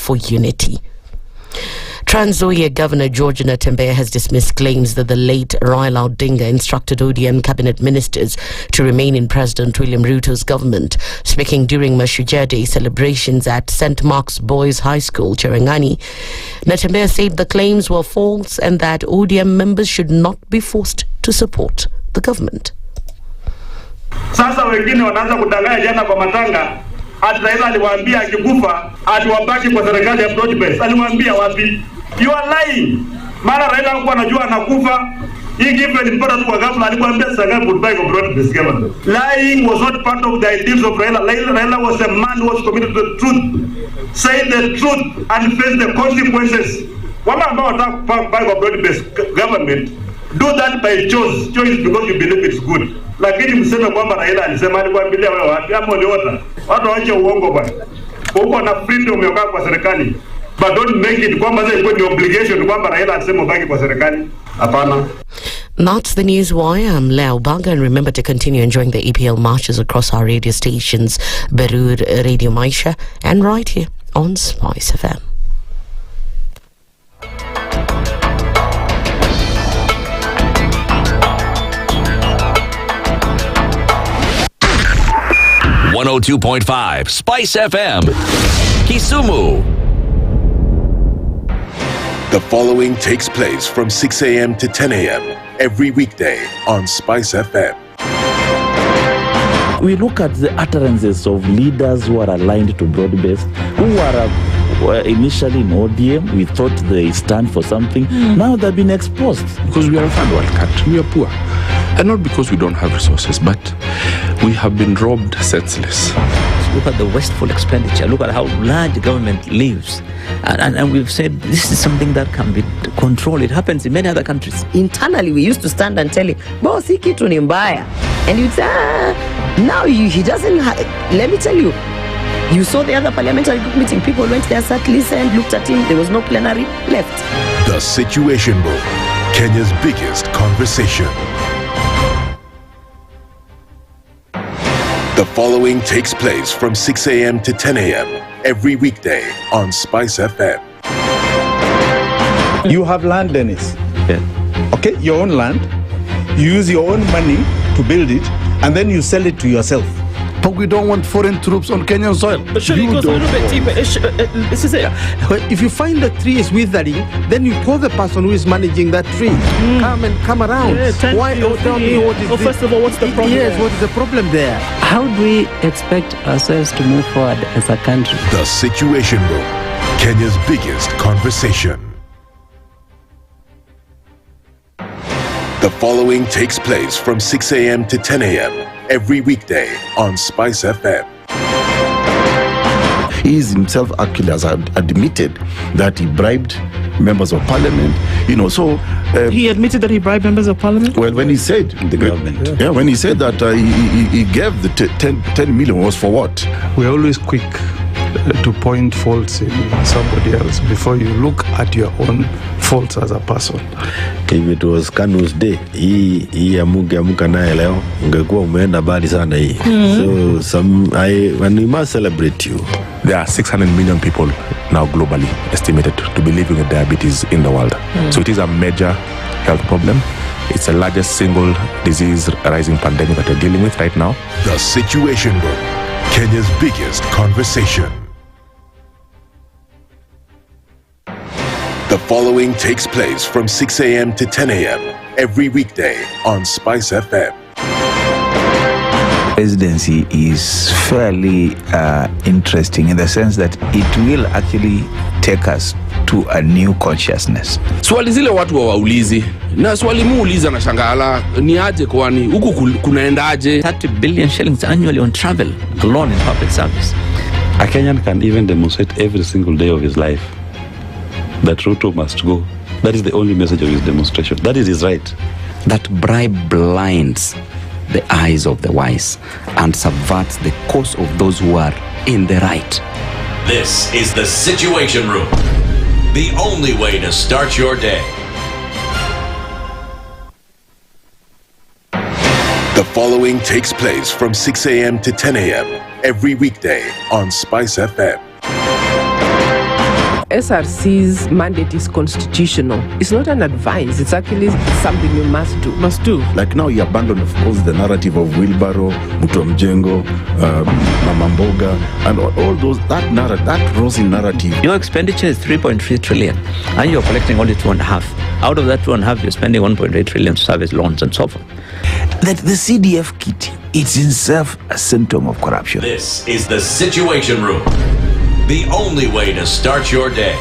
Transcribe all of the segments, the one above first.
for unity. Trans Nzoia Governor George Natembeya has dismissed claims that the late Raila Odinga instructed ODM cabinet ministers to remain in President William Ruto's government. Speaking during Mashujaa Day celebrations at St. Mark's Boys High School, Cherangani, Natembeya said the claims were false and that ODM members should not be forced to support the government. Sasa wengine wanaanza kudanganya jana kwa matanga. Ati Raila aliwaambia akikufa ati wabaki kwa serikali ya broad base. Aliwaambia wapi? You are lying. Mara Raila alikuwa anajua anakufa. Hii gift ilipata tu kwa ghafla, aliwaambia serikali goodbye kwa broad base government. Lying was not part of the ideals of Raila. Raila was a man who was committed to the truth. Say the truth and face the consequences. Wale ambao wanataka kwa broad base government, do that by choice. Choice because you believe it's good. Lakini mseme kwamba Raila alisema alikwambia wewe wapi ama uliota. Watu waache uongo bwana. Uko na freedom ya kukaa kwa serikali. But don't make it kwamba sasa iko ni obligation kwamba Raila alisema ubaki kwa serikali. Hapana. That's the news wire. I'm Leo Baga, and remember to continue enjoying the EPL marches across our radio stations, Berur Radio Maisha, and right here on SpiceFM. .5 Spice FM, Kisumu. The following takes place from 6 a.m. to 10 a.m. every weekday on Spice FM. We look at the utterances of leaders who are aligned to broad-based, who were initially in ODM. We thought they stand for something. Now they've been exposed. Because we are a third world country, we are poor. And not because we don't have resources, but we have been robbed senseless. Look at the wasteful expenditure. Look at how large government lives. And we've said this is something that can be controlled. It happens in many other countries. Internally, we used to stand and tell him, boss, hii kitu ni mbaya. And you'd say, now he doesn't let me tell you. You saw the other parliamentary group meeting. People went there, sat, listened, looked at him. There was no plenary, left. The Situation Room, Kenya's biggest conversation. The following takes place from 6 a.m. to 10 a.m. every weekday on Spice FM. You have land, Dennis. Yeah. Okay, your own land. You use your own money to build it, and then you sell it to yourself. But we don't want foreign troops on Kenyan soil. But surely it goes a little bit deeper. This is it. If you find the tree is withering, then you call the person who is managing that tree. Come around. Yeah, Why don't tell me what is first of all, what's the problem? Yes, what is the problem there? How do we expect ourselves to move forward as a country? The Situation Room, Kenya's biggest conversation. The following takes place from 6 a.m. to 10 a.m. every weekday on Spice FM. He is himself actually has admitted that he bribed members of parliament, so... he admitted that he bribed members of parliament? Well, when he said... The government. Yeah, when he said that he gave the 10 million was for what? We're always quick to point faults in somebody else before you look at your own faults as a person. If it was Kanu's day, hii amuka naye leo, ungekuwa umeenda bali sana hii. So when we must celebrate you. There are 600 million people now globally estimated to be living with diabetes in the world. So it is a major health problem. It's the largest single disease rising pandemic that we're dealing with right now. The Situation Room, Kenya's biggest conversation. The following takes place from 6 a.m. to 10 a.m. every weekday on Spice FM. Presidency is fairly interesting in the sense that it will actually take us to a new consciousness. Swali zile watu hawaulizi na swali muuliza na shangala ni aje kwani huku kunaendaje? 30 billion shillings annually on travel alone in public service. A Kenyan can even demonstrate every single day of his life that Ruto must go. That is the only message of his demonstration. That is his right. That bribe blinds the eyes of the wise and subverts the cause of those who are in the right. This is the Situation Room, the only way to start your day. The following takes place from 6 a.m. to 10 a.m. every weekday on Spice FM. SRC's mandate is constitutional. It's not an advice. It's actually something you must do. Like now, you abandon, of course, the narrative of wheelbarrow, Mutomjengo, Mamamboga, and all those, that rosy narrative. Your expenditure is 3.3 trillion, and you're collecting only 2.5. Out of that 2.5, you're spending 1.8 trillion to service loans and so forth. That the CDF kit, it's in itself a symptom of corruption. This is the Situation Room, the only way to start your day.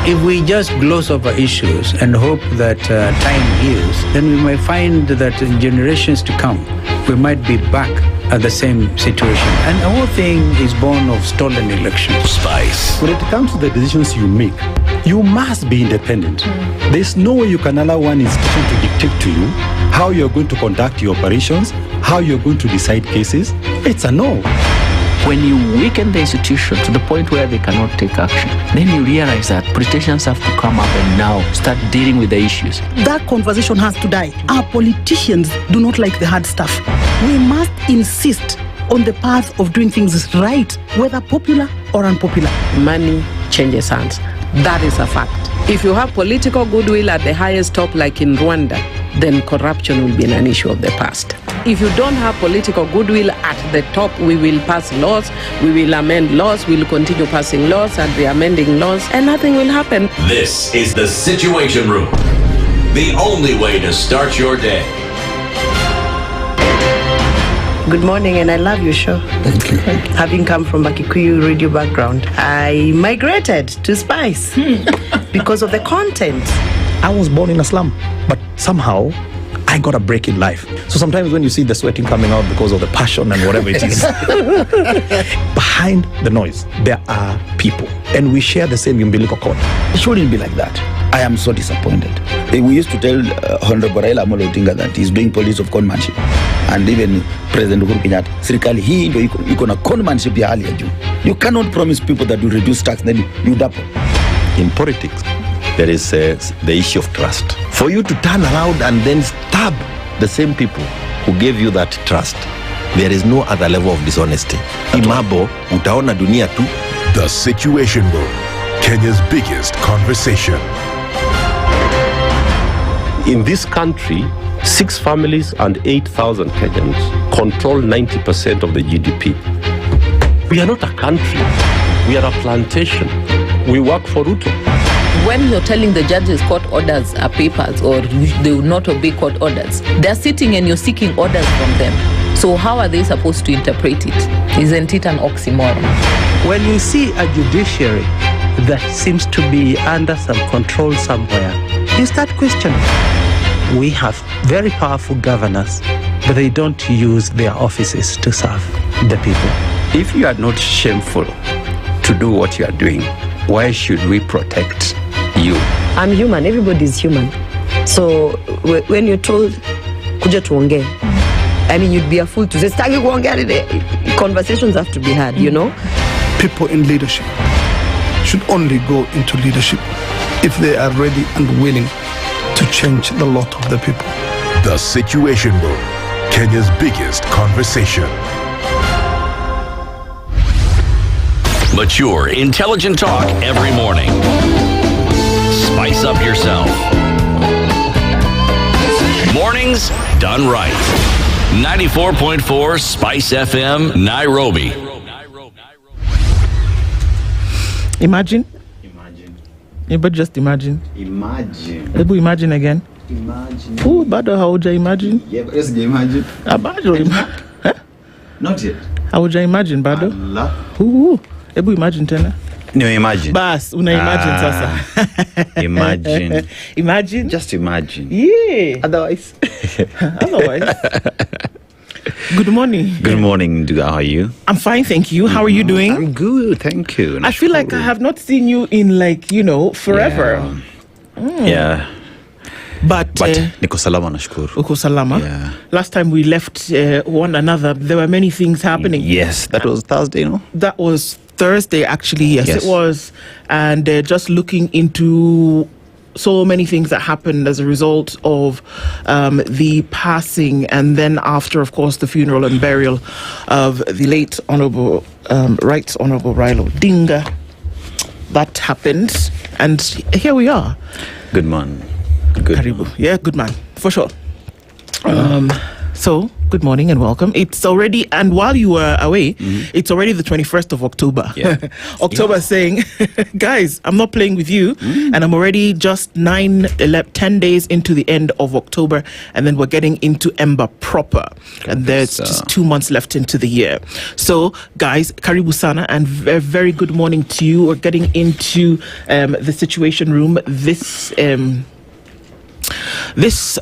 If we just gloss over issues and hope that time heals, then we might find that in generations to come, we might be back at the same situation. And the whole thing is born of stolen elections. Spice. When it comes to the decisions you make, you must be independent. There's no way you can allow one institution to dictate to you how you're going to conduct your operations, how you're going to decide cases. It's a no. When you weaken the institution to the point where they cannot take action, then you realize that politicians have to come up and now start dealing with the issues. That conversation has to die. Our politicians do not like the hard stuff. We must insist on the path of doing things right, whether popular or unpopular. Money changes hands. That is a fact. If you have political goodwill at the highest top, like in Rwanda, then corruption will be an issue of the past. If you don't have political goodwill at the top, we will pass laws, we will amend laws, we will continue passing laws and re-amending laws, and nothing will happen. This is the Situation Room, the only way to start your day. Good morning, and I love your show. Thank you. Having come from a Kikuyu radio background, I migrated to Spice because of the content. I was born in a slum, but somehow I got a break in life. So sometimes when you see the sweating coming out because of the passion and whatever it is, behind the noise, there are people. And we share the same umbilical cord. It shouldn't be like that. I am so disappointed. We used to tell Honorable Raila Amolo Odinga that he's doing policy of conmanship. And even President Uhuru Kenyatta, serikali hii ndio iko na conmanship ya hali ya juu. You cannot promise people that you reduce tax, then you double. In politics, there is the issue of trust. For you to turn around and then stab the same people who gave you that trust, there is no other level of dishonesty. Imabo, utaona dunia tu. The Situation Room, Kenya's biggest conversation. In this country, 6 families and 8,000 Kenyans control 90% of the GDP. We are not a country. We are a plantation. We work for Ruto. When you're telling the judges court orders are papers or they will not obey court orders, they're sitting and you're seeking orders from them. So how are they supposed to interpret it? Isn't it an oxymoron? When you see a judiciary that seems to be under some control somewhere, you start questioning. We have very powerful governors, but they don't use their offices to serve the people. If you are not shameful to do what you are doing, why should we protect you? I'm human. Everybody's human. So when you're told, kuja tuongee, I mean, you'd be a fool to say, staki kuongea today. Conversations have to be had, you know? People in leadership should only go into leadership if they are ready and willing to change the lot of the people. The Situation Room, Kenya's biggest conversation. Mature, intelligent talk every morning. Spice up yourself. Mornings done right. 94.4 Spice FM, Nairobi. Imagine. Yeah, but just imagine. Hebu imagine again. Oh, bado hauja imagine. Yeah, but just imagine. Bado Not yet. Hauja imagine bado. Allah. Hebu imagine tena. No, imagine. Bas, una imagine sasa. Imagine. Imagine. Just imagine. Yeah. Otherwise. Good morning. Good morning. How are you? I'm fine, thank you. How are you doing? I'm good, thank you. I feel like I have not seen you in forever. Yeah. But niko salama nashukuru. Uko salama? Yeah. Last time we left one another, there were many things happening. Yes, that was Thursday, no? That was Thursday, actually. Yes, it was. And just looking into so many things that happened as a result of the passing, and then after, of course, the funeral and burial of the late Honorable Right Honorable Raila Odinga. That happened, and here we are. Good man. Good. Karibu. Yeah, good man, for sure. So, good morning and welcome. It's already, and while you were away, it's already the 21st of October. Yeah. October saying, guys, I'm not playing with you, and I'm already just 10 days into the end of October, and then we're getting into Ember proper. And there's just 2 months left into the year. So, guys, Karibu Sana, and very good morning to you. We're getting into the Situation Room this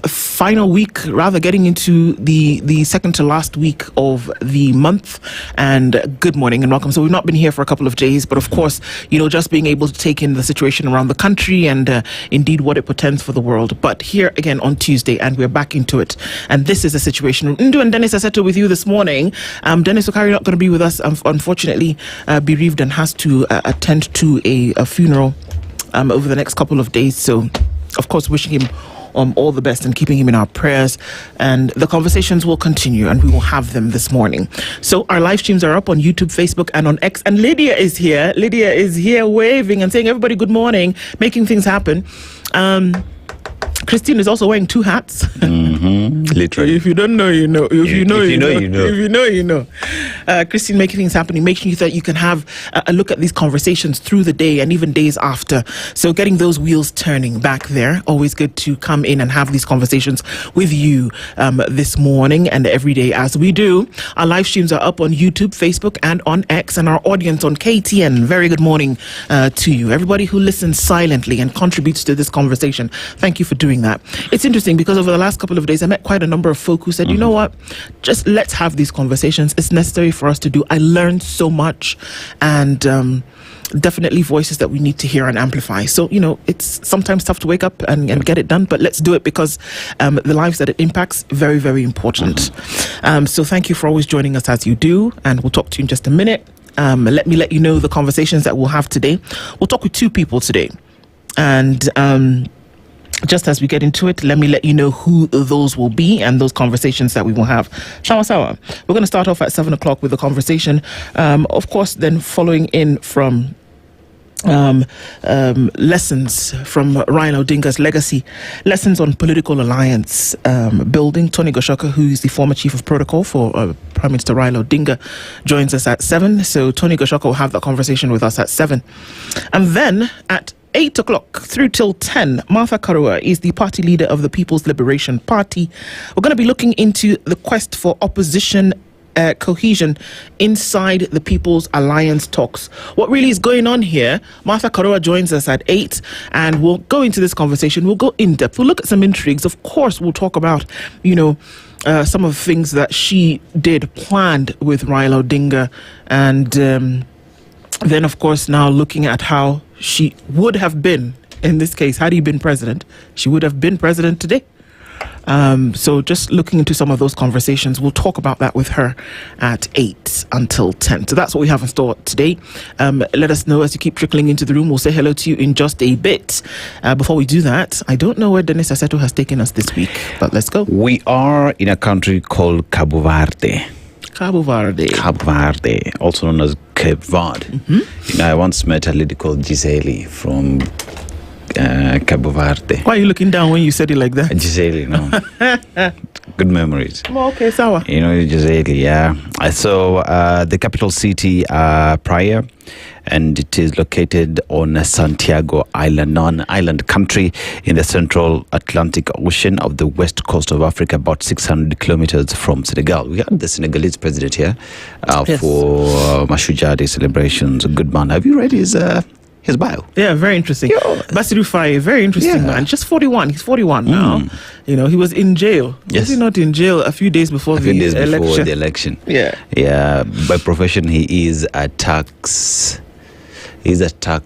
final week, rather getting into the second to last week of the month. And good morning and welcome. So we've not been here for a couple of days, but of course, just being able to take in the situation around the country and indeed what it portends for the world. But here again on Tuesday, and we're back into it. And this is a Situation Room. Ndu and Dennis Aseto with you this morning. Dennis Okari not going to be with us, unfortunately, bereaved and has to attend to a funeral over the next couple of days. So, of course, wishing him all the best and keeping him in our prayers. And the conversations will continue, and we will have them this morning. So our live streams are up on YouTube, Facebook, and on X. And Lydiah is here. Lydiah is here waving and saying, everybody, good morning, making things happen. Christine is also wearing two hats. Literally. If you don't know, you know. If you know, you know. Christine making things happen, making sure that you can have a look at these conversations through the day and even days after. So getting those wheels turning back there. Always good to come in and have these conversations with you this morning and every day as we do. Our live streams are up on YouTube, Facebook, and on X, and our audience on KTN. Very good morning to you. Everybody who listens silently and contributes to this conversation, thank you for doing that. It's interesting because over the last couple of days I met quite a number of folk who said, you know what, just let's have these conversations. It's necessary for us to do. I learned so much, and definitely voices that we need to hear and amplify. So it's sometimes tough to wake up and get it done, but let's do it because the lives that it impacts, very, very important. So thank you for always joining us as you do, and we'll talk to you in just a minute. Let me let you know the conversations that we'll have today. We'll talk with two people today, and just as we get into it, let me let you know who those will be and those conversations that we will have. Sawa. We're going to start off at 7 o'clock with the conversation. Of course, then following in from lessons from Raila Odinga's legacy, lessons on political alliance building. Tony Goshoka, who is the former chief of protocol for Prime Minister Raila Odinga, joins us at 7. So Tony Goshoka will have that conversation with us at 7. And then at 8 o'clock through till 10, Martha Karua is the party leader of the People's Liberation Party. We're going to be looking into the quest for opposition cohesion inside the People's Alliance talks. What really is going on here? Martha Karua joins us at 8, and we'll go into this conversation. We'll go in depth. We'll look at some intrigues. Of course, we'll talk about, some of the things that she planned with Raila Odinga, and then, of course, now looking at how she would have been, in this case, had he been president, she would have been president today. So just looking into some of those conversations, we'll talk about that with her at 8 until 10. So that's what we have in store today. Let us know as you keep trickling into the room. We'll say hello to you in just a bit. Before we do that, I don't know where Dennis Aseto has taken us this week, but let's go. We are in a country called Cabo Verde. Cabo Verde, also known as Cape Verde. I once met a lady called Gisele from Cabo Verde. Why are you looking down when you said it like that? Gisele, no. Good memories. Okay, sawa. Gisele, yeah. So the capital city, Praia, and it is located on Santiago Island, non-island country in the central Atlantic Ocean of the west coast of Africa, about 600 kilometers from Senegal. We had the Senegalese president here for Mashujaa Day celebrations. A good man. Have you read his bio? Yeah, very interesting. Bassirou Faye, very interesting man. Just 41. He's 41 now. He was in jail. Yes. Was he not in jail a few days before the election? Yeah. By profession, he is a tax investigator.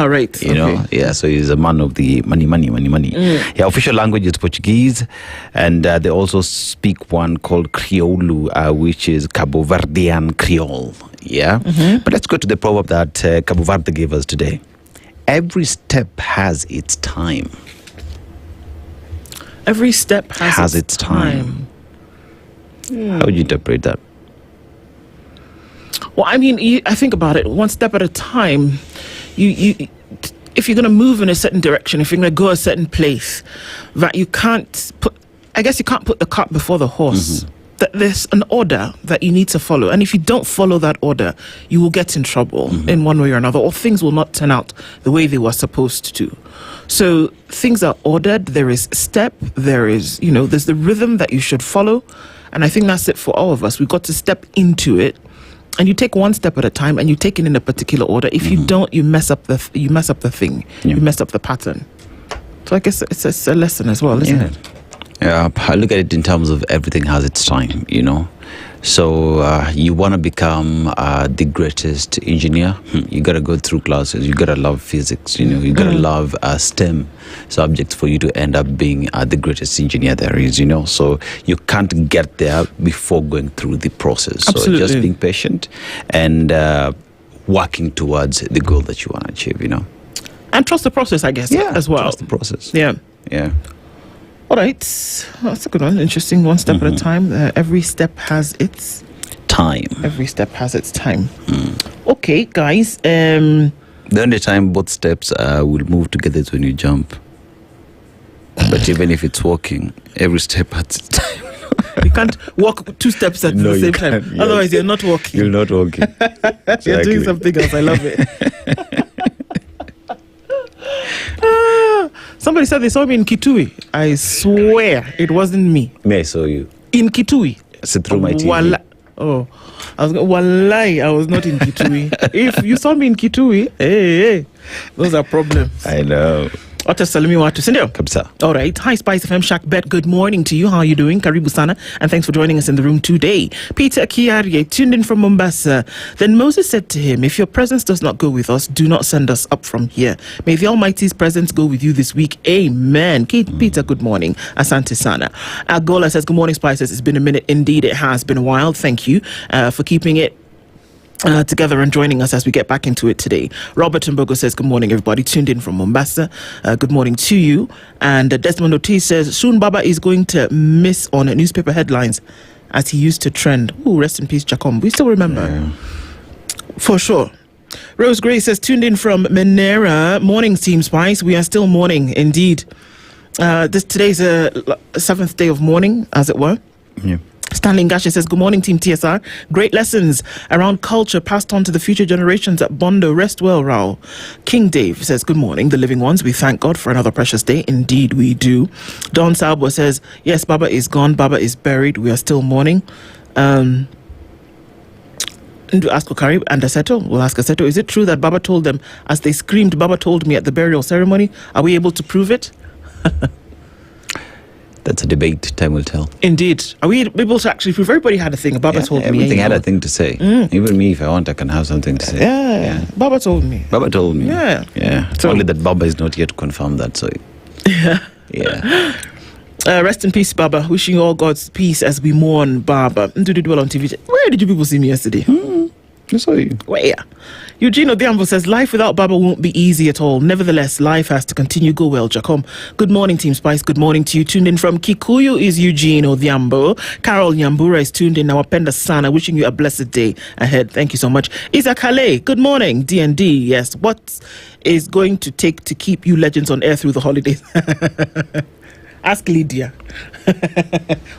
Right. So he's a man of the money. Yeah, official language is Portuguese, and they also speak one called Crioulo, which is Cabo Verdean Creole. Yeah. But let's go to the proverb that Cabo Verde gave us today. every step has its time. Every step has its time. How would you interpret that? Well, I mean, I think about it one step at a time. You if you're going to move in a certain direction, if you're going to go a certain place, that you can't put, I guess you can't put the cart before the horse. That there's an order that you need to follow. And if you don't follow that order, you will get in trouble in one way or another, or things will not turn out the way they were supposed to. So things are ordered. There is step. There is, there's the rhythm that you should follow. And I think that's it for all of us. We've got to step into it. And you take one step at a time, and you take it in a particular order. If you don't, you mess up the thing. You mess up the pattern. So I guess it's a lesson as well, isn't it? Yeah, I look at it in terms of everything has its time, So you want to become the greatest engineer, you got to go through classes. You got to love physics, you got to love STEM subjects for you to end up being the greatest engineer there is, So you can't get there before going through the process. Absolutely. So just being patient and working towards the goal that you want to achieve, And trust the process, I guess, as well. Trust the process. Yeah. Yeah. All right, that's a good one. Interesting. One step at a time. Every step has its time. Every step has its time. Okay, guys. The only time both steps will move together is when you jump. But even if it's walking, every step has its time. You can't walk two steps at the same time. Yes. Otherwise, you're not walking. You're not walking. You're doing something else. I love it. Somebody said they saw me in Kitui. I swear it wasn't me. I saw you. In Kitui. So through my TV. Wallahi, I was not in Kitui. If you saw me in Kitui, hey, those are problems. I know. Wacha salimi watu, sindio? Kabisa. All right. Hi, SpiceFM Shak Bet. Good morning to you. How are you doing? Karibu sana. And thanks for joining us in the room today. Peter Kiarie tuned in from Mombasa. Then Moses said to him, if your presence does not go with us, do not send us up from here. May the Almighty's presence go with you this week. Amen. Peter, good morning. Asante sana. Agola says, good morning, Spices. It's been a minute. Indeed, it has been a while. Thank you for keeping it together and joining us as we get back into it today. Robert Mbogo says, good morning, everybody. Tuned in from Mombasa. Good morning to you. And Desmond Ortiz says, soon Baba is going to miss on newspaper headlines as he used to trend. Ooh, rest in peace, Jacom. We still remember. Yeah. For sure. Rose Gray says, tuned in from Menera. Morning, Team Spice. We are still mourning, indeed. Today's a seventh day of mourning, as it were. Yeah. Stanley Ngashe says, good morning, Team TSR. Great lessons around culture passed on to the future generations at Bondo. Rest well, Rao. King Dave says, good morning, the living ones. We thank God for another precious day. Indeed, we do. Don Salbo says, yes, Baba is gone. Baba is buried. We are still mourning. Ask Okari and Aseto. We'll ask Aseto, is it true that Baba told them, as they screamed, Baba told me at the burial ceremony? Are we able to prove it? That's a debate. Time will tell. Indeed. Are we able to actually prove? Everybody had a thing. Baba told me. Everything had a thing to say. Even me, if I want, I can have something to say. Yeah. Baba told me. Baba told me. Yeah. So, only that Baba is not yet confirmed that. So, yeah. Rest in peace, Baba. Wishing you all God's peace as we mourn Baba. Did well on TV. Where did you people see me yesterday? I saw you. Where? Eugene Odiambo says, life without Baba won't be easy at all. Nevertheless, life has to continue. Go well, Jacom. Good morning, Team Spice. Good morning to you. Tuned in from Kikuyu is Eugene Odiambo. Carol Nyambura is tuned in. Our Penda Sana, wishing you a blessed day ahead. Thank you so much. Isaac Hale, good morning. DND, yes. What is going to take to keep you legends on air through the holidays? Ask Lydiah.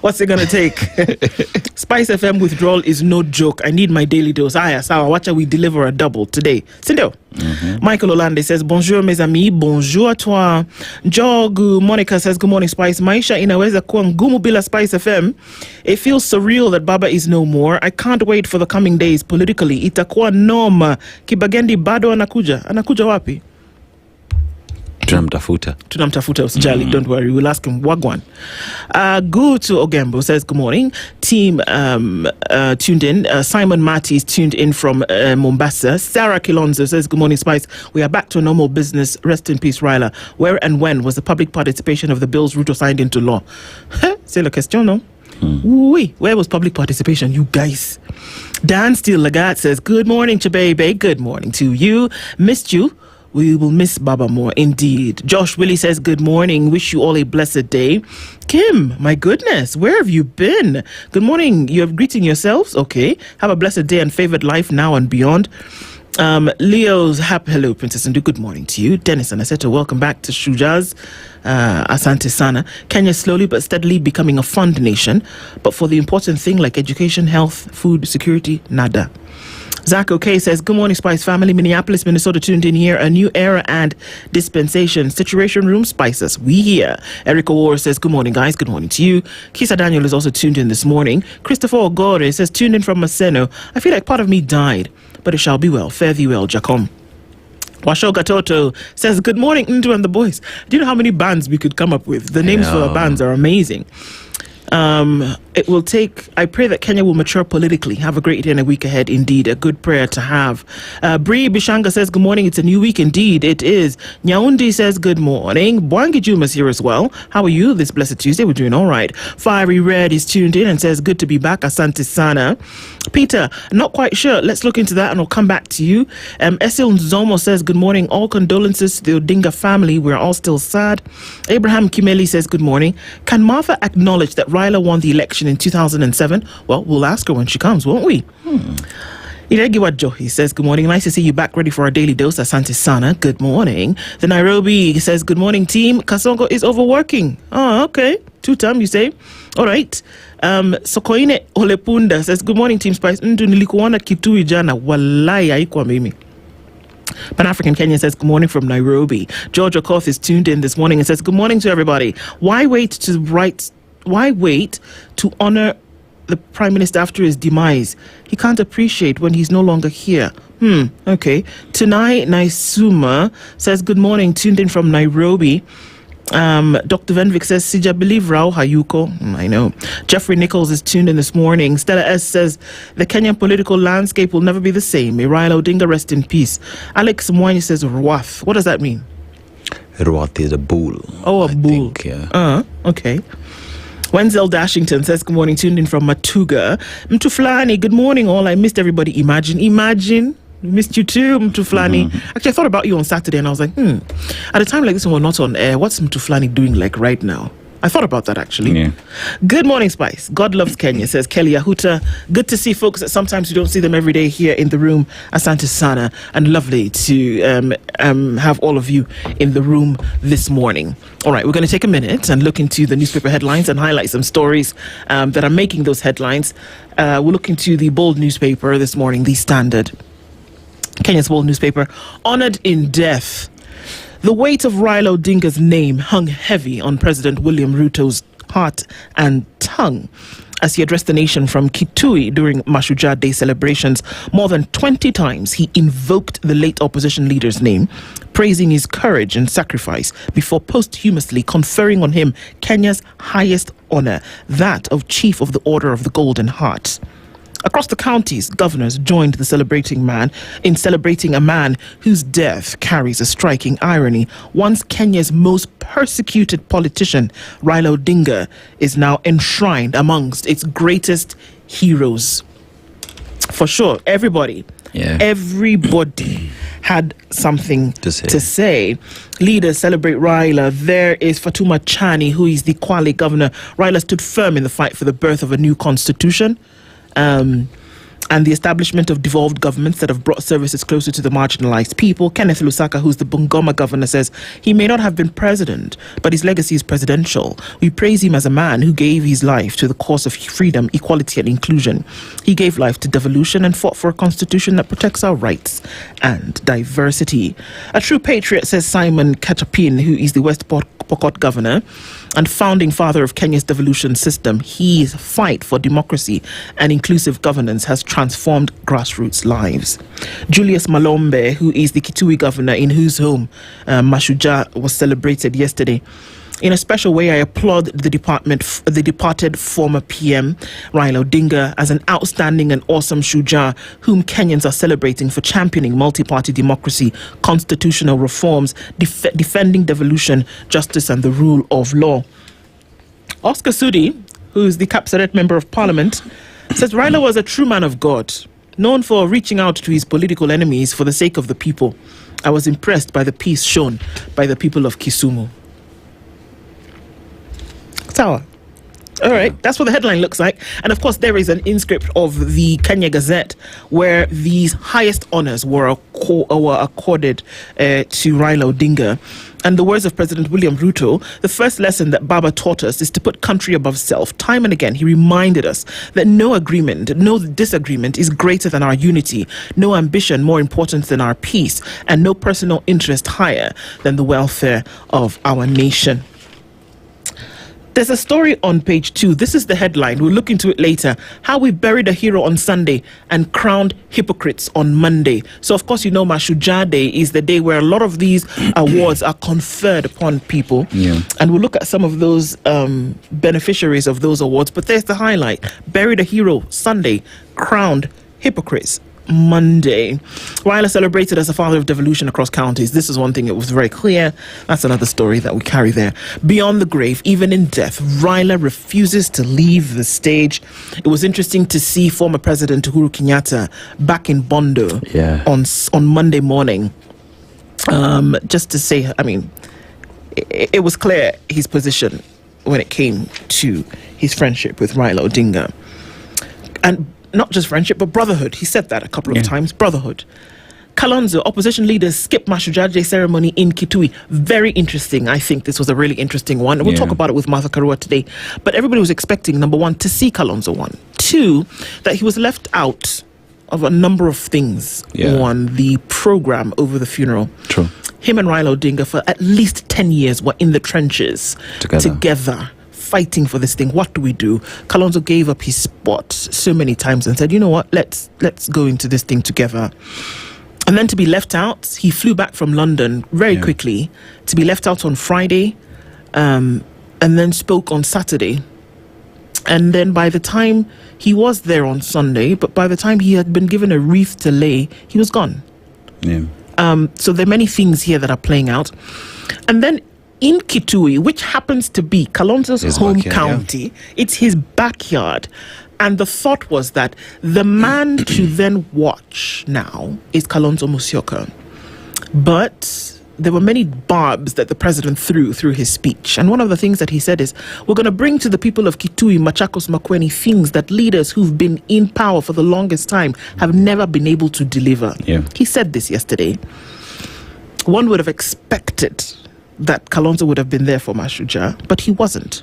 What's it gonna take? SpiceFM withdrawal is no joke. I need my daily dose. Sawa, watch how we deliver a double today. Sindo. Michael Olande says, bonjour mes amis, bonjour à toi. Jogu Monica says, good morning Spice. Maisha inaweza kuwa ngumu bila SpiceFM. It feels surreal that Baba is no more. I can't wait for the coming days politically. Itakuwa noma. Kibagendi bado anakuja. Anakuja wapi? Tunamtafuta usijali. Don't worry, we'll ask him. Wagwan. Go to Ogembo says, good morning team. Tuned in. Simon Marty is tuned in from Mombasa. Sarah Kilonzo says, good morning Spice. We are back to normal business. Rest in peace, Ryla. Where and when was the public participation of the bills Ruto signed into law? C'est la question, no? Oui, where was public participation, you guys? Dan Steele Lagat says, good morning Chabebe. Good morning to you. Missed you. We will miss Baba more, indeed. Josh Willie says, good morning. Wish you all a blessed day. Kim, my goodness, where have you been? Good morning. You're greeting yourselves? Okay. Have a blessed day and favored life now and beyond. Leo's hello, Princess Ndu. Good morning to you. Dennis and Aseto, welcome back to Shuja's. Asante Sana. Kenya slowly but steadily becoming a fund nation, but for the important thing like education, health, food, security, nada. Zach OK says, good morning, Spice family. Minneapolis, Minnesota tuned in here. A new era and dispensation. Situation room, spices. We here. Erica War says, good morning, guys. Good morning to you. Kisa Daniel is also tuned in this morning. Christopher Ogore says, tuned in from Maseno. I feel like part of me died, but it shall be well. Fare thee well, Jacom. Washoga Toto says, good morning, Ndu and the boys. Do you know how many bands we could come up with? The names for our bands are amazing. It will take, I pray that Kenya will mature politically. Have a great day and a week ahead, indeed. A good prayer to have. Bree Bishanga says, good morning. It's a new week, indeed. It is. Nyaundi says, good morning. Bwangi Juma's here as well. How are you this blessed Tuesday? We're doing all right. Fiery Red is tuned in and says, good to be back. Asante Sana. Peter, not quite sure. Let's look into that and I'll come back to you. Esil Nzomo says, good morning. All condolences to the Odinga family. We're all still sad. Abraham Kimeli says, good morning. Can Martha acknowledge that Raila won the election in 2007? Well, we'll ask her when she comes, won't we? Iregiwa he says, good morning. Nice to see you back ready for our daily dose. Asante Sana. Good morning. The Nairobi says, good morning, team. Kasongo is overworking. Oh, okay. 2-term, you say? All right. Sokoine Olepunda says, good morning, Team Spice. Ndu nilikuona Kitui jana. Walai haikuwa mimi. Pan-African Kenya says, good morning from Nairobi. George Okoh is tuned in this morning and says, good morning to everybody. Why wait to honor the Prime Minister after his demise? He can't appreciate when he's no longer here. Okay. Tanai Naisuma says, good morning, tuned in from Nairobi. Dr. Venvik says, Sija believe Rao Hayuko. I know. Jeffrey Nichols is tuned in this morning. Stella S says, the Kenyan political landscape will never be the same. May Raila Odinga rest in peace. Alex Mwani says, Ruath. What does that mean? Ruath is a bull. Oh, a bull. Think, yeah. Okay. Wenzel Dashington says, good morning, tuned in from Matuga. Mtuflani, good morning all. I missed everybody. Imagine. We missed you too, Mtuflani. Actually, I thought about you on Saturday and I was like, at a time like this when we're not on air, what's Mtuflani doing like right now? I thought about that actually. Yeah. Good morning, Spice. God loves Kenya, says Kelly Ahuta. Good to see folks that sometimes you don't see them every day here in the room. Asante Sana, and lovely to have all of you in the room this morning. All right, we're going to take a minute and look into the newspaper headlines and highlight some stories that are making those headlines. We'll look into the Bold newspaper this morning, The Standard. Kenya's Bold newspaper, honored in death. The weight of Raila Odinga's name hung heavy on President William Ruto's heart and tongue as he addressed the nation from Kitui during Mashujaa Day celebrations. More than 20 times he invoked the late opposition leader's name, praising his courage and sacrifice before posthumously conferring on him Kenya's highest honor, that of Chief of the Order of the Golden Heart. Across the counties, governors joined the celebrating a man whose death carries a striking irony. Once Kenya's most persecuted politician, Raila Odinga, is now enshrined amongst its greatest heroes. For sure, everybody had something to say. Leaders celebrate Raila. There is Fatuma Chani, who is the Kwale governor. Raila stood firm in the fight for the birth of a new constitution. And the establishment of devolved governments that have brought services closer to the marginalized people. Kenneth Lusaka, who's the Bungoma governor, says he may not have been president, but his legacy is presidential. We praise him as a man who gave his life to the cause of freedom, equality, and inclusion. He gave life to devolution and fought for a constitution that protects our rights and diversity. A true patriot, says Simon Kachapin, who is the West Pokot governor and founding father of Kenya's devolution system. His fight for democracy and inclusive governance has transformed grassroots lives. Julius Malombe, who is the Kitui governor in whose home Mashujaa was celebrated yesterday. In a special way, I applaud the departed former PM, Raila Odinga, as an outstanding and awesome Shujaa whom Kenyans are celebrating for championing multi-party democracy, constitutional reforms, defending devolution, justice and the rule of law. Oscar Sudi, who is the Kapsaret Member of Parliament, says Raila was a true man of God. Known for reaching out to his political enemies for the sake of the people, I was impressed by the peace shown by the people of Kisumu. Sawa. All right, that's what the headline looks like. And of course, there is an inscript of the Kenya Gazette where these highest honors were accorded to Raila Odinga. And the words of President William Ruto, the first lesson that Baba taught us is to put country above self. Time and again, he reminded us that no agreement, no disagreement is greater than our unity, no ambition more important than our peace, and no personal interest higher than the welfare of our nation. There's a story on page 2. This is the headline. We'll look into it later. How we buried a hero on Sunday and crowned hypocrites on Monday. So, of course, you know, Mashujaa Day is the day where a lot of these awards are conferred upon people. Yeah. And we'll look at some of those beneficiaries of those awards. But there's the highlight. Buried a hero Sunday, crowned hypocrites Monday. Raila celebrated as a father of devolution across counties. This is one thing that was very clear. That's another story that we carry there. Beyond the grave, even in death, Raila refuses to leave the stage. It was interesting to see former President Uhuru Kenyatta back in Bondo on Monday morning. Just to say, I mean, it was clear his position when it came to his friendship with Raila Odinga. And not just friendship, but brotherhood. He said that a couple of times. Brotherhood. Kalonzo, opposition leaders skip Mashujaa Day ceremony in Kitui. Very interesting. I think this was a really interesting one. We'll talk about it with Martha Karua today. But everybody was expecting, number one, to see Kalonzo. 1. 2, that he was left out of a number of things on the program over the funeral. True. Him and Raila Odinga for at least 10 years were in the trenches together. Fighting for this thing. What do we do? Kalonzo gave up his spot so many times and said, you know what, let's go into this thing together. And then to be left out, he flew back from London very quickly, to be left out on Friday, and then spoke on Saturday. And then by the time he was there on Sunday, but by the time he had been given a wreath to lay, he was gone. So there are many things here that are playing out. And then in Kitui, which happens to be Kalonzo's home county, it's his backyard. And the thought was that the man to then watch now is Kalonzo Musyoka. But there were many barbs that the president threw through his speech. And one of the things that he said is, we're going to bring to the people of Kitui, Machakos, Makueni, things that leaders who've been in power for the longest time have never been able to deliver. He said this yesterday. One would have expected that Kalonzo would have been there for Mashujaa, but he wasn't.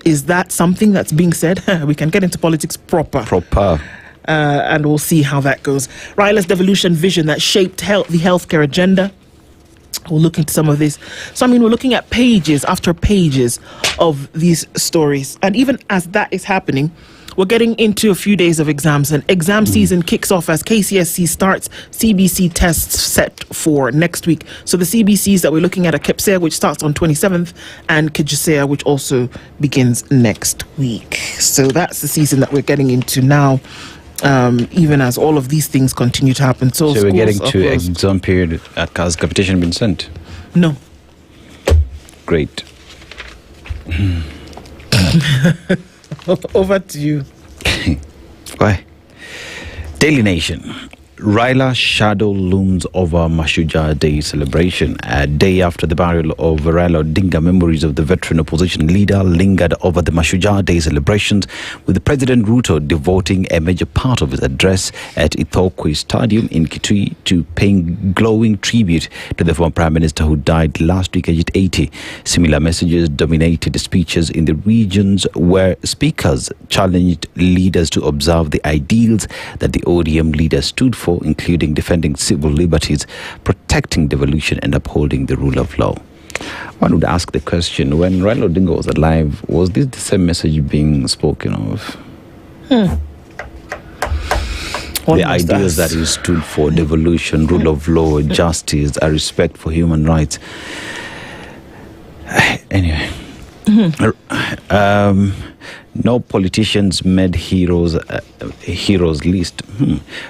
Is that something that's being said? We can get into politics proper. And we'll see how that goes. Raila's devolution vision that shaped the healthcare agenda. We'll look into some of this. So, I mean, we're looking at pages after pages of these stories. And even as that is happening, we're getting into a few days of exams, and exam season kicks off as KCSE starts. CBC tests set for next week. So the CBCs that we're looking at are KEPSEA, which starts on 27th, and KJSEA, which also begins next week. So that's the season that we're getting into now, even as all of these things continue to happen. So we're getting to exam period. Has capitation been sent? No. Great. Over to you. Why? Daily Nation. Raila shadow looms over Mashujaa Day celebration. A day after the burial of Raila Odinga, memories of the veteran opposition leader lingered over the Mashujaa Day celebrations, with President Ruto devoting a major part of his address at Okoh Stadium in Kitui to paying glowing tribute to the former Prime Minister who died last week aged 80. Similar messages dominated speeches in the regions where speakers challenged leaders to observe the ideals that the ODM leader stood for, including defending civil liberties, protecting devolution, and upholding the rule of law. One would ask the question, when Raila Odinga was alive, was this the same message being spoken of? The ideas that he stood for, devolution, rule of law, justice, a respect for human rights. Anyway. No politicians made heroes list.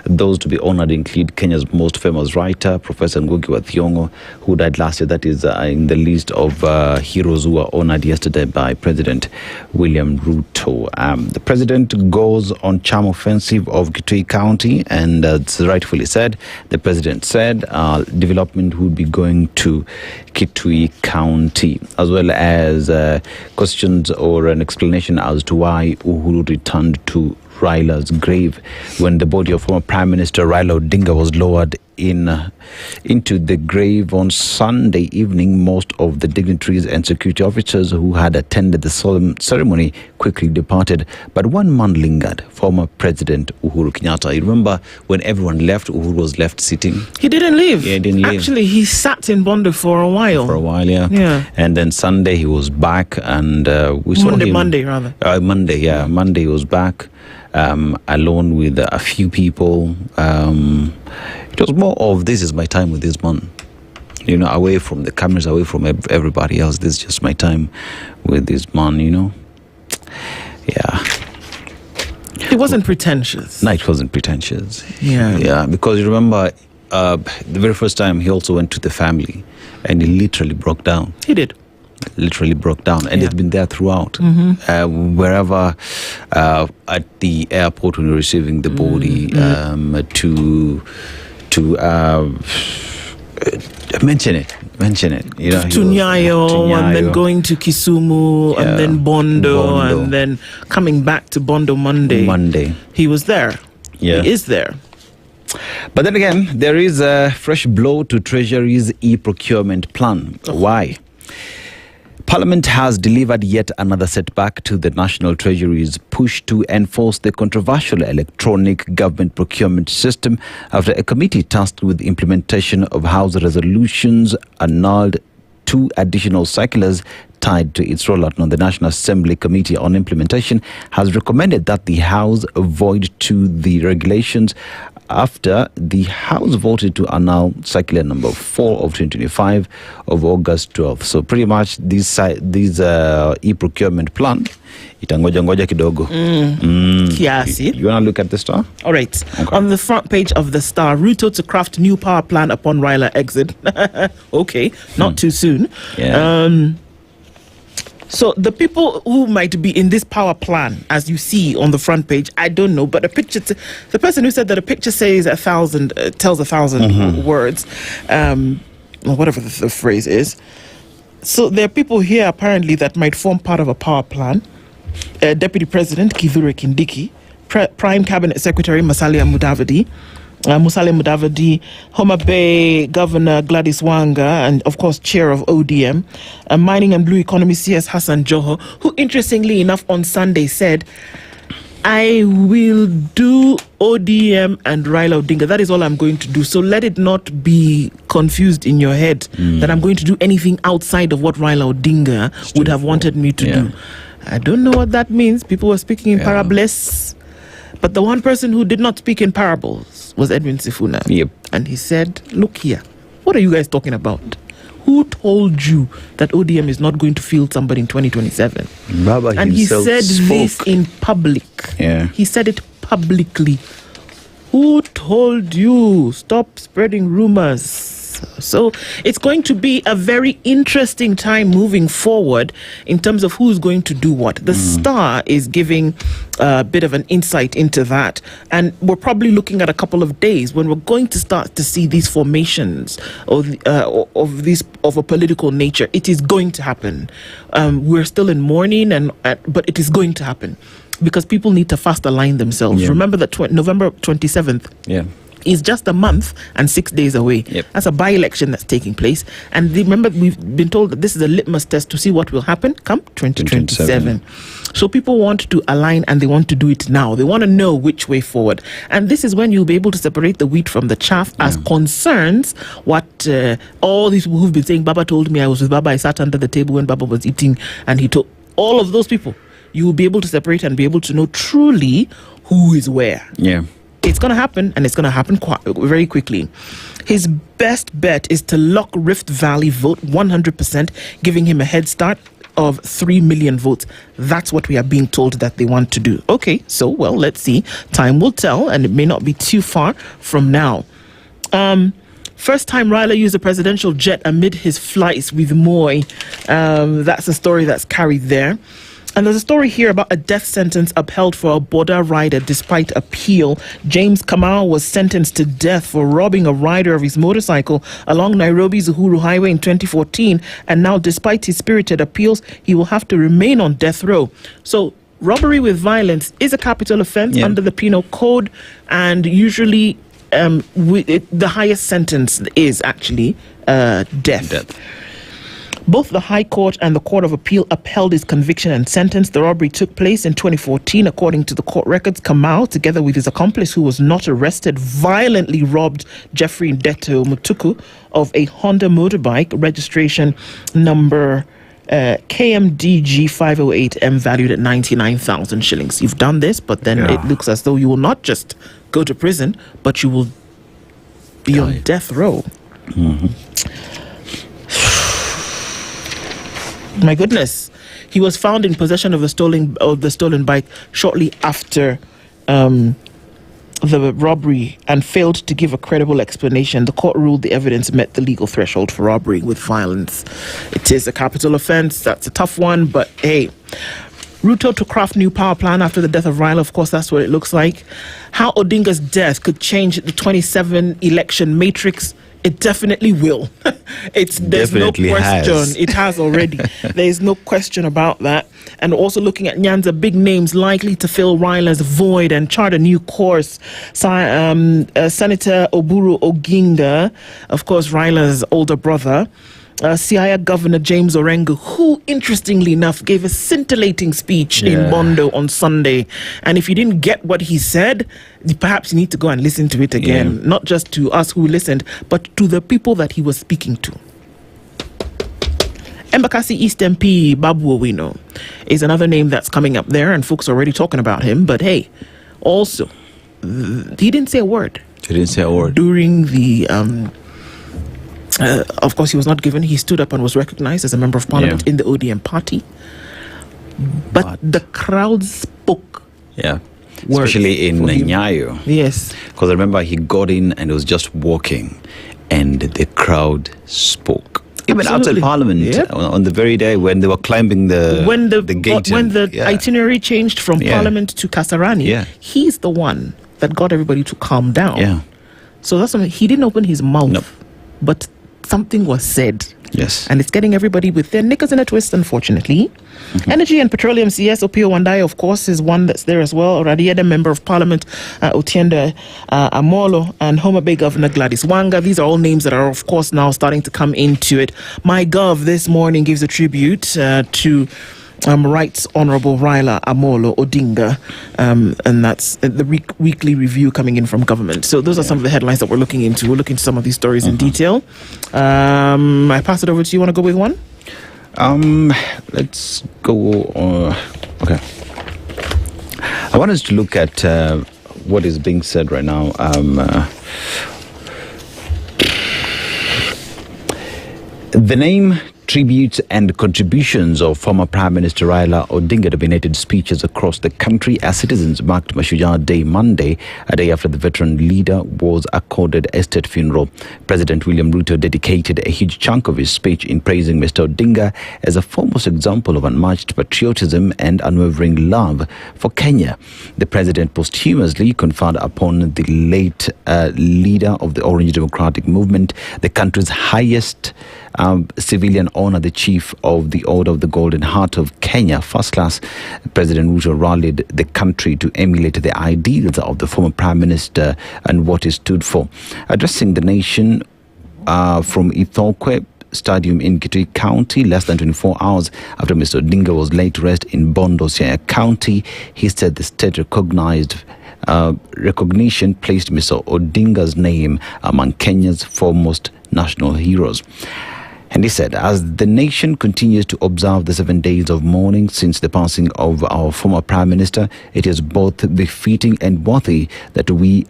Those to be honored include Kenya's most famous writer, Professor Ngugi wa Thiong'o, who died last year. That is in the list of heroes who were honored yesterday by President William Ruto. The president goes on charm offensive of Kitui County, and it's rightfully said. The president said development would be going to Kitui County, as well as questions or an explanation as to why Uhuru returned to Raila's grave when the body of former Prime Minister Raila Odinga was lowered into the grave on Sunday evening. Most of the dignitaries and security officers who had attended the solemn ceremony quickly departed, but one man lingered, former President Uhuru Kenyatta. You remember when everyone left, Uhuru was left sitting? He didn't leave. Yeah, he didn't leave. Actually, he sat in Bondo for a while. Yeah. And then Sunday he was back, and we saw him. Monday Monday he was back. Alone with a few people. It was more of, this is my time with this man, away from the cameras, away from everybody else. This is just my time with this man, yeah. It wasn't pretentious. No, it wasn't pretentious. Yeah, because you remember the very first time he also went to the family, and he literally broke down. He did. Literally broke down, and it's been there throughout. Wherever at the airport when you're receiving the body, to mention it. To Nyayo, and then going to Kisumu, and then Bondo, and then coming back to Bondo Monday. He was there. Yeah. He is there. But then again, there is a fresh blow to Treasury's e-procurement plan. Why? Parliament has delivered yet another setback to the National Treasury's push to enforce the controversial electronic government procurement system after a committee tasked with the implementation of House resolutions annulled 2 additional circulars tied to its rollout. Now, the National Assembly Committee on Implementation has recommended that the House void to the regulations after the House voted to annul circular number 4 of 2025 of August 12th. So pretty much this e-procurement plan itangoja kidogo. Kiasi. You want to look at the Star? All right. Okay. On the front page of the Star, Ruto to craft new power plan upon Raila exit. Okay, not too soon. Yeah. So the people who might be in this power plan, as you see on the front page, I don't know, but the person who said that a picture says 1,000, tells 1,000 words, or whatever the phrase is. So there are people here apparently that might form part of a power plan. Deputy President Kithure Kindiki, Prime Cabinet Secretary Musalia Mudavadi, Homa Bay Governor Gladys Wanga, and of course Chair of ODM, Mining and Blue Economy CS Hassan Joho, who interestingly enough on Sunday said, I will do ODM and Raila Odinga. That is all I'm going to do. So let it not be confused in your head that I'm going to do anything outside of what Raila Odinga would have wanted me to do. I don't know what that means. People were speaking in parables. But the one person who did not speak in parables was Edwin Sifuna. Yep. And he said, look here, what are you guys talking about? Who told you that ODM is not going to field somebody in 2027? Baba and he said this in public. Yeah. He said it publicly. Who told you? Stop spreading rumors. So it's going to be a very interesting time moving forward in terms of who's going to do what. The Star is giving a bit of an insight into that. And we're probably looking at a couple of days when we're going to start to see these formations of a political nature. It is going to happen. We're still in mourning, but it is going to happen because people need to fast align themselves. Remember that November 27th. Is just a month and 6 days away. That's a by-election that's taking place. And remember, we've been told that this is a litmus test to see what will happen come 2027. So people want to align and they want to do it now. They want to know which way forward. And this is when you'll be able to separate the wheat from the chaff as concerns what all these people who've been saying, Baba told me I was with Baba, I sat under the table when Baba was eating, and he told all of those people. You will be able to separate and be able to know truly who is where. It's going to happen, and it's going to happen very quickly. His best bet is to lock Rift Valley vote 100%, giving him a head start. of 3 million votes. That's what we are being told that they want to do. Okay, so, well, let's see. Time will tell, and it may not be too far from now. First time Raila used a presidential jet amid his flights with Moi. That's a story that's carried there. And there's a story here about a death sentence upheld for a border rider despite appeal. James Kamau was sentenced to death for robbing a rider of his motorcycle along Nairobi's Uhuru Highway in 2014. And now, despite his spirited appeals, he will have to remain on death row. So, robbery with violence is a capital offense under the Penal Code, and usually the highest sentence is actually death. Both the High Court and the Court of Appeal upheld his conviction and sentence. The robbery took place in 2014. According to the court records, Kamau, together with his accomplice who was not arrested, violently robbed Jeffrey Ndeto Mutuku of a Honda motorbike, registration number KMDG 508M, valued at 99,000 shillings. You've done this, but then it looks as though you will not just go to prison, but you will be on death row. My goodness. He was found in possession of the stolen bike shortly after the robbery and failed to give a credible explanation. The court ruled the evidence met the legal threshold for robbery with violence. It is a capital offense. That's a tough one, but hey. Ruto to craft new power plan after the death of Raila. Of course, that's what it looks like. How Odinga's death could change the 27 election matrix. It definitely will. There's definitely no question. It has already. There is no question about that. And also looking at Nyanza, big names likely to fill Raila's void and chart a new course. Senator Oburu Oginga, of course, Raila's older brother. Siaya Governor James Orengo, who, interestingly enough, gave a scintillating speech in Bondo on Sunday. And if you didn't get what he said, perhaps you need to go and listen to it again. Not just to us who listened, but to the people that he was speaking to. Embakasi East MP Babu Owino is another name that's coming up there, and folks are already talking about him. But hey, also, he didn't say a word. During the... of course, he was not given. He stood up and was recognized as a member of parliament in the ODM party. But the crowd spoke. Yeah. Especially in Nyayo. Yes. Because I remember he got in and was just walking, and the crowd spoke. Even outside Parliament, on the very day when they were climbing the gate. When the itinerary changed from Parliament to Kasarani, he's the one that got everybody to calm down. Yeah. So that's something. He didn't open his mouth, but something was said. Yes. And it's getting everybody with their knickers in a twist, unfortunately. Energy and Petroleum CS, Opiyo Wandayi, of course, is one that's there as well. Radieda, Member of Parliament, Otiende Amolo, and Homa Bay Governor Gladys Wanga. These are all names that are, of course, now starting to come into it. MyGov this morning gives a tribute to Rights Honourable Raila Amolo Odinga, and that's the weekly review coming in from government. So those are some of the headlines that we're looking into. We'll look into some of these stories in detail. I pass it over to you. Want to go with one? Let's go. Okay. I want us to look at what is being said right now. The name, tributes and contributions of former Prime Minister Raila Odinga dominated speeches across the country as citizens marked Mashujaa Day Monday, a day after the veteran leader was accorded a state funeral. President William Ruto dedicated a huge chunk of his speech in praising Mr. Odinga as a foremost example of unmatched patriotism and unwavering love for Kenya. The president posthumously conferred upon the late leader of the Orange Democratic Movement, the country's highest civilian honor, the Chief of the Order of the Golden Heart of Kenya, First Class. President Ruto rallied the country to emulate the ideals of the former Prime Minister and what he stood for. Addressing the nation from Ithokwe Stadium in Kitui County, less than 24 hours after Mr. Odinga was laid to rest in Bondo, Siaya County, he said the state recognition placed Mr. Odinga's name among Kenya's foremost national heroes. And he said, as the nation continues to observe the 7 days of mourning since the passing of our former Prime Minister, it is both befitting and worthy that we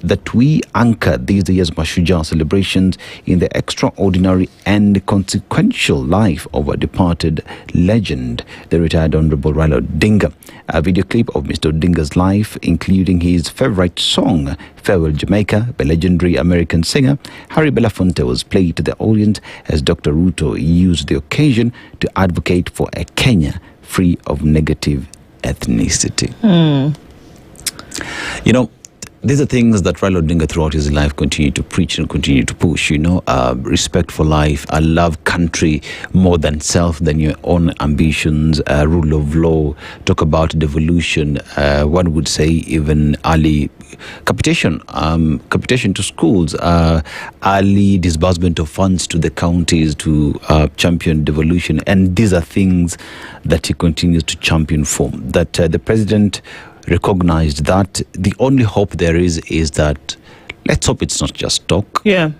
that we anchor this year's Mashujaa celebrations in the extraordinary and consequential life of a departed legend, the retired Honorable Raila Odinga. A video clip of Mr. Odinga's life, including his favorite song, Farewell Jamaica, by legendary American singer Harry Belafonte, was played to the audience as Dr. Ruto used the occasion to advocate for a Kenya free of negative ethnicity. You know, these are things that Raila Odinga throughout his life continued to preach and continue to push, respect for life, I love country more than self, than your own ambitions, rule of law, talk about devolution, one would say even early capitation to schools, early disbursement of funds to the counties to champion devolution. And these are things that he continues to champion for, that the president recognized that the only hope there is that let's hope it's not just talk. Yeah.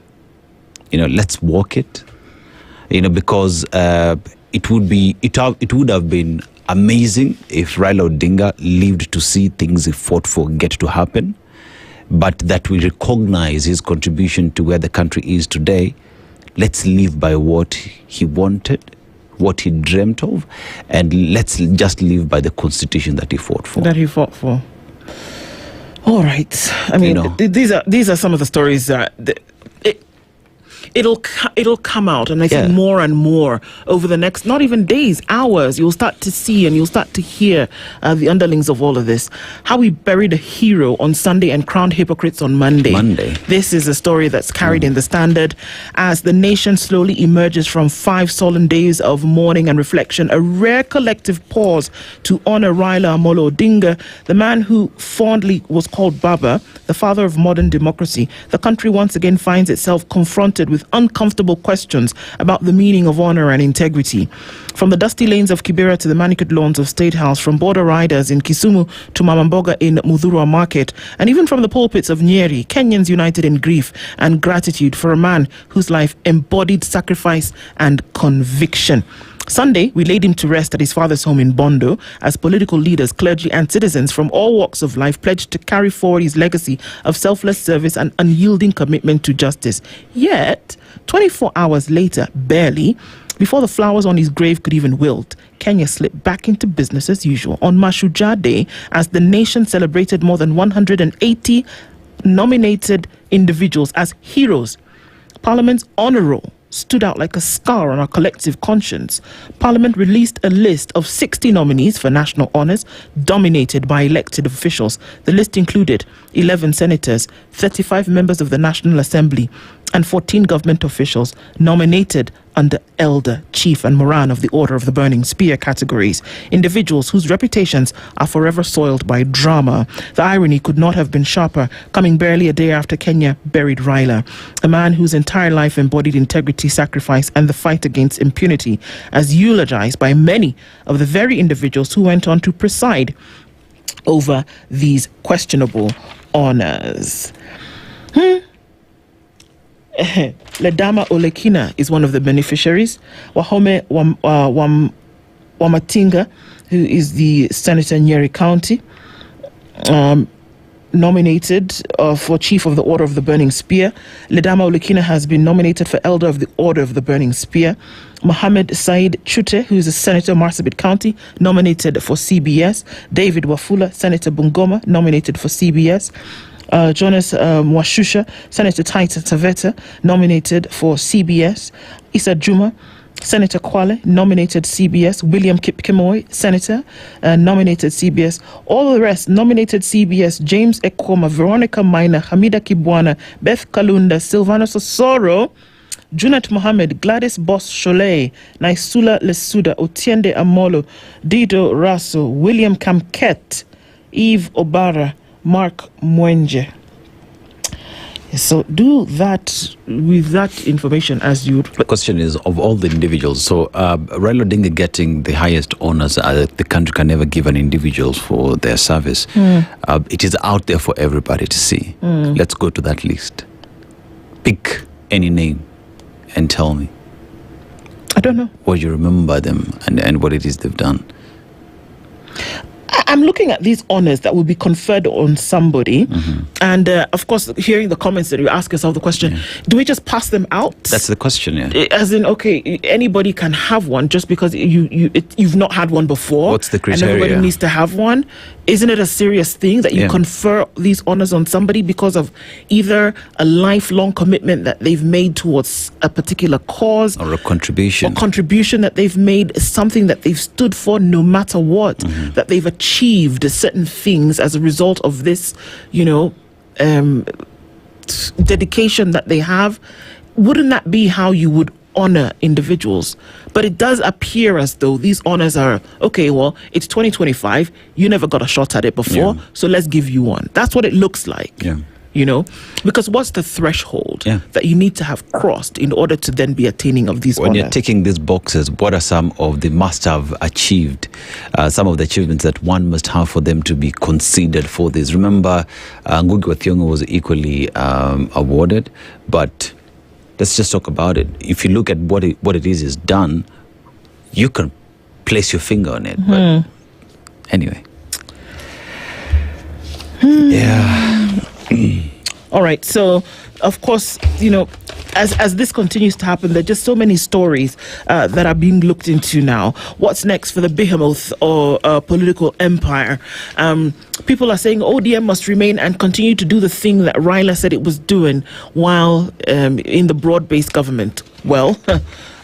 Let's walk it. Because it would have been amazing if Raila Odinga lived to see things he fought for get to happen, but that we recognize his contribution to where the country is today. Let's live by what he wanted, what he dreamt of, and let's just live by the constitution that he fought for. All right. I mean, these are some of the stories that it'll come out, and I think more and more over the next, not even days, hours, you'll start to see and you'll start to hear the underlings of all of this. How we buried a hero on Sunday and crowned hypocrites on Monday. This is a story that's carried in the Standard as the nation slowly emerges from 5 solemn days of mourning and reflection, a rare collective pause to honor Raila Amolo Odinga, the man who fondly was called Baba, the father of modern democracy. The country once again finds itself confronted with uncomfortable questions about the meaning of honor and integrity. From the dusty lanes of Kibera to the manicured lawns of State House, from border riders in Kisumu to Mamamboga in Mudhurwa Market, and even from the pulpits of Nyeri, Kenyans united in grief and gratitude for a man whose life embodied sacrifice and conviction. Sunday, we laid him to rest at his father's home in Bondo as political leaders, clergy and citizens from all walks of life pledged to carry forward his legacy of selfless service and unyielding commitment to justice. Yet, 24 hours later, barely, before the flowers on his grave could even wilt, Kenya slipped back into business as usual on Mashujaa Day as the nation celebrated more than 180 nominated individuals as heroes. Parliament's honor roll stood out like a scar on our collective conscience. Parliament released a list of 60 nominees for national honours, dominated by elected officials. The list included 11 senators, 35 members of the National Assembly, and 14 government officials nominated under Elder, Chief and Moran of the Order of the Burning Spear categories, individuals whose reputations are forever soiled by drama. The irony could not have been sharper, coming barely a day after Kenya buried Raila, a man whose entire life embodied integrity, sacrifice and the fight against impunity, as eulogized by many of the very individuals who went on to preside over these questionable honors. Ledama Olekina is one of the beneficiaries. Wahome Wamatinga, who is the senator in Nyeri County, nominated for Chief of the Order of the Burning Spear. Ledama Olekina has been nominated for Elder of the Order of the Burning Spear. Mohammed Said Chute, who is a senator Marsabit County, nominated for CBS. David Wafula, Senator Bungoma, nominated for CBS. Jonas Mwashusha, Senator Taita Taveta, nominated for CBS. Issa Juma, Senator Kwale, nominated CBS. William Kipkemoy, Senator, nominated CBS. All the rest, nominated CBS. James Ekoma, Veronica Maina, Hamida Kibwana, Beth Kalunda, Silvanus Osoro, Junat Mohammed, Gladys Boss Sholei, Naisula Lesuda, Otiende Amolo, Dido Raso, William Kamket, Eve Obara, Mark Mwenje. So do that with that information as you... The question is, of all the individuals, so Raila Odinga getting the highest honors the country can never give an individual for their service. It is out there for everybody to see. Let's go to that list. Pick any name and tell me. I don't know. What you remember them and what it is they've done. I'm looking at these honors that will be conferred on somebody. And of course, hearing the comments that you ask yourself the question, do we just pass them out? That's the question, yeah. As in, okay, anybody can have one just because you've not had one before. What's the criteria? And everybody needs to have one. Isn't it a serious thing that you confer these honors on somebody because of either a lifelong commitment that they've made towards a particular cause, or a contribution, that they've made, something that they've stood for no matter what, that they've achieved certain things as a result of this, dedication that they have? Wouldn't that be how you would honor individuals? But it does appear as though these honors are, okay, well, it's 2025, you never got a shot at it before, so let's give you one. That's what it looks like. Because what's the threshold that you need to have crossed in order to then be attaining of these honors? When you're ticking these boxes, what are some of the must have achieved, some of the achievements that one must have for them to be considered for this? Remember, Ngugi wa Thiong'o was equally awarded, but let's just talk about it. If you look at what it is done, you can place your finger on it. But anyway. All right. So, of course, as this continues to happen, there are just so many stories that are being looked into now. What's next for the behemoth or political empire? People are saying ODM must remain and continue to do the thing that Raila said it was doing while in the broad-based government. Well,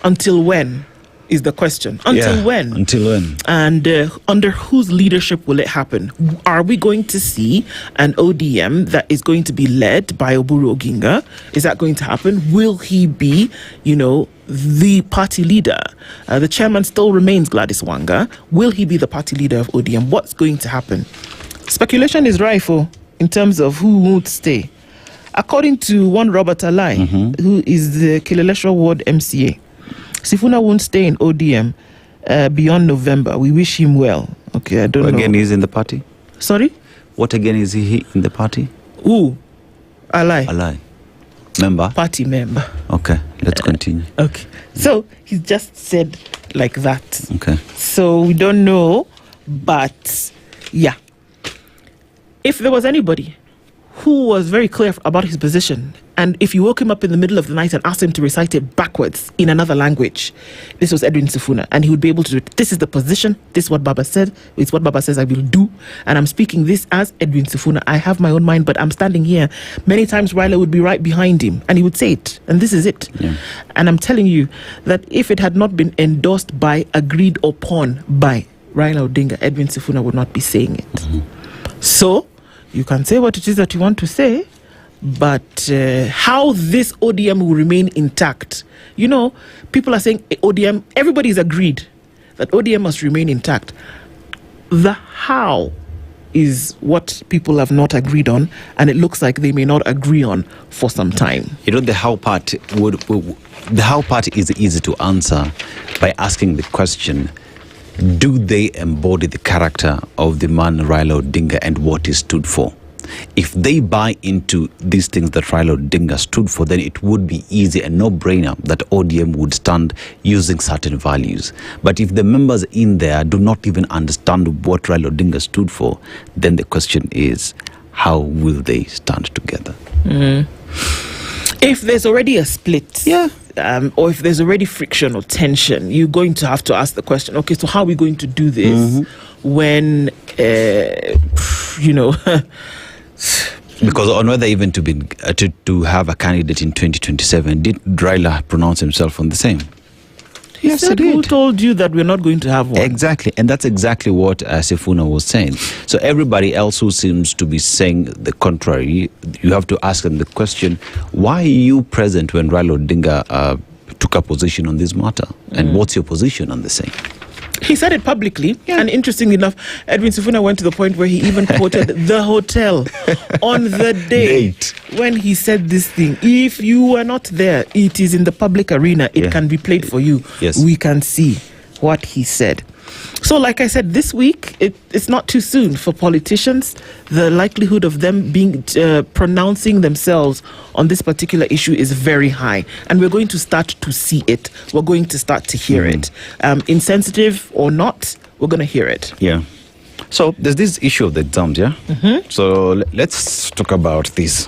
until when is the question. Until when? Until when? And under whose leadership will it happen? Are we going to see an ODM that is going to be led by Oburu Oginga? Is that going to happen? Will he be, the party leader? The chairman still remains Gladys Wanga. Will he be the party leader of ODM? What's going to happen? Speculation is rife in terms of who won't stay. According to one Robert Alai, who is the Kileleshwa Ward MCA, Sifuna won't stay in ODM beyond November. We wish him well. Okay, I don't know. Again, he's in the party? Sorry? What again is he in the party? Who? Alai. Alai. Member? Party member. Okay, let's continue. Okay. So, he just said like that. Okay. So, we don't know, but yeah. If there was anybody who was very clear about his position, and if you woke him up in the middle of the night and asked him to recite it backwards in another language, this was Edwin Sifuna, and he would be able to do it. This is the position, this is what Baba said, it's what Baba says I will do, and I'm speaking this as Edwin Sifuna. I have my own mind, but I'm standing here. Many times Raila would be right behind him, and he would say it, and this is it. And I'm telling you that if it had not been endorsed by, agreed upon by Raila Odinga, Edwin Sifuna would not be saying it. So, you can say what it is that you want to say, but how this ODM will remain intact. People are saying ODM, everybody's agreed that ODM must remain intact. The how is what people have not agreed on, and it looks like they may not agree on for some time. The how part is easy to answer by asking the question, do they embody the character of the man Raila Odinga and what he stood for? If they buy into these things that Raila Odinga stood for, then it would be easy and no-brainer that ODM would stand using certain values. But if the members in there do not even understand what Raila Odinga stood for, then the question is, how will they stand together? If there's already a split, or if there's already friction or tension, you're going to have to ask the question, okay, so how are we going to do this when, Because on whether even to have a candidate in 2027, did Raila pronounce himself on the same? He said, who told you that we're not going to have one? Exactly, and that's exactly what Sifuna was saying. So everybody else who seems to be saying the contrary, you have to ask them the question, why are you present when Raila Odinga took a position on this matter? And what's your position on the same? He said it publicly, and interestingly enough, Edwin Sifuna went to the point where he even quoted the hotel on the date when he said this thing. If you were not there, it is in the public arena. It can be played for you. Yes. We can see what he said. So, like I said, this week, it's not too soon for politicians. The likelihood of them being pronouncing themselves on this particular issue is very high. And we're going to start to see it. We're going to start to hear it. Insensitive or not, we're going to hear it. Yeah. So there's this issue of the exams, yeah? So let's talk about this.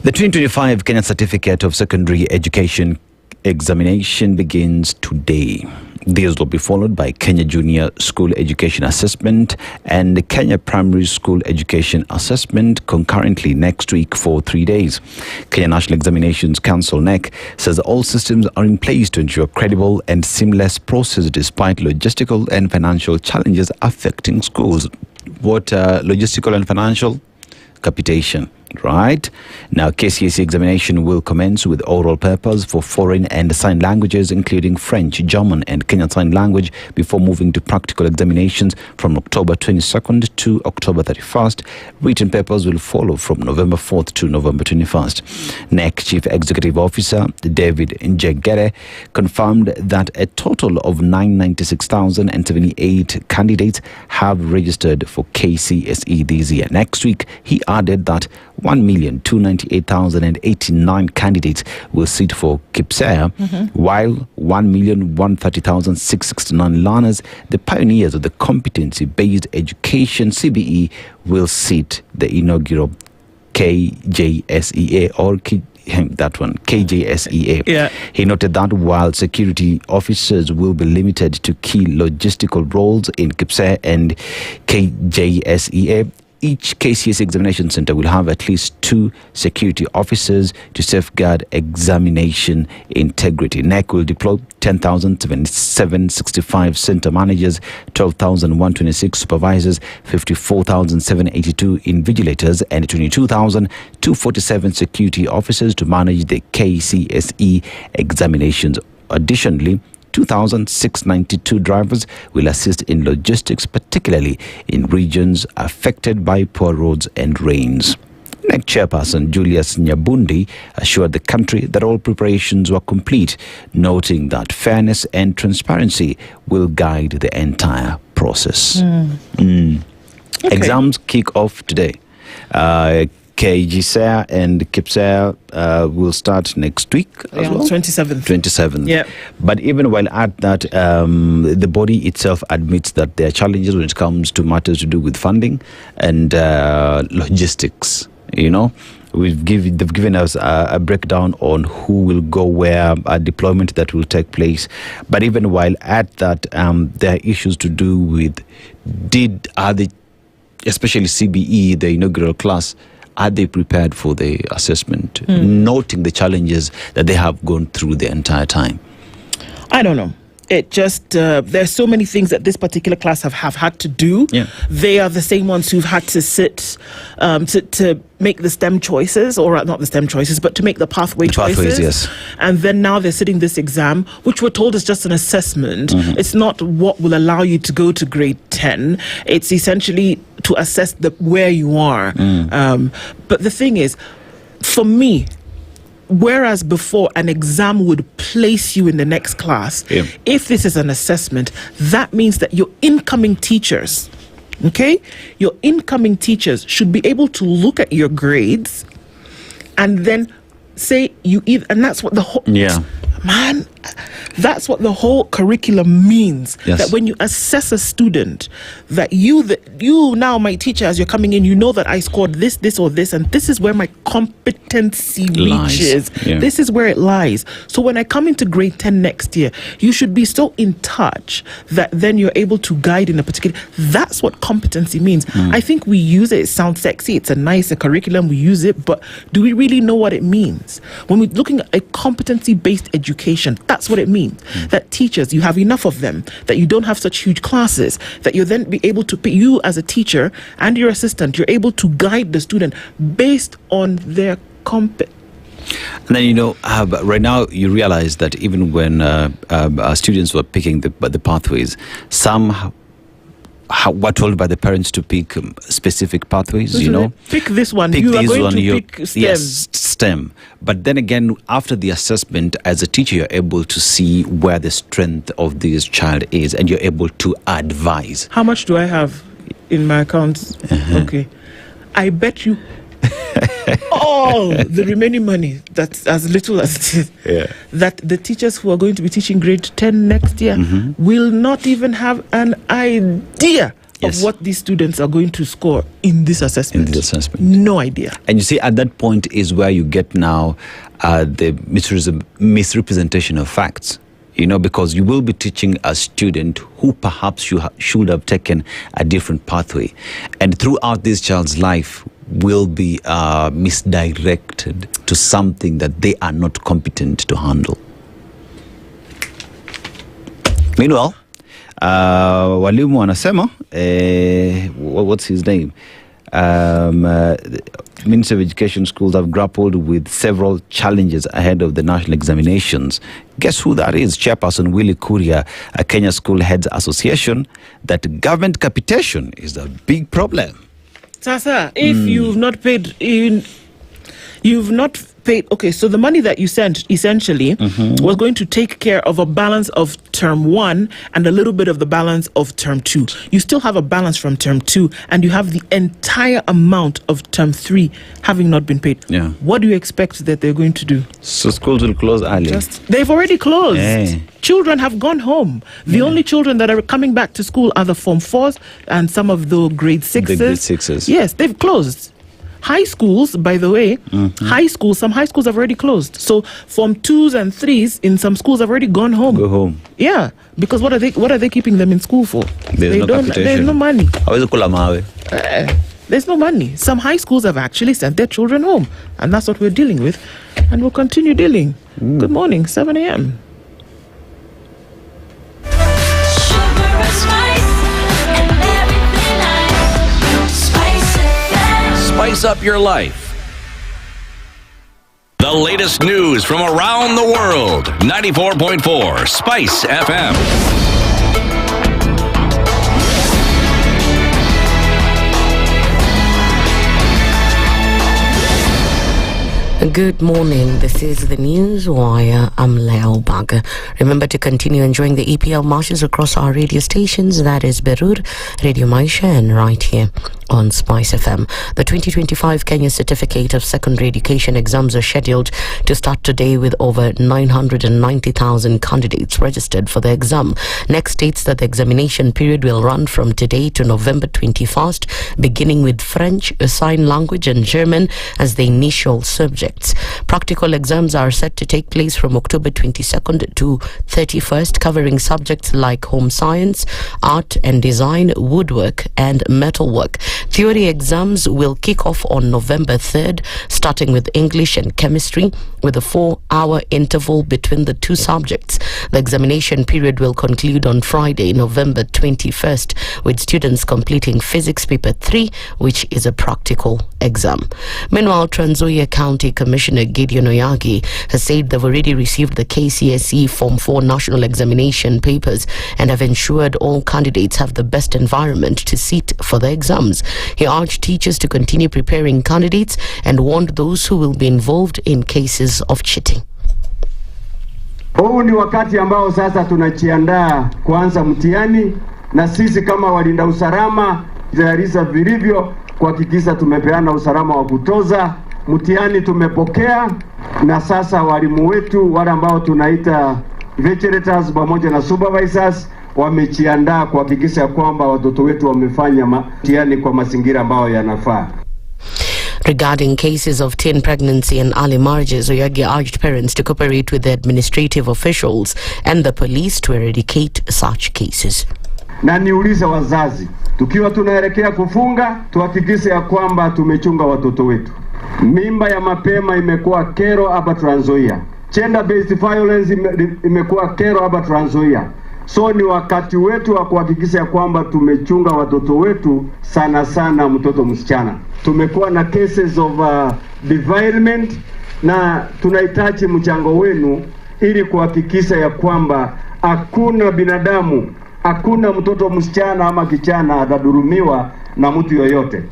The 2025 Kenya Certificate of Secondary Education examination begins today. These will be followed by Kenya Junior School Education Assessment and the Kenya Primary School Education Assessment concurrently next week for 3 days. Kenya National Examinations Council (NEC) says all systems are in place to ensure credible and seamless process despite logistical and financial challenges affecting schools. What logistical and financial? Capitation. Right. Now, KCSE examination will commence with oral papers for foreign and sign languages, including French, German, and Kenyan Sign Language, before moving to practical examinations from October 22nd to October 31st. Written papers will follow from November 4th to November 21st. NEC Chief Executive Officer David Njegere confirmed that a total of 996,078 candidates have registered for KCSE this year. Next week, he added that 1,298,089 candidates will sit for KPSEA, while 1,130,669 learners, the pioneers of the competency-based education CBE, will sit the inaugural KJSEA or KJSEA. Yeah. He noted that while security officers will be limited to key logistical roles in KPSEA and KJSEA, each KCSE examination center will have at least 2 security officers to safeguard examination integrity. NEC will deploy 10,765 center managers, 12,126 supervisors, 54,782 invigilators, and 22,247 security officers to manage the KCSE examinations. Additionally, 2,692 drivers will assist in logistics, particularly in regions affected by poor roads and rains. NEC Chairperson Julius Nyabundi assured the country that all preparations were complete, noting that fairness and transparency will guide the entire process. Okay. Exams kick off today. KGSEA and KPSEA will start next week as well. 27th. 27th. Yeah. But even while at that, the body itself admits that there are challenges when it comes to matters to do with funding and logistics. You know, they've given us a breakdown on who will go where, a deployment that will take place. But even while at that, there are issues to do with especially CBE, the inaugural class, are they prepared for the assessment, noting the challenges that they have gone through the entire time? I don't know. It just, there's so many things that this particular class have had to do. Yeah. They are the same ones who've had to sit to make the STEM choices, or not the STEM choices, but to make the pathway choices. Pathways, yes. And then now they're sitting this exam, which we're told is just an assessment. It's not what will allow you to go to grade 10. It's essentially to assess where you are. But the thing is, for me, whereas before an exam would place you in the next class, if this is an assessment, that means that your incoming teachers, your incoming teachers should be able to look at your grades and then say and that's what the whole that's what the whole curriculum means. That when you assess a student, that you now, my teacher, as you're coming in, you know that I scored this, or this, and this is where my competency reaches. This is where it lies. So when I come into grade 10 next year, you should be so in touch that then you're able to guide in a particular. That's what competency means. I think we use it. It sounds sexy. It's a curriculum. We use it, but do we really know what it means? When we're looking at a competency-based education, that's what it means. That teachers, you have enough of them, that you don't have such huge classes, that you'll then be able to, you as a teacher and your assistant, you're able to guide the student based on their competence. And then, right now you realize that even when students were picking the pathways, some were told by the parents to pick specific pathways, Pick this one. Pick you are this going one, to pick STEM. Yes, STEM. But then again, after the assessment, as a teacher, you're able to see where the strength of this child is, and you're able to advise. How much do I have in my account? Okay. I bet you all the remaining money, that's as little as it is, that the teachers who are going to be teaching grade 10 next year will not even have an idea of what these students are going to score in this assessment. No idea. And you see, at that point is where you get now the misrepresentation of facts. You know, because you will be teaching a student who perhaps should have taken a different pathway. And throughout this child's life will be misdirected to something that they are not competent to handle. Meanwhile, walimu wanasema, what's his name? Ministry of Education schools have grappled with several challenges ahead of the national examinations. Guess who that is? Chairperson Willie Kuria, a Kenya School Heads Association, that government capitation is a big problem. Sasa, if you've not paid okay, so the money that you sent essentially was going to take care of a balance of term 1 and a little bit of the balance of term 2. You still have a balance from term 2 and you have the entire amount of term 3 having not been paid. Yeah. What do you expect that they're going to do? So schools will close early. They've already closed. Yeah. Children have gone home. The only children that are coming back to school are the Form 4s and some of the grade 6s. The grade 6s. Yes, they've closed. High schools, by the way, some high schools have already closed. So Form 2s and 3s in some schools have already gone home. Go home. Yeah, because what are they keeping them in school for? There's no money. There's no money. Some high schools have actually sent their children home, and that's what we're dealing with, and we'll continue dealing. Good morning, 7 a.m. Spice up your life. The latest news from around the world. 94.4 Spice FM. Good morning. This is the News Wire. I'm Leo Baga. Remember to continue enjoying the EPL matches across our radio stations. That is Berur, Radio Maisha, and right here on Spice FM. The 2025 Kenya Certificate of Secondary Education exams are scheduled to start today with over 990,000 candidates registered for the exam. Next states that the examination period will run from today to November 21st, beginning with French, Sign Language, and German as the initial subjects. Practical exams are set to take place from October 22nd to 31st, covering subjects like home science, art and design, woodwork, and metalwork. Theory exams will kick off on November 3rd, starting with English and chemistry, with a 4-hour interval between the two subjects. The examination period will conclude on Friday, November 21st, with students completing Physics Paper 3, which is a practical exam. Meanwhile, Trans Nzoia County Commissioner Gideon Oyagi has said they've already received the KCSE Form 4 national examination papers and have ensured all candidates have the best environment to sit for the exams. He urged teachers to continue preparing candidates and warned those who will be involved in cases of cheating. Huu ni wakati ambao sasa tunajiandaa kuanza mtihani, na sisi kama walinda usalama tayariza vilivyo kuhakikisha tumepeana usalama wa kutoza. Mtihani tumepokea, na sasa walimu wetu wale ambao tunaita vigilators pamoja na supervisors wamejiandaa kuhakikisha kwamba watoto wetu wamefanya mtihani kwa mazingira ambayo yanafaa. Regarding cases of teen pregnancy and early marriages, Oyagi urged parents to cooperate with the administrative officials and the police to eradicate such cases. Na niulize wazazi, tukiwa tunaelekea kufunga, tuhakikishe ya kwamba tumechunga watoto wetu. Mimba ya mapema imekuwa kero hapa Trans Nzoia. Gender based violence imekuwa kero hapa Trans Nzoia. So ni wakati wetu wa kuhakikisha kwamba tumechunga watoto wetu, sana sana mtoto msichana. Tumekuwa na cases of defilement, na tunahitaji mchango wenu ili kuhakikisha ya kwamba hakuna binadamu, hakuna mtoto msichana ama kijana atadurumiwa na mtu yoyote.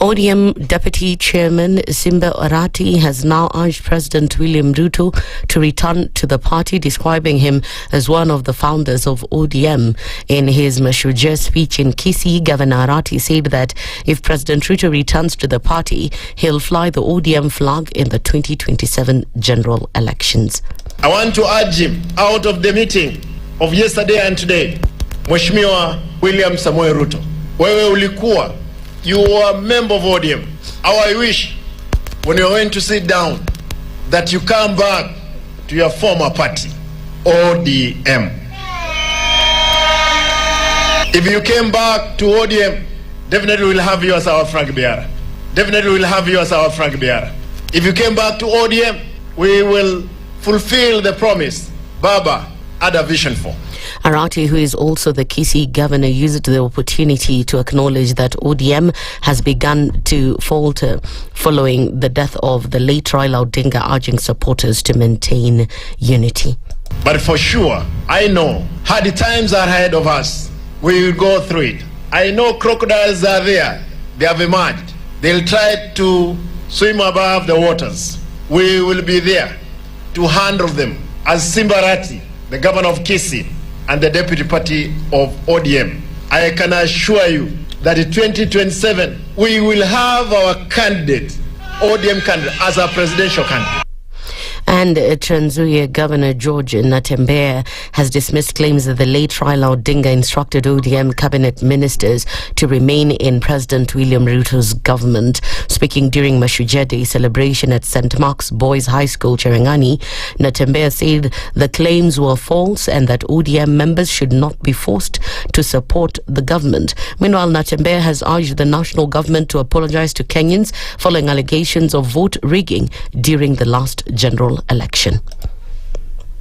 ODM Deputy Chairman Simba Arati has now urged President William Ruto to return to the party, describing him as one of the founders of ODM. In his Mashujaa speech in Kisii, Governor Arati said that if President Ruto returns to the party, he'll fly the ODM flag in the 2027 general elections. I want to urge him out of the meeting of yesterday and today, Mheshimiwa William Samoei Ruto, wewe ulikuwa, you were a member of ODM. How I wish when you're going to sit down that you come back to your former party, ODM. If you came back to ODM, definitely we'll have you as our flag bearer. Definitely we'll have you as our flag bearer. If you came back to ODM, we will fulfill the promise Baba had a vision for. Arati, who is also the Kisii governor, used the opportunity to acknowledge that ODM has begun to falter following the death of the late Raila Odinga, urging supporters to maintain unity. But for sure, I know hard times are ahead of us. We will go through it. I know crocodiles are there. They have emerged. They'll try to swim above the waters. We will be there to handle them as Simbarati, the governor of Kisii, and the deputy party of ODM. I can assure you that in 2027, we will have our candidate, ODM candidate, as our presidential candidate. And Trans Nzoia Governor George Natembeya has dismissed claims that the late Raila Odinga instructed ODM cabinet ministers to remain in President William Ruto's government. Speaking during Mashujaa Day celebration at St. Mark's Boys High School, Cherangani, Natembeya said the claims were false and that ODM members should not be forced to support the government. Meanwhile, Natembeya has urged the national government to apologize to Kenyans following allegations of vote rigging during the last general election.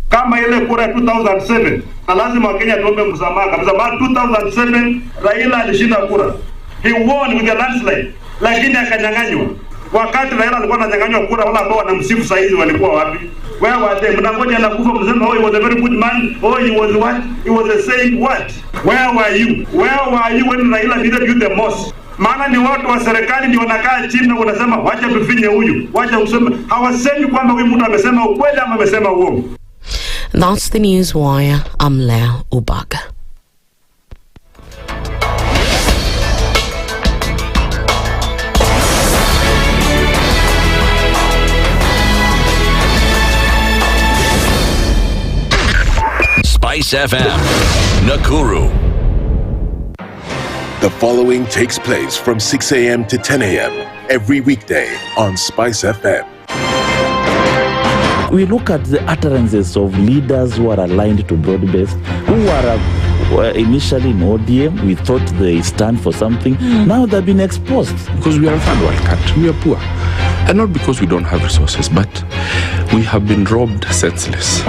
Kama ile kura 2007 na lazima Wakenya tuombe msamaha kabisa. 2007 Raila alishinda kura, he won with a landslide, lakini akanyang'anywa. Wakati Raila alikuwa ananyang'anywa kura, wala ambao wanamsifu saizi walikuwa wapi? Where were they? Mnangoja anakufa msema oh he was a very good man, oh he was what, he was a saint, what? Where were you? Where were you when Raila needed you the most? Maana ni watu wa serikali ndio wanakaa chini na wanasema wacha tufinye huyu, wacha useme. Hawasemi kwamba huyu mtu amesema ukweli ama amesema uongo. That's the news wire. I'm Leo Ubaga. SpiceFM, Nakuru. The following takes place from 6 a.m. to 10 a.m. every weekday on SpiceFM. We look at the utterances of leaders who are aligned to broad-based, who are initially in ODM. We thought they stand for something. Now they've been exposed. Because we are a third world country, we are poor. And not because we don't have resources, but we have been robbed senseless.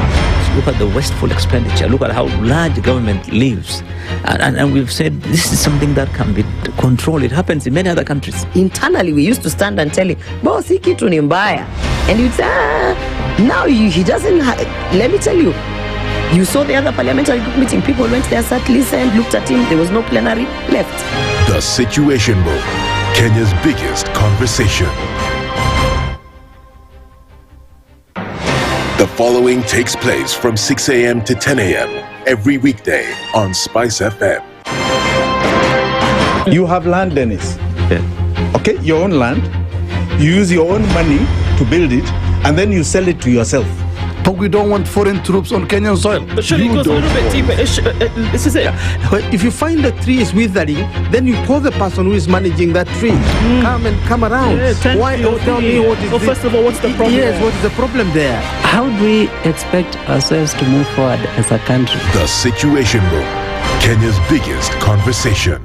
Look at the wasteful expenditure. Look at how large government lives. And we've said this is something that can be controlled. It happens in many other countries. Internally, we used to stand and tell him, boss, hii kitu ni mbaya. And you'd say, now he doesn't let me tell you, you saw the other parliamentary group meeting. People went there, sat, listened, looked at him. There was no plenary, left. The Situation Room, Kenya's biggest conversation. The following takes place from 6 a.m. to 10 a.m. every weekday on SpiceFM. You have land, Dennis. Yeah. Okay, your own land. You use your own money to build it, and then you sell it to yourself. But we don't want foreign troops on Kenyan soil. But surely it goes a little bit deeper. This is it. If you find the tree is withering, then you call the person who is managing that tree. Come around. Yeah, why? Tell me what is so first of all, what's the problem? Yes, what is the problem there? How do we expect ourselves to move forward as a country? The Situation Room, Kenya's biggest conversation.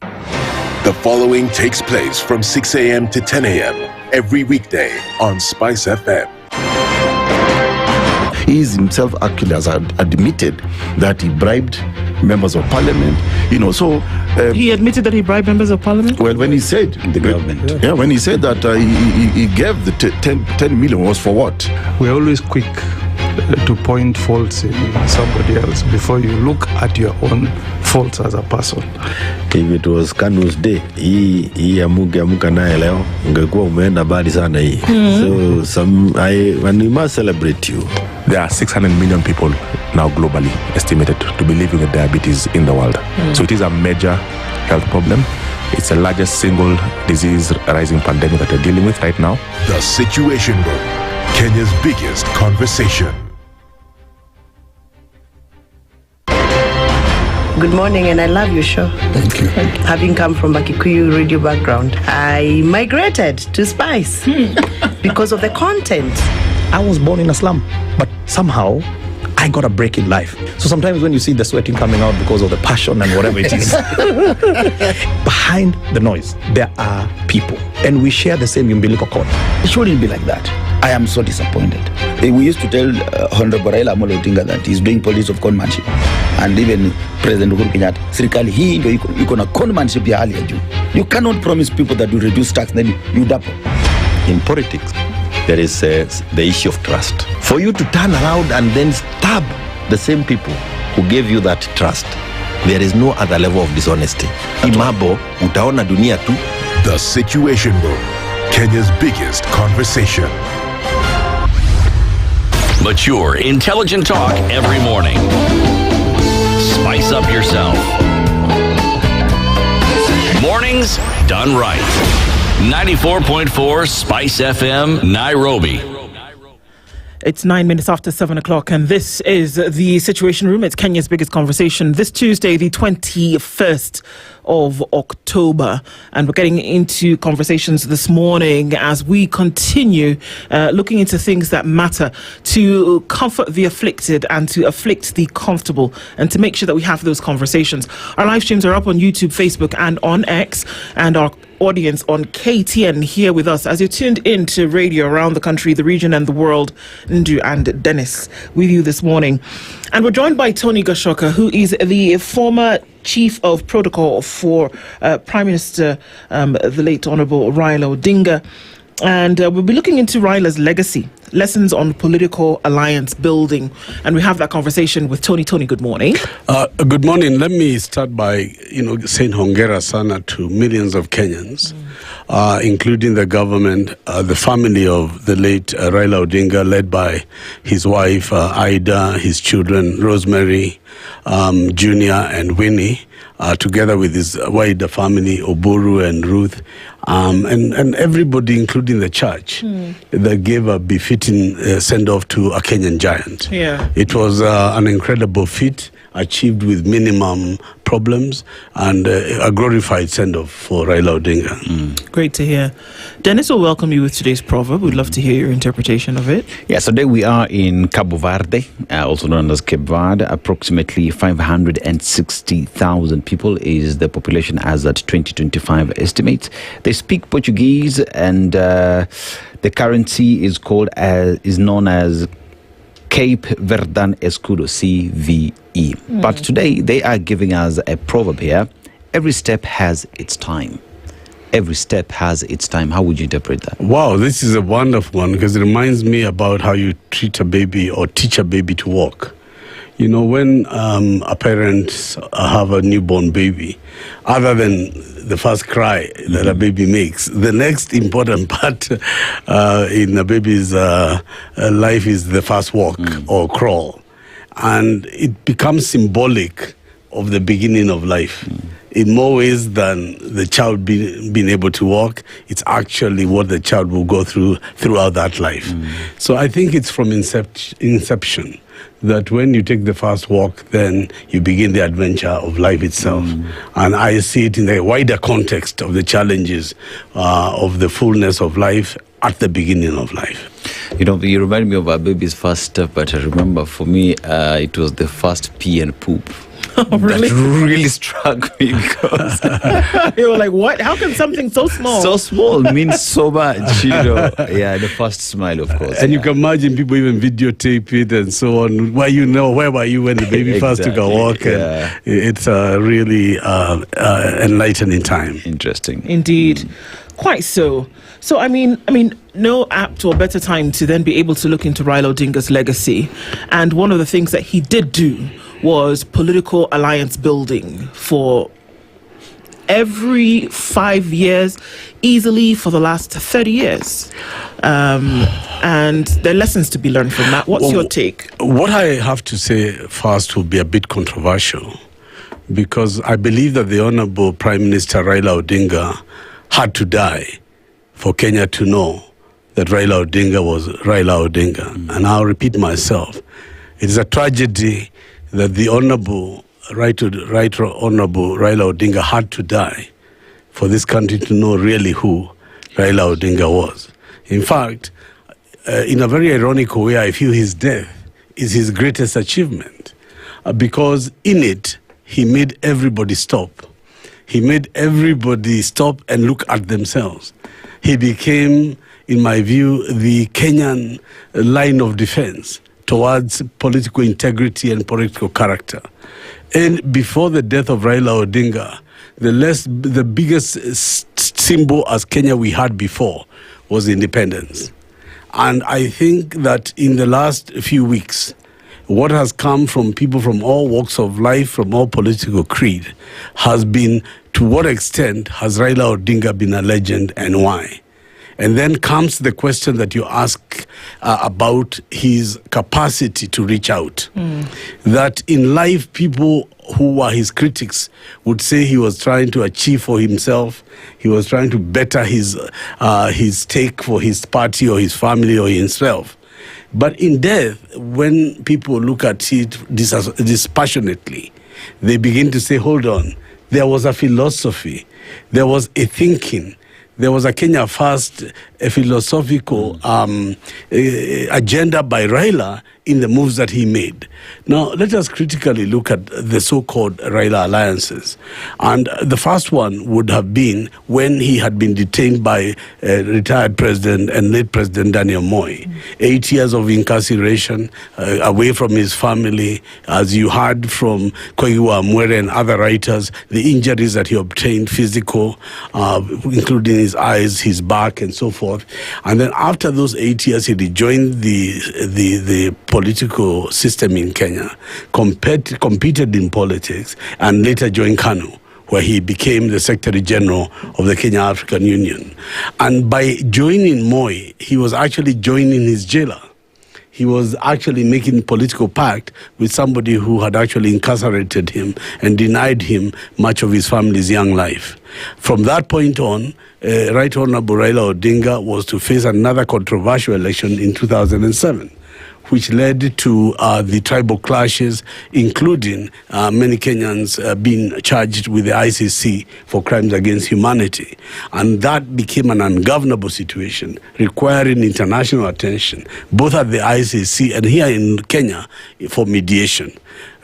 The following takes place from 6 a.m. to 10 a.m. every weekday on SpiceFM. He is himself actually has admitted that he bribed members of parliament. So he admitted that he bribed members of parliament. Well, when he said the government, when he said that he gave the 10 million was for what? We're always quick to point faults in somebody else before you look at your own faults as a person. If it was Kanu's day, hii amuka naye leo ungekuwa umeenda bali sana hii. So when we must celebrate you. There are 600 million people now globally estimated to be living with diabetes in the world. So it is a major health problem. It's the largest single disease rising pandemic that we're dealing with right now. The Situation Room, Kenya's biggest conversation. Good morning, and I love your show. Thank you. Having come from a Kikuyu radio background, I migrated to Spice because of the content. I was born in a slum, but somehow I got a break in life. So sometimes when you see the sweating coming out because of the passion and whatever it is, behind the noise, there are people. And we share the same umbilical cord. It shouldn't be like that. I am so disappointed. We used to tell Honorable Raila Amolo Odinga that he's doing police of conmanship. And even President Uhuru Kenyatta, serikali hii ndio iko na conmanship ya hali ya juu. You cannot promise people that you reduce tax, then you double. In politics, there is the issue of trust. For you to turn around and then stab the same people who gave you that trust, there is no other level of dishonesty. Imabo, utaona dunia tu. The Situation Room, Kenya's biggest conversation. Mature, intelligent talk every morning. Spice up yourself. Mornings done right. 94.4 Spice FM, Nairobi. It's 9 minutes after 7 o'clock, and this is the Situation Room. It's Kenya's biggest conversation. This Tuesday, the 21st of October, and we're getting into conversations this morning as we continue looking into things that matter to comfort the afflicted and to afflict the comfortable, and to make sure that we have those conversations. Our live streams are up on YouTube, Facebook, and on X, and our audience on KTN here with us as you're tuned in to radio around the country, the region, and the world. Ndu and Dennis with you this morning. And we're joined by Tony Gashoka, who is the former Chief of Protocol for Prime Minister, the late Honorable Raila Odinga. And we'll be looking into Raila's legacy, lessons on political alliance building. And we have that conversation with Tony. Tony, good morning. Good morning. Let me start by, saying hongera sana to millions of Kenyans, including the government, the family of the late Raila Odinga, led by his wife, Ida, his children, Rosemary, Junior, and Winnie, together with his wider family, Oburu and Ruth, and everybody, including the church, that gave a befitting send-off to a Kenyan giant. Yeah. It was an incredible feat, achieved with minimum problems, and a glorified send-off for Raila Odinga. Great to hear. Dennis will welcome you with today's proverb. We'd love to hear your interpretation of it. Yeah, so today we are in Cabo Verde, also known as Cape Verde. Approximately 560,000 people is the population as at 2025 estimates. They speak Portuguese, and the currency is known as Cape Verdean Escudo, CVE. But today they are giving us a proverb here. Every step has its time. Every step has its time. How would you interpret that? Wow, this is a wonderful one, because it reminds me about how you treat a baby or teach a baby to walk. When a parent have a newborn baby, other than the first cry that a baby makes, the next important part in a baby's life is the first walk or crawl. And it becomes symbolic of the beginning of life. In more ways than the child being able to walk, it's actually what the child will go through throughout that life. So I think it's from inception that when you take the first walk, then you begin the adventure of life itself. And I see it in the wider context of the challenges of the fullness of life at the beginning of life. You remind me of a baby's first step, but I remember for me, it was the first pee and poop. Oh, really? That really struck me, because you were like, what? How can something so small? So small means so much, Yeah, the first smile, of course. And you can imagine people even videotape it and so on. Where were you when the baby first took a walk? Yeah. And it's a really enlightening time. Interesting. Indeed. Quite so. So, I mean, no apt or better time to then be able to look into Raila Odinga's legacy. And one of the things that he did do was political alliance building for every 5 years, easily for the last 30 years. And there are lessons to be learned from that. What's your take? What I have to say first will be a bit controversial, because I believe that the Honorable Prime Minister Raila Odinga had to die for Kenya to know that Raila Odinga was Raila Odinga. And I'll repeat myself. It is a tragedy that the Honorable Right Honorable Raila Odinga had to die for this country to know really who Raila Odinga was. In fact, in a very ironical way, I feel his death is his greatest achievement because in it, he made everybody stop. He made everybody stop and look at themselves. He became, in my view, the Kenyan line of defense towards political integrity and political character. And before the death of Raila Odinga, the biggest symbol as Kenya we had before was independence. And I think that in the last few weeks, what has come from people from all walks of life, from all political creed, has been to what extent has Raila Odinga been a legend and why? And then comes the question that you ask about his capacity to reach out. That in life, people who were his critics would say he was trying to achieve for himself, he was trying to better his stake for his party or his family or himself. But in death, when people look at it dispassionately, they begin to say, hold on, there was a philosophy, there was a thinking, there was a Kenya First philosophical agenda by Raila in the moves that he made. Now, let us critically look at the so-called Raila alliances. And the first one would have been when he had been detained by retired president and late President Daniel Moi. 8 years of incarceration, away from his family, as you heard from Koiwa Mwere and other writers, the injuries that he obtained, physical, including his eyes, his back, and so forth. And then after those 8 years, he rejoined the political system in Kenya, competed in politics, and later joined KANU, where he became the Secretary General of the Kenya African Union. And by joining Moi, he was actually joining his jailer. He was actually making political pact with somebody who had actually incarcerated him and denied him much of his family's young life. From that point on, Right Honorable Raila Odinga was to face another controversial election in 2007. Which led to the tribal clashes, including many Kenyans being charged with the ICC for crimes against humanity. And that became an ungovernable situation, requiring international attention, both at the ICC and here in Kenya for mediation.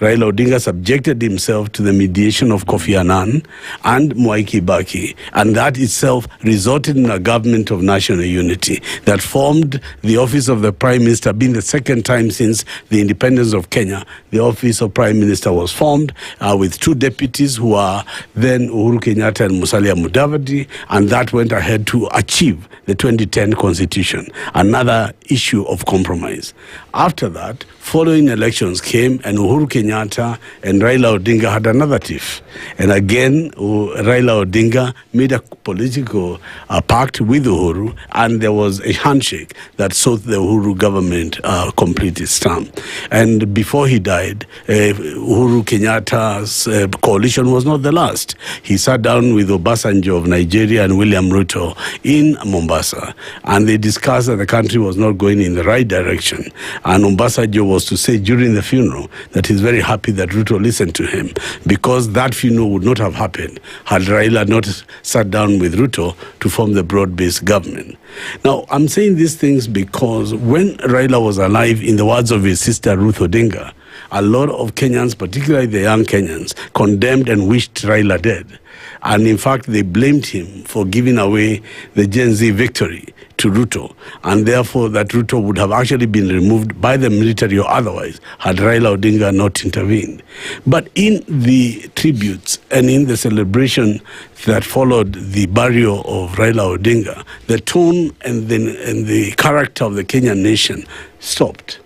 Raila Odinga subjected himself to the mediation of Kofi Annan and Mwai Kibaki, and that itself resulted in a government of national unity that formed the office of the Prime Minister, being the second time since the independence of Kenya. The office of Prime Minister was formed with two deputies who are then Uhuru Kenyatta and Musalia Mudavadi, and that went ahead to achieve the 2010 constitution, another issue of compromise. After that, following elections came, and Uhuru Kenyatta and Raila Odinga had another tiff. And again, Raila Odinga made a political pact with Uhuru, and there was a handshake that saw the Uhuru government complete its term. And before he died, Uhuru Kenyatta's coalition was not the last. He sat down with Obasanjo of Nigeria and William Ruto in Mombasa, and they discussed that the country was not going in the right direction. And Obasanjo was to say during the funeral that he's very happy that Ruto listened to him, because that funeral would not have happened had Raila not sat down with Ruto to form the broad-based government. Now, I'm saying these things because when Raila was alive, in the words of his sister Ruth Odinga, a lot of Kenyans, particularly the young Kenyans, condemned and wished Raila dead. And in fact, they blamed him for giving away the Gen Z victory to Ruto, and therefore that Ruto would have actually been removed by the military or otherwise had Raila Odinga not intervened. But in the tributes and in the celebration that followed the burial of Raila Odinga, the tone and the character of the Kenyan nation stopped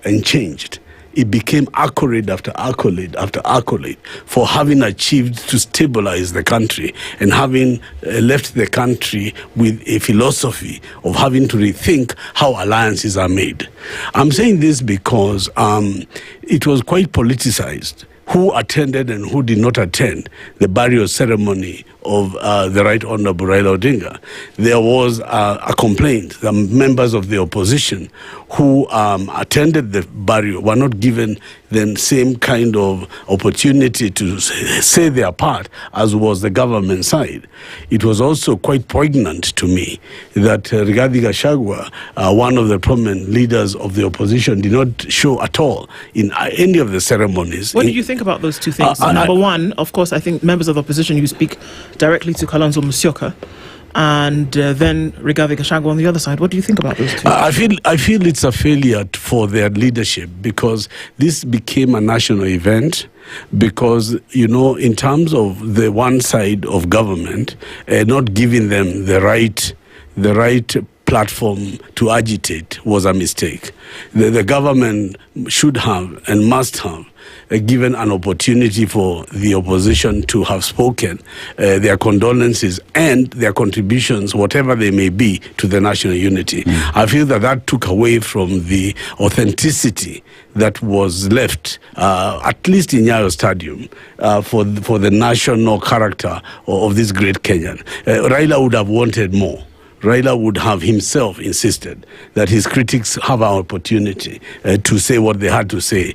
and changed. It became accolade after accolade after accolade for having achieved to stabilize the country and having left the country with a philosophy of having to rethink how alliances are made. I'm saying this because it was quite politicized who attended and who did not attend the burial ceremony of the Right Honorable Raila Odinga, there was a complaint. The members of the opposition who attended the burial were not given the same kind of opportunity to say their part as was the government side. It was also quite poignant to me that Rigathi Gachagua, one of the prominent leaders of the opposition, did not show at all in any of the ceremonies. What do you think about those two things? Number one, of course, I think members of the opposition, you speak directly to Kalonzo Musyoka, and then Rigathi Gachagua on the other side. What do you think about those two? I feel it's a failure for their leadership, because this became a national event. Because, you know, in terms of the one side of government not giving them the right platform to agitate was a mistake. The government should have and must have given an opportunity for the opposition to have spoken their condolences and their contributions, whatever they may be, to the national unity. I feel that took away from the authenticity that was left, at least in Nyayo Stadium, for the national character of this great Kenyan. Raila would have wanted more. Raila would have himself insisted that his critics have an opportunity to say what they had to say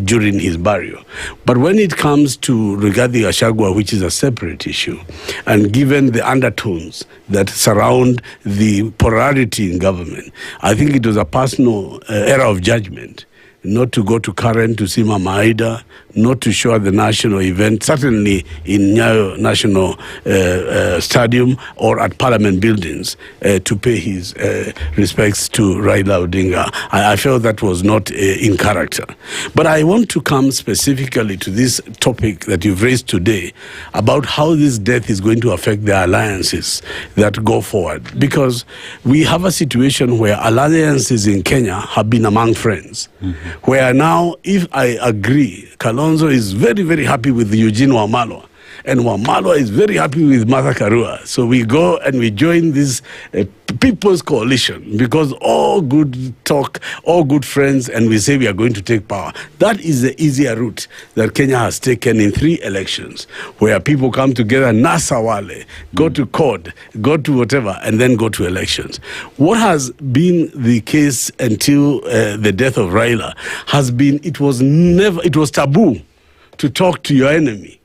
during his burial. But when it comes to Rigathi Gachagua, which is a separate issue, and given the undertones that surround the polarity in government, I think it was a personal error of judgment not to go to Karen to see Mama Aida, not to show at the national event, certainly in Nyayo National Stadium or at Parliament buildings, to pay his respects to Raila Odinga. I felt that was not in character. But I want to come specifically to this topic that you've raised today about how this death is going to affect the alliances that go forward. Because we have a situation where alliances in Kenya have been among friends. Where now, if I agree, Kalonzo is very, very happy with Eugene Wamalwa, and Wamalwa is very happy with Martha Karua. So we go and we join this people's coalition, because all good talk, all good friends, and we say we are going to take power. That is the easier route that Kenya has taken in 3 elections, where people come together, nasawale, go to court, go to whatever, and then go to elections. What has been the case until the death of Raila has been, it was taboo to talk to your enemy.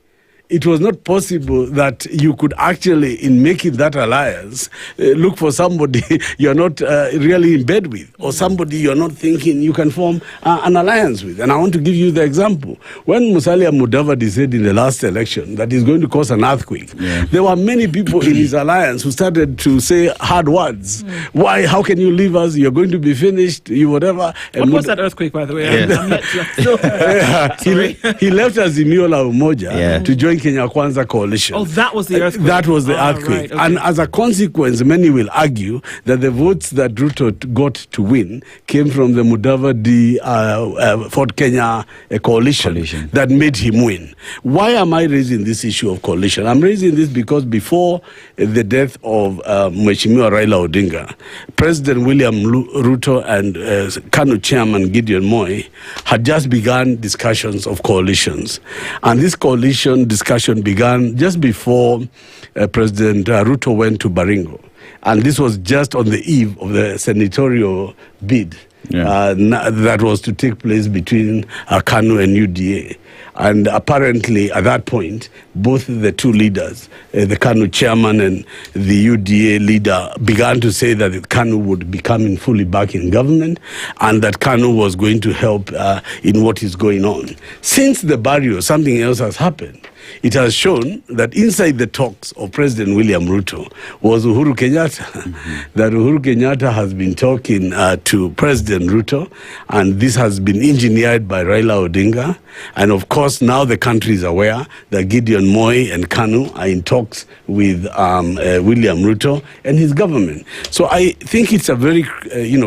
It was not possible that you could actually, in making that alliance, look for somebody you're not really in bed with, or somebody you're not thinking you can form an alliance with. And I want to give you the example. When Musalia Mudavadi said in the last election that he's going to cause an earthquake, there were many people in his alliance who started to say hard words. Why? How can you leave us? You're going to be finished, you whatever. And what was that earthquake, by the way? He left Azimio la Umoja to join Kenya Kwanza coalition. Oh, that was the earthquake. That was the earthquake. Right, okay. And as a consequence, many will argue that the votes that Ruto got to win came from the Mudavadi Ford Kenya coalition that made him win. Why am I raising this issue of coalition? I'm raising this because before the death of Mheshimiwa Raila Odinga, President William Ruto and KANU chairman Gideon Moi had just begun discussions of coalitions. And this coalition discussion began just before President Ruto went to Baringo. And this was just on the eve of the senatorial bid that was to take place between KANU and UDA. And apparently, at that point, both the two leaders, the KANU chairman and the UDA leader, began to say that KANU would be coming fully back in government and that KANU was going to help in what is going on. Since the burial, something else has happened. It has shown that inside the talks of President William Ruto was Uhuru Kenyatta. That Uhuru Kenyatta has been talking to President Ruto, and this has been engineered by Raila Odinga. And of course, now the country is aware that Gideon Moi and KANU are in talks with William Ruto and his government. So I think it's a very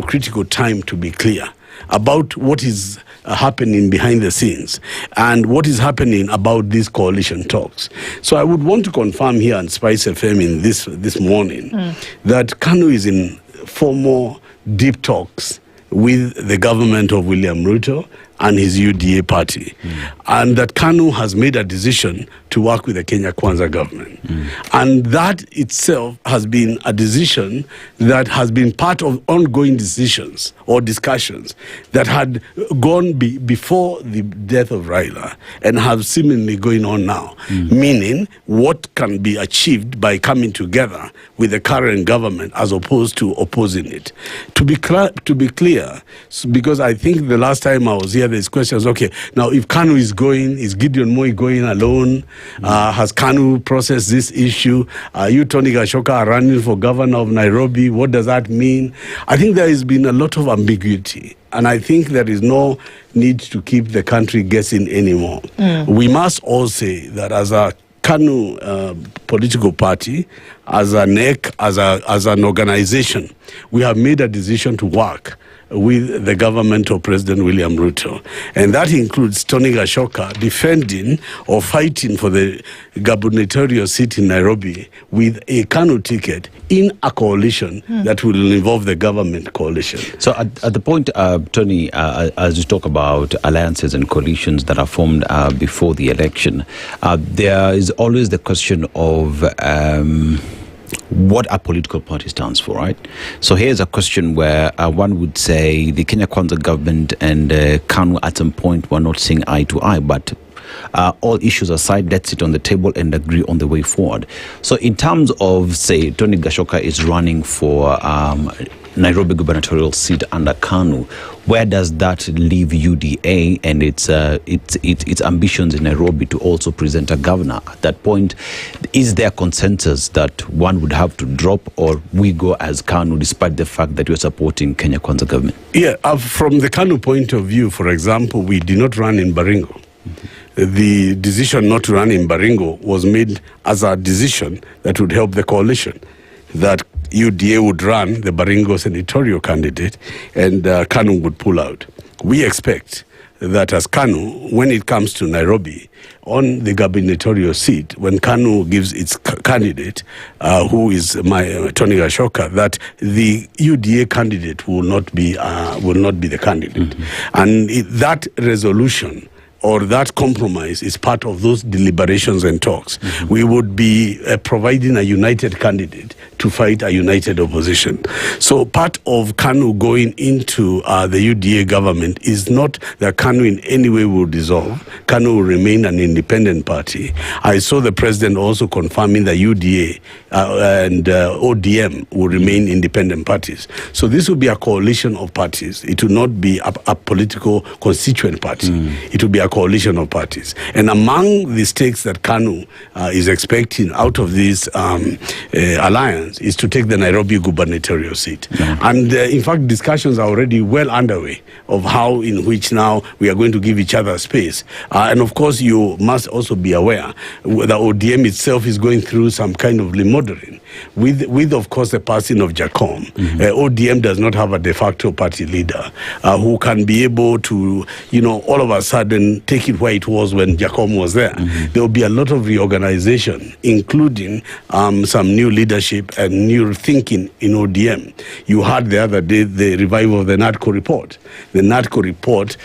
critical time to be clear about what is happening behind the scenes and what is happening about these coalition talks. So I would want to confirm here on SpiceFM in this morning that KANU is in formal deep talks with the government of William Ruto and his UDA party, and that KANU has made a decision to work with the Kenya Kwanza government. And that itself has been a decision that has been part of ongoing decisions or discussions that had gone before the death of Raila and have seemingly going on now, meaning what can be achieved by coming together with the current government as opposed to opposing it. To be clear, because I think the last time I was here, there's questions, okay, now if KANU is going, is Gideon Moi going alone? Has KANU processed this issue? Are you, Tony Gashoka, running for governor of Nairobi? What does that mean? I think there has been a lot of ambiguity, and I think there is no need to keep the country guessing anymore. We must all say that as a KANU political party, as a NEC, as an organization, we have made a decision to work with the government of President William Ruto. And that includes Tony Gashoka defending or fighting for the gubernatorial seat in Nairobi with a KANU ticket in a coalition that will involve the government coalition. So at the point, Tony, as you talk about alliances and coalitions that are formed before the election, there is always the question of what a political party stands for, right? So here's a question where one would say the Kenya Kwanza government and KANU at some point were not seeing eye to eye, but all issues aside, let's sit on the table and agree on the way forward. So in terms of, say, Tony Gashoka is running for Nairobi gubernatorial seat under KANU, where does that leave UDA and its ambitions in Nairobi to also present a governor? At that point, is there consensus that one would have to drop, or we go as KANU despite the fact that you're supporting Kenya Kwanza government? Yeah, from the KANU point of view, for example, we did not run in Baringo. The decision not to run in Baringo was made as a decision that would help the coalition, that UDA would run the Baringo senatorial candidate and KANU would pull out. We expect that as KANU, when it comes to Nairobi, on the gubernatorial seat, when KANU gives its candidate, who is Tony Gashoka, that the UDA candidate will not be the candidate. And that resolution or that compromise is part of those deliberations and talks. We would be providing a united candidate to fight a united opposition. So part of KANU going into the UDA government is not that KANU in any way will dissolve. KANU will remain an independent party. I saw the president also confirming that UDA and ODM will remain independent parties. So this will be a coalition of parties. It will not be a political constituent party. It will be a coalition of parties. And among the stakes that KANU is expecting out of this alliance is to take the Nairobi gubernatorial seat. And in fact, discussions are already well underway of how in which now we are going to give each other space. And of course, you must also be aware the ODM itself is going through some kind of remodeling. With of course, the passing of Jacom. ODM does not have a de facto party leader who can be able to, all of a sudden take it where it was when Jacom was there. There will be a lot of reorganization, including some new leadership and new thinking in ODM. You heard the other day the revival of the NADCO report. The NADCO report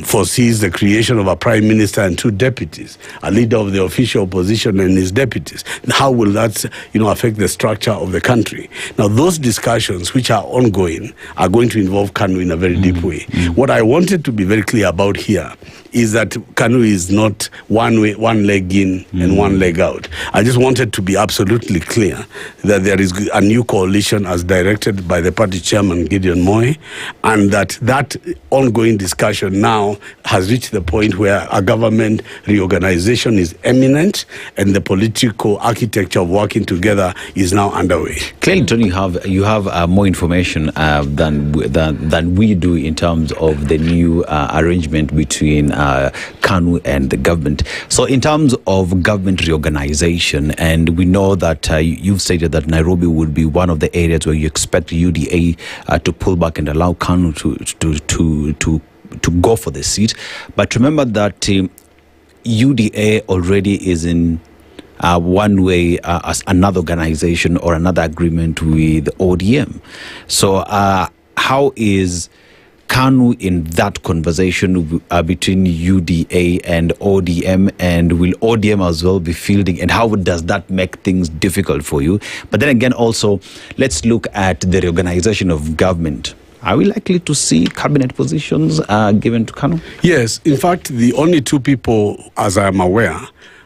foresees the creation of a prime minister and two deputies, a leader of the official opposition and his deputies. How will that, affect the structure of the country? Now, those discussions, which are ongoing, are going to involve KANU in a very deep way. What I wanted to be very clear about here is that KANU is not one leg in and one leg out. I just wanted to be absolutely clear that there is a new coalition as directed by the party chairman, Gideon Moi, and that ongoing discussion now has reached the point where a government reorganization is imminent and the political architecture of working together is now underway. Clearly, Tony, you have more information than we do in terms of the new arrangement between KANU and the government. So in terms of government reorganization, and we know that you've stated that Nairobi would be one of the areas where you expect UDA to pull back and allow KANU to go for the seat. But remember that UDA already is in one way as another organization or another agreement with ODM. So how is KANU in that conversation between UDA and ODM, and will ODM as well be fielding, and how does that make things difficult for you? But then again, also, let's look at the reorganization of government. Are we likely to see cabinet positions given to KANU? Yes. In fact, the only two people, as I am aware,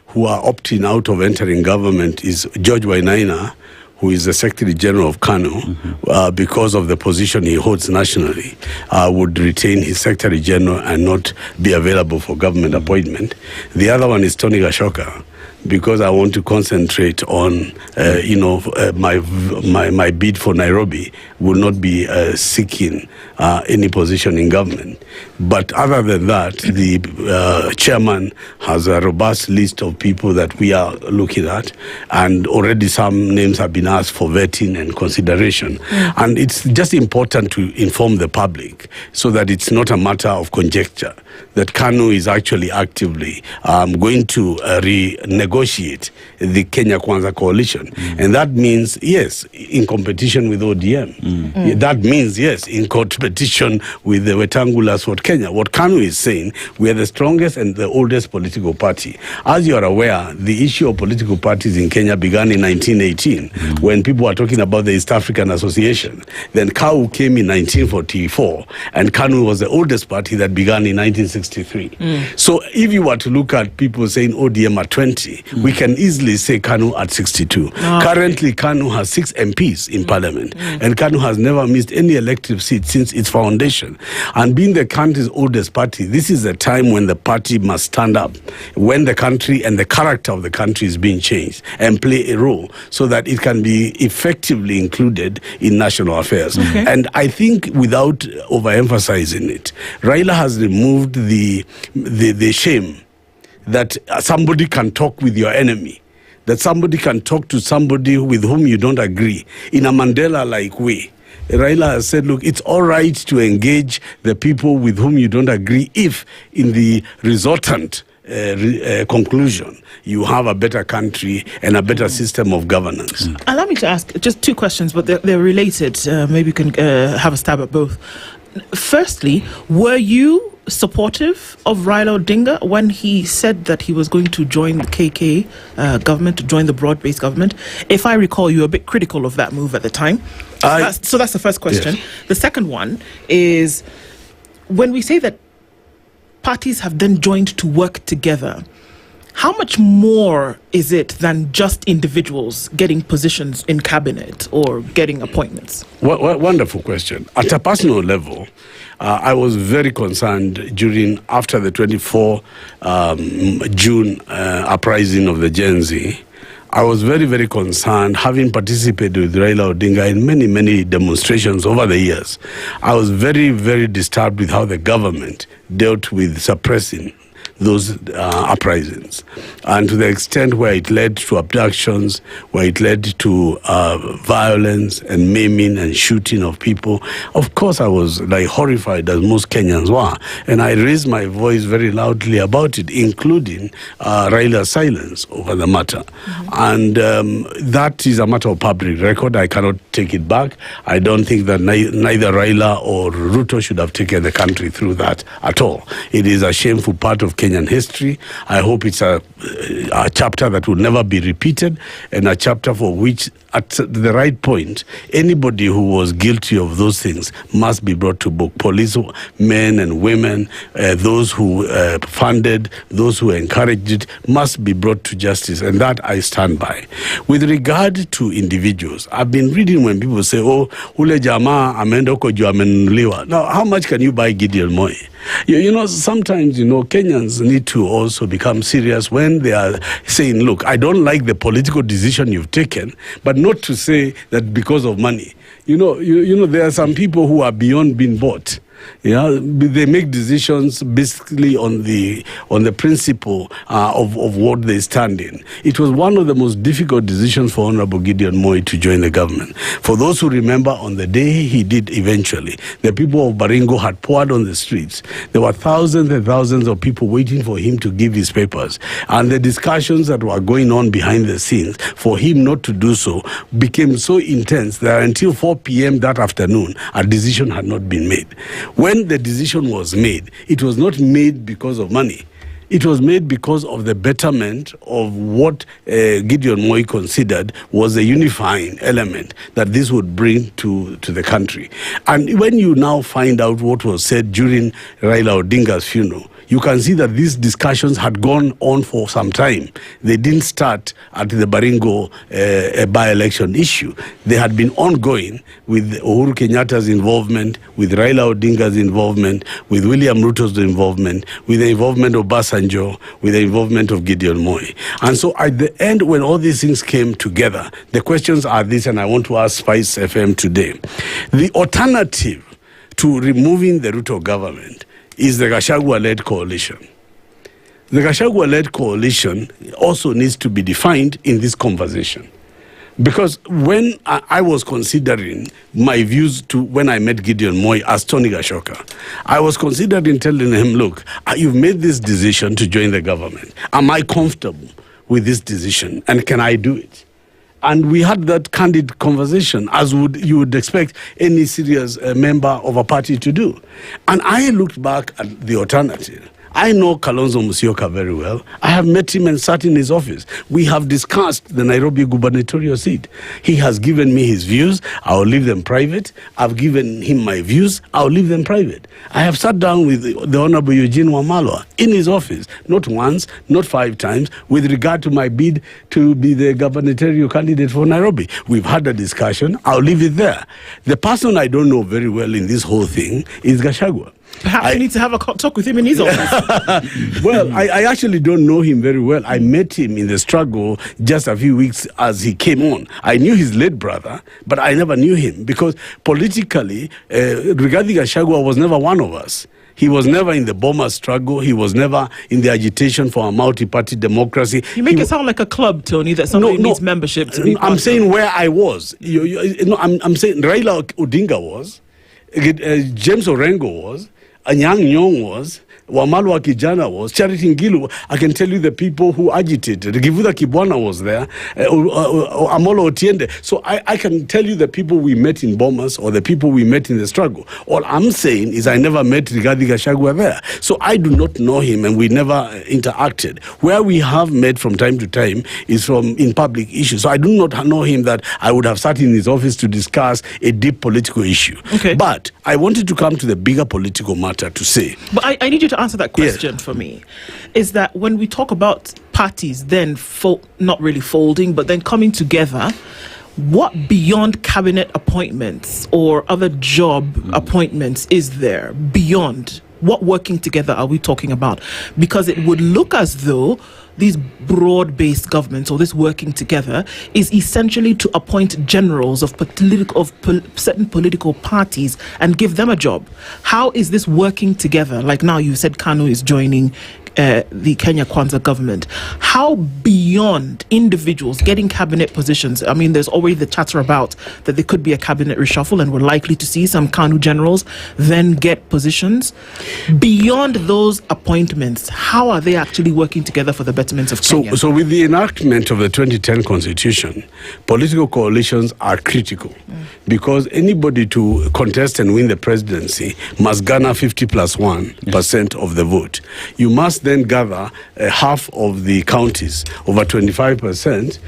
who are opting out of entering government is George Wainaina, who is the Secretary General of KANU, because of the position he holds nationally, would retain his Secretary General and not be available for government appointment. The other one is Tony Gashoka, because I want to concentrate on, my bid for Nairobi will not be seeking any position in government. But other than that, the chairman has a robust list of people that we are looking at, and already some names have been asked for vetting and consideration. And it's just important to inform the public so that it's not a matter of conjecture, that KANU is actually actively going to renegotiate the Kenya Kwanza coalition. And that means, yes, in competition with ODM. That means, yes, in competition with the Wetangulas for Kenya. What KANU is saying, we are the strongest and the oldest political party. As you are aware, the issue of political parties in Kenya began in 1918, when people were talking about the East African Association. Then KAU came in 1944, and KANU was the oldest party that began in 1963. So if you were to look at people saying ODM at 20, we can easily say KANU at 62. Currently, KANU has 6 MPs in parliament, and KANU has never missed any elective seat since its foundation. And being the country's oldest party, this is a time when the party must stand up, when the country and the character of the country is being changed, and play a role so that it can be effectively included in national affairs. And I think, without overemphasizing it, Raila has removed the shame that somebody can talk with your enemy, that somebody can talk to somebody with whom you don't agree in a Mandela-like way. Raila has said, look, it's all right to engage the people with whom you don't agree if in the resultant conclusion you have a better country and a better system of governance. Allow me to ask just 2 questions, but they're related. Maybe you can have a stab at both. Firstly, were you supportive of Raila Odinga when he said that he was going to join the KK government, to join the broad-based government? If I recall, you were a bit critical of that move at the time. So that's the first question. Yes. The second one is, when we say that parties have then joined to work together, how much more is it than just individuals getting positions in cabinet or getting appointments? Wonderful question. At a personal level, I was very concerned after the 24 June uprising of the Gen Z. I was very, very concerned, having participated with Raila Odinga in many, many demonstrations over the years. I was very, very disturbed with how the government dealt with suppressing those uprisings, and to the extent where it led to abductions, where it led to violence and maiming and shooting of people. Of course, I was horrified, as most Kenyans were, and I raised my voice very loudly about it, including Raila's silence over the matter. And that is a matter of public record. I cannot take it back. I don't think that neither Raila or Ruto should have taken the country through that at all. It is a shameful part of Kenyan history. I hope it's a chapter that will never be repeated, and a chapter for which, at the right point, anybody who was guilty of those things must be brought to book. Police men and women, those who funded, those who encouraged it, must be brought to justice, and that I stand by. With regard to individuals, I've been reading when people say, oh, ule jamaa ameenda huko juu amenunuliwa. Now, how much can you buy Gideon Moi? You know, sometimes, Kenyans need to also become serious when they are saying, look, I don't like the political decision you've taken, but not to say that because of money. You know, there are some people who are beyond being bought. They make decisions basically on the principle of what they stand in. It was one of the most difficult decisions for Honorable Gideon Moi to join the government. For those who remember, on the day he did eventually, the people of Baringo had poured on the streets. There were thousands and thousands of people waiting for him to give his papers. And the discussions that were going on behind the scenes for him not to do so became so intense that until 4 p.m. that afternoon, a decision had not been made. When the decision was made, it was not made because of money. It was made because of the betterment of what Gideon Moi considered was a unifying element that this would bring to the country. And when you now find out what was said during Raila Odinga's funeral, you can see that these discussions had gone on for some time. They didn't start at the Baringo by-election issue. They had been ongoing with Uhuru Kenyatta's involvement, with Raila Odinga's involvement, with William Ruto's involvement, with the involvement of Basanjo, with the involvement of Gideon Moi. And so at the end, when all these things came together, the questions are this, and I want to ask SpiceFM today. The alternative to removing the Ruto government is the Gachagua-led coalition. The Gachagua-led coalition also needs to be defined in this conversation. Because when I was considering my views to when I met Gideon Moi as Tony Gashoka, I was considering telling him, look, you've made this decision to join the government. Am I comfortable with this decision, and can I do it? And we had that candid conversation, as you would expect any serious member of a party to do. And I looked back at the alternative. I know Kalonzo Musyoka very well. I have met him and sat in his office. We have discussed the Nairobi gubernatorial seat. He has given me his views. I'll leave them private. I've given him my views. I'll leave them private. I have sat down with the Honorable Eugene Wamalwa in his office, not once, not 5 times, with regard to my bid to be the gubernatorial candidate for Nairobi. We've had a discussion. I'll leave it there. The person I don't know very well in this whole thing is Gachagua. Perhaps you need to have a talk with him in his office. Well, I actually don't know him very well. I met him in the struggle just a few weeks as he came on. I knew his late brother, but I never knew him because politically, Rigathi Gachagua was never one of us. He was never in the Boma struggle. He was never in the agitation for a multi-party democracy. You make it sound like a club, Tony, that somebody needs membership to be I'm saying where I was. I'm saying Raila Odinga was, James Orengo was, Anyang' Nyong'o was, Wamalwa Kijana was, Charity Ngilu. I can tell you the people who agitated. Givuda Kibwana was there, Amolo Otiende. So I can tell you the people we met in Bomas or the people we met in the struggle. All I'm saying is I never met Rigathi Gachagua there. So I do not know him and we never interacted. Where we have met from time to time is in public issues. So I do not know him that I would have sat in his office to discuss a deep political issue. Okay. But I wanted to come to the bigger political matter to say. But I need you to answer that question for me. Is that when we talk about parties then not really folding but then coming together, what beyond cabinet appointments or other job appointments is there beyond? What working together are we talking about? Because it would look as though these broad-based governments or this working together is essentially to appoint generals of certain political parties and give them a job. How is this working together? Like now you said Kanu is joining the Kenya Kwanza government. How beyond individuals getting cabinet positions? I mean, there's already the chatter about that there could be a cabinet reshuffle and we're likely to see some Kanu generals then get positions. Beyond those appointments, how are they actually working together for the betterment of Kenya? So with the enactment of the 2010 constitution, political coalitions are critical because anybody to contest and win the presidency must garner 50+1% of the vote. You must then gather half of the counties, over 25%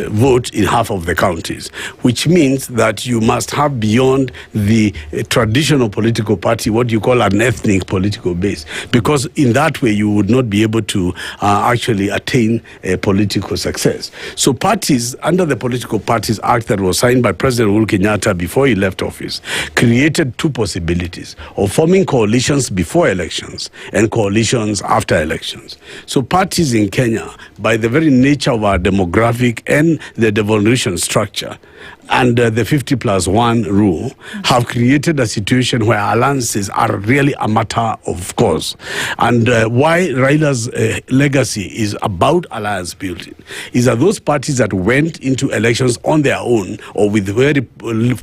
vote in half of the counties, which means that you must have beyond the traditional political party what you call an ethnic political base, because in that way you would not be able to actually attain political success. So parties, under the Political Parties Act that was signed by President Uhuru Kenyatta before he left office, created 2 possibilities of forming coalitions before elections and coalitions after elections. So parties in Kenya, by the very nature of our demographic and the devolution structure and the 50+1 rule, have created a situation where alliances are really a matter of course. And why Raila's legacy is about alliance building is that those parties that went into elections on their own or with very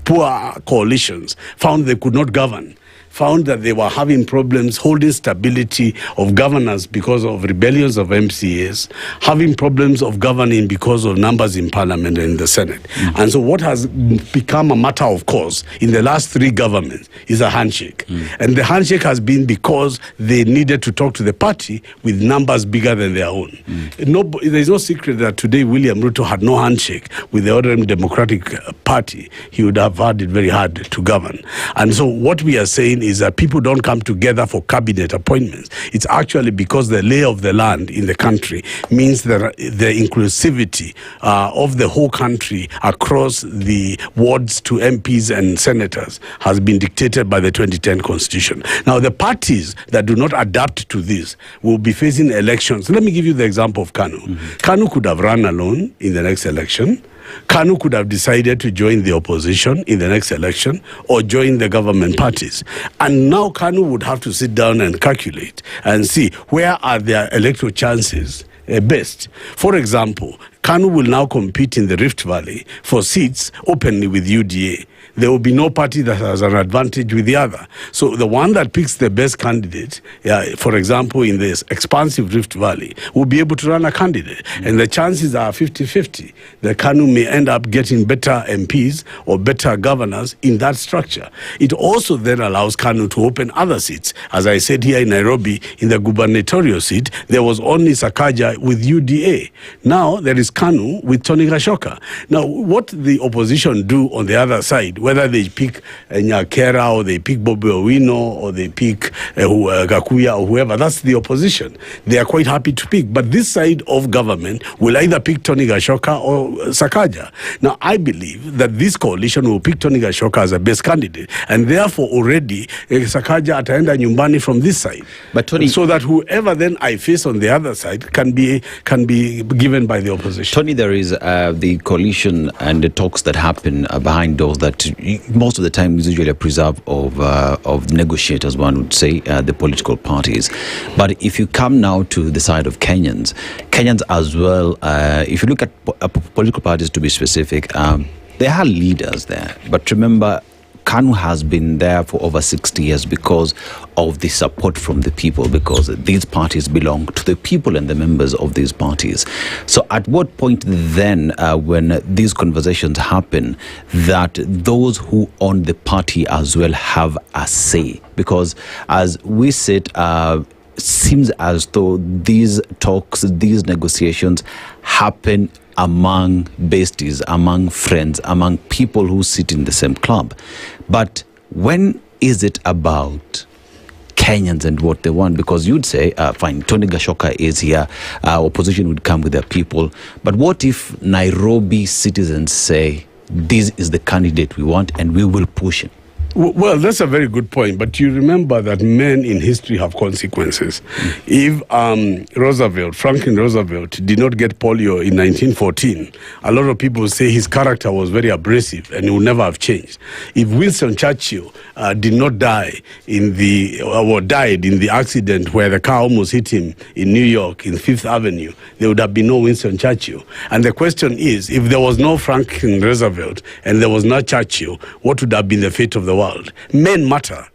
poor coalitions found they could not govern. found that they were having problems holding stability of governance because of rebellions of MCAs, having problems of governing because of numbers in Parliament and in the Senate. And so what has become a matter of course in the last 3 governments is a handshake. And the handshake has been because they needed to talk to the party with numbers bigger than their own. There's no secret that today William Ruto had no handshake with the other Democratic Party. He would have had it very hard to govern. And so what we are saying is that people don't come together for cabinet appointments. It's actually because the lay of the land in the country means that the inclusivity of the whole country across the wards to MPs and senators has been dictated by the 2010 Constitution. Now, the parties that do not adapt to this will be facing elections. Let me give you the example of KANU. KANU could have run alone in the next election. KANU could have decided to join the opposition in the next election or join the government parties. And now KANU would have to sit down and calculate and see where are their electoral chances best. For example, KANU will now compete in the Rift Valley for seats openly with UDA. There will be no party that has an advantage with the other. So the one that picks the best candidate, for example, in this expansive Rift Valley, will be able to run a candidate. And the chances are 50-50. The KANU may end up getting better MPs or better governors in that structure. It also then allows KANU to open other seats. As I said here in Nairobi, in the gubernatorial seat, there was only Sakaja with UDA. Now there is KANU with Tony Gashoka. Now, what the opposition do on the other side, whether they pick Nyakera or they pick Bobby Owino or they pick Gakuya or whoever, that's the opposition. They are quite happy to pick. But this side of government will either pick Tony Gashoka or Sakaja. Now, I believe that this coalition will pick Tony Gashoka as a best candidate. And therefore, already, Sakaja ataenda nyumbani from this side. But Tony, so that whoever then I face on the other side can be given by the opposition. Tony, there is the coalition and the talks that happen behind doors that most of the time is usually a preserve of negotiators, one would say, the political parties. But if you come now to the side of Kenyans as well, if you look at political parties, to be specific, there are leaders there. But remember, KANU has been there for over 60 years because of the support from the people, because these parties belong to the people and the members of these parties. So at what point then, when these conversations happen, that those who own the party as well have a say? Because as we said, seems as though these talks, these negotiations happen among besties, among friends, among people who sit in the same club. But when is it about Kenyans and what they want? Because you'd say, fine, Tony Gashoka is here, opposition would come with their people. But what if Nairobi citizens say, this is the candidate we want and we will push him? Well, that's a very good point, but you remember that men in history have consequences. If Franklin Roosevelt did not get polio in 1914, a lot of people say his character was very abrasive and he would never have changed. If Winston Churchill did not die died in the accident where the car almost hit him in New York in Fifth Avenue, there would have been no Winston Churchill. And the question is, if there was no Franklin Roosevelt and there was no Churchill, what would have been the fate of the world? Men matter.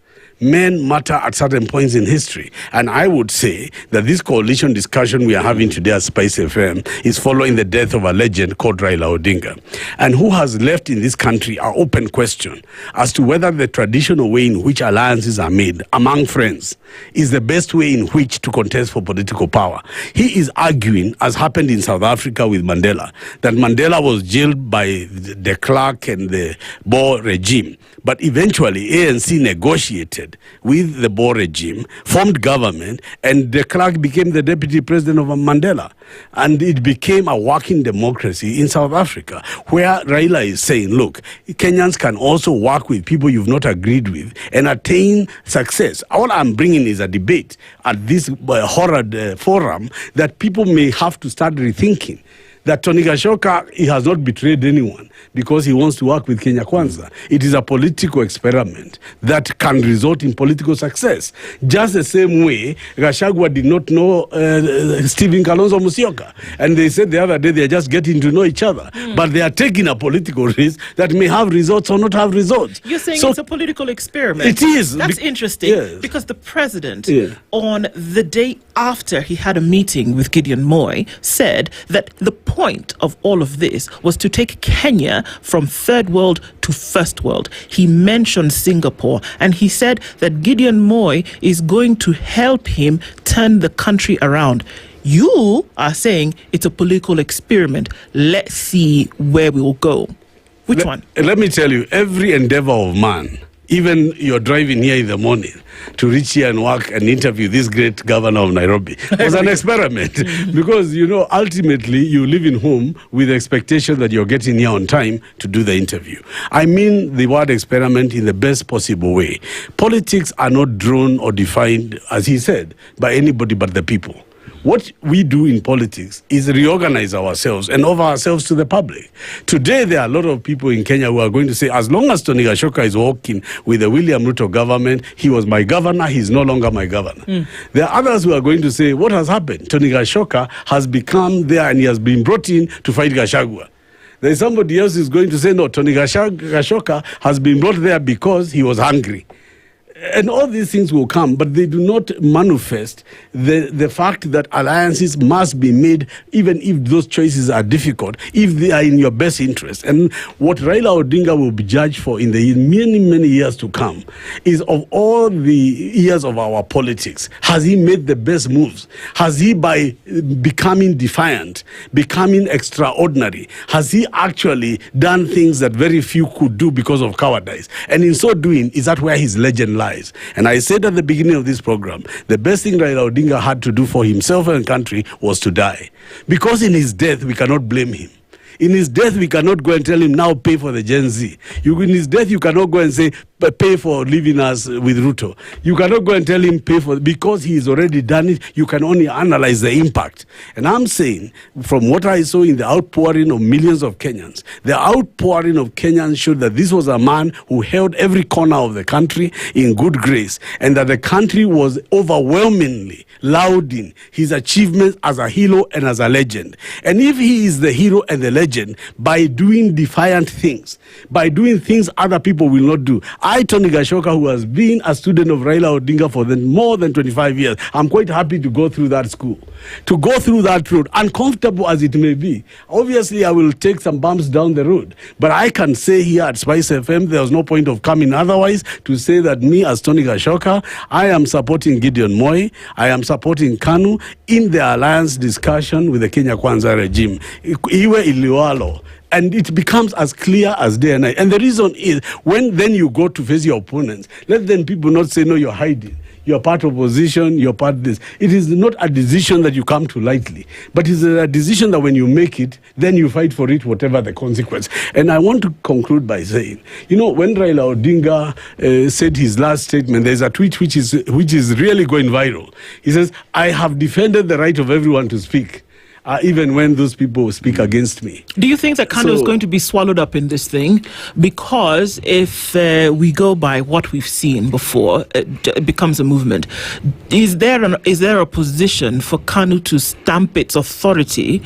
Men matter at certain points in history. And I would say that this coalition discussion we are having today at SpiceFM is following the death of a legend called Raila Odinga. And who has left in this country an open question as to whether the traditional way in which alliances are made among friends is the best way in which to contest for political power. He is arguing, as happened in South Africa with Mandela, that Mandela was jailed by the Clark and the Boer regime. But eventually, ANC negotiated with the Boer regime, formed government, and de Klerk became the deputy president of Mandela. And it became a working democracy in South Africa, where Raila is saying, look, Kenyans can also work with people you've not agreed with and attain success. All I'm bringing is a debate at this horrid forum that people may have to start rethinking. that Tony Gashoka, he has not betrayed anyone because he wants to work with Kenya Kwanza. It is a political experiment that can result in political success. Just the same way, Gachagua did not know Stephen Kalonzo Musyoka. And they said the other day they are just getting to know each other. But they are taking a political risk that may have results or not have results. You're saying it's a political experiment. It is. That's interesting because the president, on the day after he had a meeting with Gideon Moi, said that the point of all of this was to take Kenya from third world to first world. He mentioned Singapore, and he said that Gideon Moi is going to help him turn the country around. You are saying it's a political experiment. Let's see where we will go. Which one? Let me tell you, every endeavor of man, even you're driving here in the morning to reach here and work and interview this great governor of Nairobi, was an experiment. Because, you know, ultimately you live in home with the expectation that you're getting here on time to do the interview. I mean the word experiment in the best possible way. Politics are not drawn or defined, as he said, by anybody but the people. What we do in politics is reorganize ourselves and offer ourselves to the public. Today, there are a lot of people in Kenya who are going to say, as long as Tony Gashoka is working with the William Ruto government, he was my governor, he's no longer my governor. There are others who are going to say, what has happened? Tony Gashoka has become there and he has been brought in to fight Gachagua. There is somebody else who is going to say, no, Tony Gashoka has been brought there because he was hungry. And all these things will come, but they do not manifest the fact that alliances must be made, even if those choices are difficult, if they are in your best interest. And what Raila Odinga will be judged for in the many, many years to come is, of all the years of our politics, has he made the best moves? Has he, by becoming defiant, becoming extraordinary, has he actually done things that very few could do because of cowardice? And in so doing, is that where his legend lies? And I said at the beginning of this program, the best thing Raila Odinga had to do for himself and country was to die. Because in his death, we cannot blame him. In his death, we cannot go and tell him, now pay for the Gen Z. In his death, you cannot go and say, pay for leaving us with Ruto. You cannot go and tell him, pay for, because he's already done it. You can only analyze the impact. And I'm saying, from what I saw in the outpouring of millions of Kenyans, the outpouring of Kenyans showed that this was a man who held every corner of the country in good grace, and that the country was overwhelmingly lauding his achievements as a hero and as a legend. And if he is the hero and the legend, by doing defiant things, by doing things other people will not do. I, Tony Gashoka, who has been a student of Raila Odinga for more than 25 years, I'm quite happy to go through that school, to go through that road, uncomfortable as it may be. Obviously, I will take some bumps down the road, but I can say here at SpiceFM, there's no point of coming otherwise to say that me, as Tony Gashoka, I am supporting Gideon Moi, I am supporting KANU in the alliance discussion with the Kenya Kwanza regime. Iwe iliwalo. And it becomes as clear as day and night. And the reason is, when then you go to face your opponents, let then people not say, no, you're hiding. You're part of opposition, you're part of this. It is not a decision that you come to lightly, but it's a decision that when you make it, then you fight for it, whatever the consequence. And I want to conclude by saying, you know, when Raila Odinga said his last statement, there's a tweet which is really going viral. He says, I have defended the right of everyone to speak. Even when those people speak against me. Do you think that KANU is going to be swallowed up in this thing? Because if we go by what we've seen before, it becomes a movement. Is there a position for KANU to stamp its authority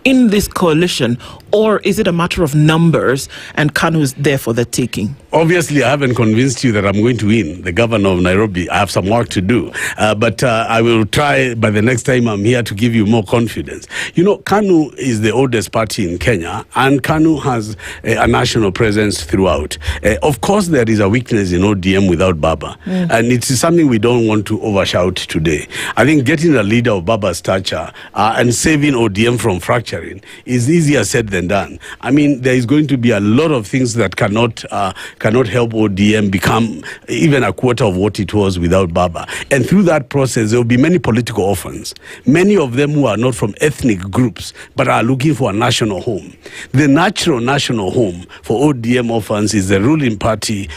in this coalition, or is it a matter of numbers and KANU is there for the taking? Obviously, I haven't convinced you that I'm going to win the governor of Nairobi. I have some work to do, but I will try by the next time I'm here to give you more confidence. You know, KANU is the oldest party in Kenya, and KANU has a national presence throughout. Of course, there is a weakness in ODM without Baba, and it is something we don't want to overshout today. I think getting a leader of Baba's stature and saving ODM from fracturing is easier said than than done. I mean, there is going to be a lot of things that cannot help ODM become even a quarter of what it was without Baba. And through that process, there will be many political orphans, many of them who are not from ethnic groups, but are looking for a national home. The natural national home for ODM orphans is the ruling party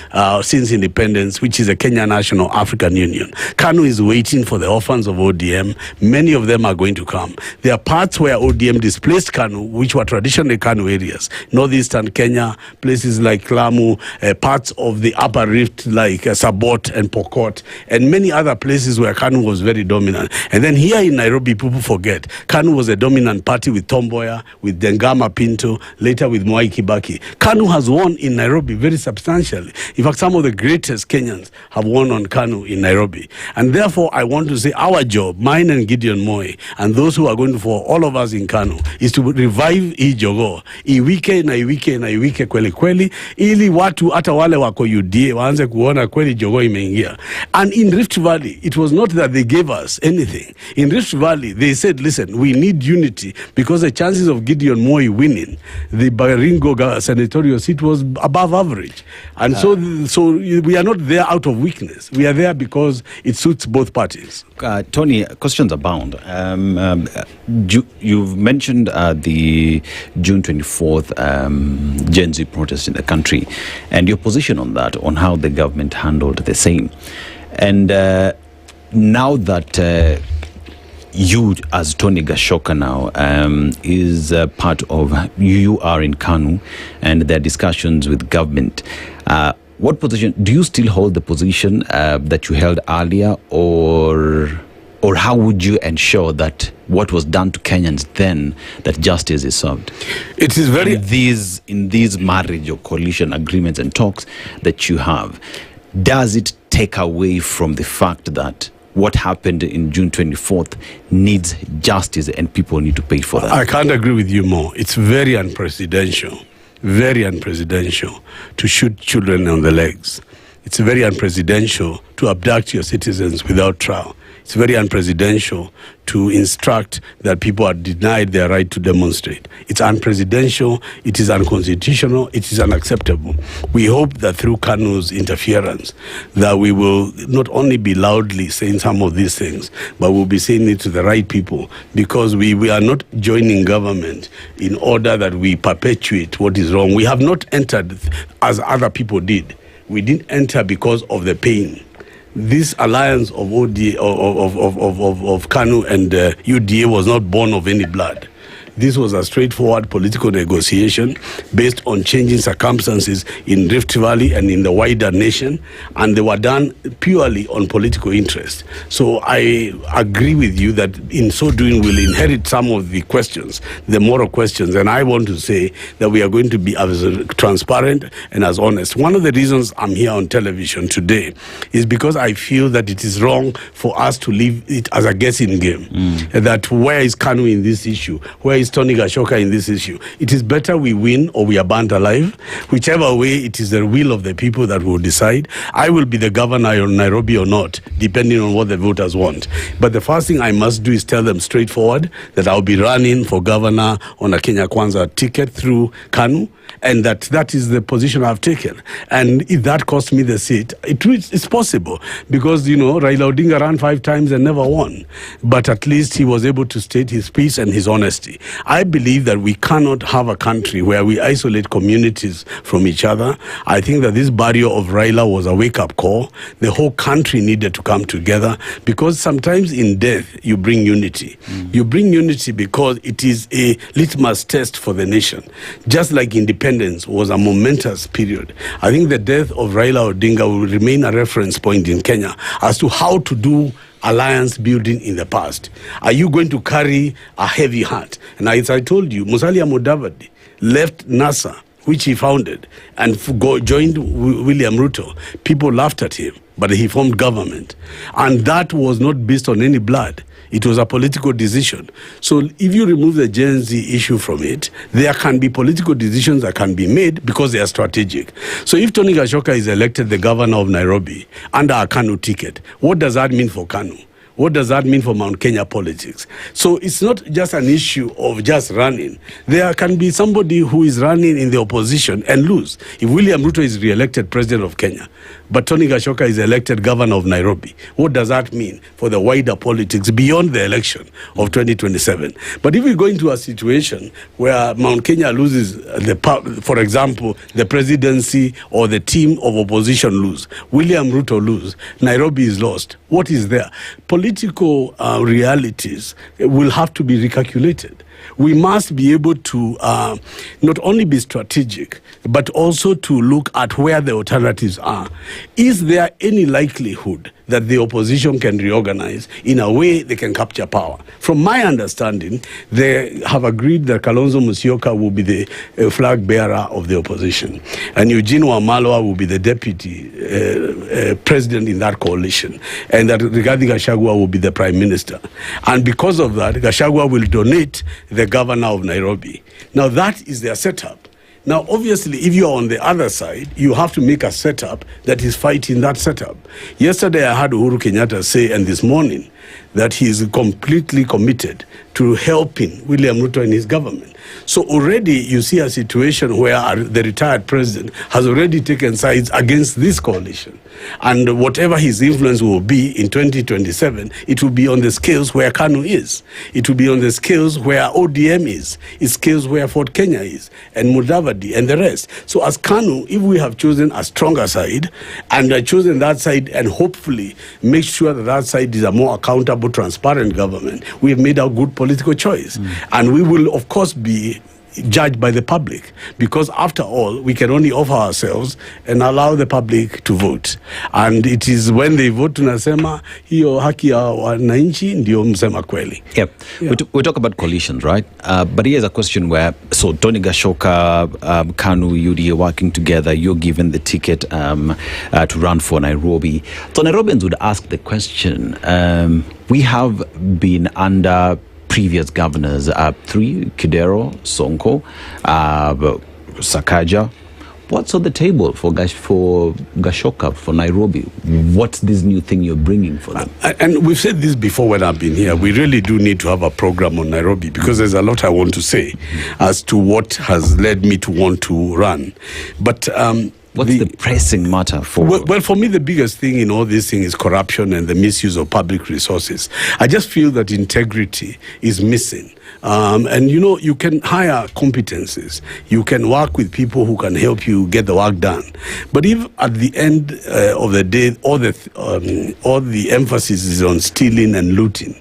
since independence, which is the Kenya National African Union. KANU is waiting for the orphans of ODM. Many of them are going to come. There are parts where ODM displaced KANU, which were traditionally KANU areas. Northeastern Kenya, places like Lamu, parts of the upper rift like Sabot and Pokot, and many other places where KANU was very dominant. And then here in Nairobi, people forget, KANU was a dominant party with Tomboya, with Dengama Pinto, later with Mwai Kibaki. KANU has won in Nairobi very substantially. In fact, some of the greatest Kenyans have won on KANU in Nairobi. And therefore, I want to say our job, mine and Gideon Moi, and those who are going to, for all of us in KANU, is to revive hii jogoo. Iwike kweli kweli, ili watu hata wale wako UDA waanze kuona kweli jogoo imeingia. And in Rift Valley, it was not that they gave us anything. In Rift Valley, they said, listen, we need unity because the chances of Gideon Moi winning the Baringo senatorial seat was above average. And so we are not there out of weakness. We are there because it suits both parties. Tony, questions abound. You've mentioned the June 24th Gen Z protest in the country and your position on that, on how the government handled the same. And now that you, as Tony Gashoka now, is part of, you are in KANU and there are discussions with government. What position, do you still hold the position that you held earlier, or how would you ensure that what was done to Kenyans then, that justice is served? It is very... In these marriage or coalition agreements and talks that you have, does it take away from the fact that what happened in June 24th needs justice and people need to pay for that? I can't agree with you more. It's very unpresidential to shoot children on the legs. It's very unpresidential to abduct your citizens without trial. It's very unpresidential to instruct that people are denied their right to demonstrate. It's unpresidential, it is unconstitutional, it is unacceptable. We hope that through KANU's interference, that we will not only be loudly saying some of these things, but we'll be saying it to the right people, because we are not joining government in order that we perpetuate what is wrong. We have not entered as other people did. We didn't enter because of the pain. This alliance of KANU and UDA was not born of any blood. This was a straightforward political negotiation based on changing circumstances in Rift Valley and in the wider nation, and they were done purely on political interest. So I agree with you that in so doing we'll inherit some of the questions, the moral questions, and I want to say that we are going to be as transparent and as honest. One of the reasons I'm here on television today is because I feel that it is wrong for us to leave it as a guessing game. That where is KANU in this issue? Where is Tony Gashoka in this issue? It is better we win or we are burnt alive. Whichever way, it is the will of the people that will decide. I will be the governor of Nairobi or not, depending on what the voters want. But the first thing I must do is tell them straightforward that I'll be running for governor on a Kenya Kwanza ticket through KANU, and that is the position I've taken. And if that cost me the seat, it's possible, because, you know, Raila Odinga ran 5 times and never won. But at least he was able to state his peace and his honesty. I believe that we cannot have a country where we isolate communities from each other. I think that this barrier of Raila was a wake-up call. The whole country needed to come together, because sometimes in death you bring unity. You bring unity because it is a litmus test for the nation. Just like independence was a momentous period, I think the death of Raila Odinga will remain a reference point in Kenya as to how to do alliance building in the past. Are you going to carry a heavy heart? And as I told you, Musalia Mudavadi left NASA, which he founded, and joined William Ruto. People laughed at him, but he formed government. And that was not based on any blood. It was a political decision. So if you remove the Gen Z issue from it, there can be political decisions that can be made because they are strategic. So if Tony Gashoka is elected the governor of Nairobi under a KANU ticket, what does that mean for KANU? What does that mean for Mount Kenya politics? So it's not just an issue of just running. There can be somebody who is running in the opposition and lose. If William Ruto is re-elected president of Kenya, but Tony Gashoka is elected governor of Nairobi, what does that mean for the wider politics beyond the election of 2027? But if we go into a situation where Mount Kenya loses, for example, the presidency or the team of opposition lose, William Ruto lose, Nairobi is lost, what is there? Political realities will have to be recalculated. We must be able to not only be strategic, but also to look at where the alternatives are. Is there any likelihood that the opposition can reorganize in a way they can capture power? From my understanding, they have agreed that Kalonzo Musyoka will be the flag bearer of the opposition, and Eugene Wamalwa will be the deputy president in that coalition, and that Rigathi Gachagua will be the prime minister. And because of that, Gachagua will donate the governor of Nairobi. Now that is their setup. Now, obviously, if you are on the other side, you have to make a setup that is fighting that setup. Yesterday, I heard Uhuru Kenyatta say, and this morning, that he is completely committed to helping William Ruto and his government. So already you see a situation where the retired president has already taken sides against this coalition. And whatever his influence will be in 2027, it will be on the scales where KANU is. It will be on the scales where ODM is. It's scales where Fort Kenya is, and Mudavadi, and the rest. So as KANU, if we have chosen a stronger side, and chosen that side, and hopefully make sure that that side is a more accountable, transparent government, we have made a good political choice. And we will, of course, be judged by the public, because after all, we can only offer ourselves and allow the public to vote. And it is when they vote, tunasema hiyo haki ya wananchi ndio msema kweli. Yep. Yeah. We talk about coalitions, right? But here's a question where, so Tony Gashoka, KANU, UDA working together, you're given the ticket to run for Nairobi. So Nairobians would ask the question, we have been under previous governors, three, Kidero, Sonko, Sakaja. What's on the table for Gashoka, for Nairobi? What's this new thing you're bringing for them? And we've said this before when I've been here. We really do need to have a program on Nairobi, because there's a lot I want to say as to what has led me to want to run. But what's the pressing matter for? Well, for me, the biggest thing in all this thing is corruption and the misuse of public resources. I just feel that integrity is missing. And you know, you can hire competencies. You can work with people who can help you get the work done. But if at the end of the day, all the emphasis is on stealing and looting,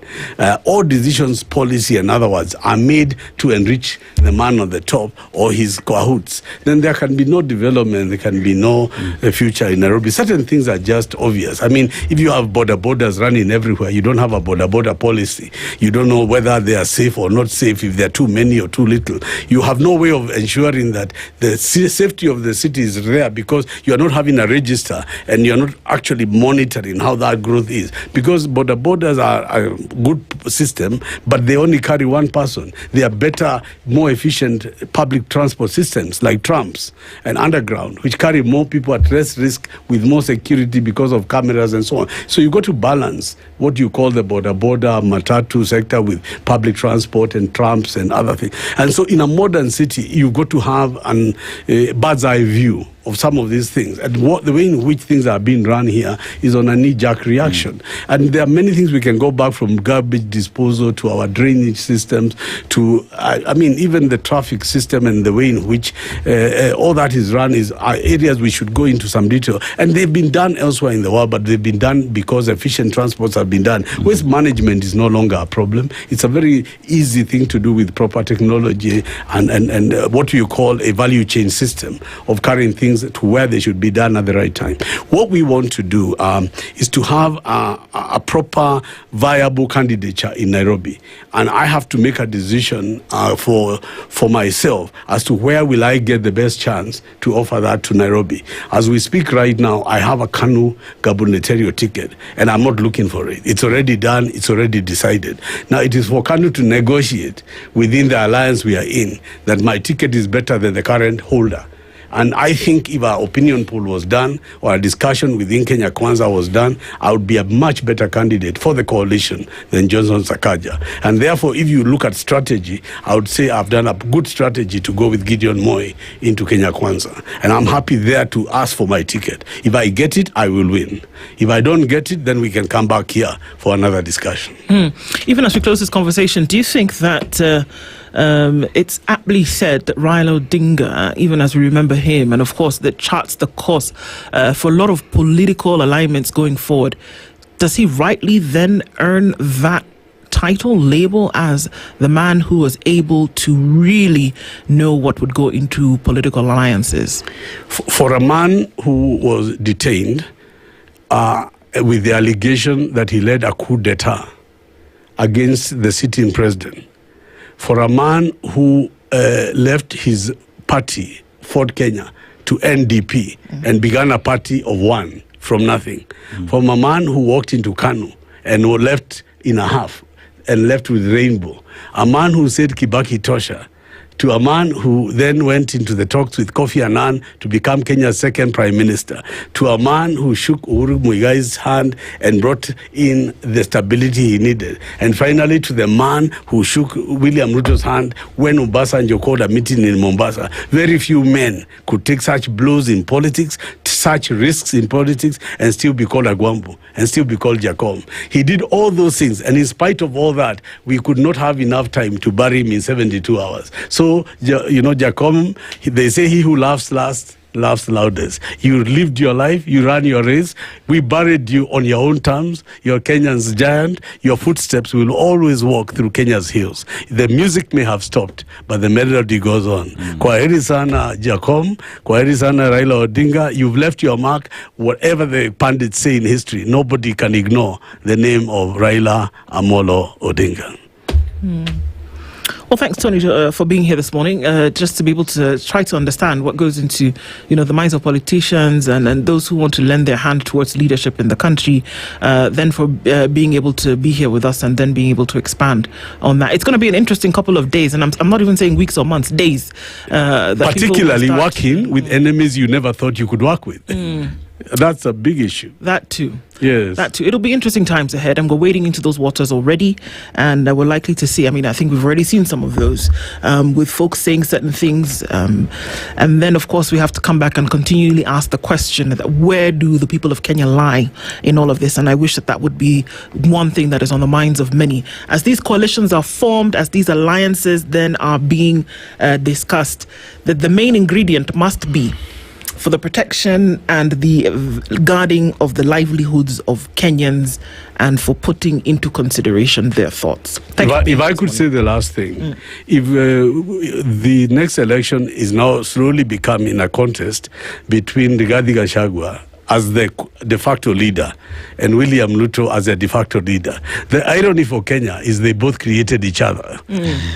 all decisions, policy, in other words, are made to enrich the man on the top or his cahoots, then there can be no development, there can be no future in Nairobi. Certain things are just obvious. I mean, if you have borders running everywhere, you don't have a border policy. You don't know whether they are safe or not safe, if there are too many or too little. You have no way of ensuring that the safety of the city is there, because you are not having a register and you are not actually monitoring how that growth is. Because borders are a good system, but they only carry one person. They are better, more efficient public transport systems like trams and underground, which carry more people at less risk with more security because of cameras and so on. So you got to balance what you call the border matatu sector with public transport and trams and other things. And so in a modern city, you've got to have a bird's eye view of some of these things. And the way in which things are being run here is on a knee-jerk reaction. And there are many things we can go back, from garbage disposal to our drainage systems to, I mean, even the traffic system and the way in which all that is run are areas we should go into some detail. And they've been done elsewhere in the world, but they've been done because efficient transports have been done. Waste management is no longer a problem. It's a very easy thing to do with proper technology and what you call a value chain system of carrying things to where they should be done at the right time. What we want to do is to have a proper, viable candidature in Nairobi. And I have to make a decision for myself as to where will I get the best chance to offer that to Nairobi. As we speak right now, I have a KANU gubernatorial ticket, and I'm not looking for it. It's already done. It's already decided. Now, it is for KANU to negotiate within the alliance we are in that my ticket is better than the current holder. And I think if our opinion poll was done or a discussion within Kenya Kwanza was done, I would be a much better candidate for the coalition than Johnson Sakaja. And therefore, if you look at strategy, I would say I've done a good strategy to go with Gideon Moi into Kenya Kwanza. And I'm happy there to ask for my ticket. If I get it, I will win. If I don't get it, then we can come back here for another discussion. Even as we close this conversation, do you think that it's aptly said that Raila Odinga, even as we remember him, and of course that charts the course for a lot of political alignments going forward, does he rightly then earn that title label as the man who was able to really know what would go into political alliances? For a man who was detained with the allegation that he led a coup d'etat against the sitting president, for a man who left his party, Ford Kenya, to NDP and began a party of one from nothing, from a man who walked into Kanu and who left in a half and left with rainbow, a man who said Kibaki Tosha, to a man who then went into the talks with Kofi Annan to become Kenya's second prime minister, to a man who shook Uhuru Muigai's hand and brought in the stability he needed, and finally to the man who shook William Ruto's hand when Obasanjo called a meeting in Mombasa. Very few men could take such blows in politics, such risks in politics, and still be called Agwambu, and still be called Jacom. He did all those things, and in spite of all that, we could not have enough time to bury him in 72 hours. So, you know, Jacom, they say he who laughs last laughs loudest. You lived your life, you ran your race, we buried you on your own terms, you're Kenya's giant, your footsteps will always walk through Kenya's hills. The music may have stopped, but the melody goes on. Kwaheri sana Jacom, kwaheri sana Raila Odinga, you've left your mark. Whatever the pundits say in history, nobody can ignore the name of Raila Amolo Odinga. Well, thanks, Tony, for being here this morning, just to be able to try to understand what goes into, you know, the minds of politicians and those who want to lend their hand towards leadership in the country, then for being able to be here with us and then being able to expand on that. It's going to be an interesting couple of days, and I'm not even saying weeks or months, days. Particularly working with enemies you never thought you could work with. That's a big issue. That too. Yes. That too. It'll be interesting times ahead, and we're wading into those waters already, and we're likely to see, I mean, I think we've already seen some of those, with folks saying certain things, and then of course we have to come back and continually ask the question that where do the people of Kenya lie in all of this? And I wish that would be one thing that is on the minds of many. As these coalitions are formed, as these alliances then are being discussed, that the main ingredient must be for the protection and the guarding of the livelihoods of Kenyans and for putting into consideration their thoughts. If I could say the last thing, if the next election is now slowly becoming a contest between Rigathi Gachagua as the de facto leader and William Ruto as a de facto leader, the irony for Kenya is they both created each other.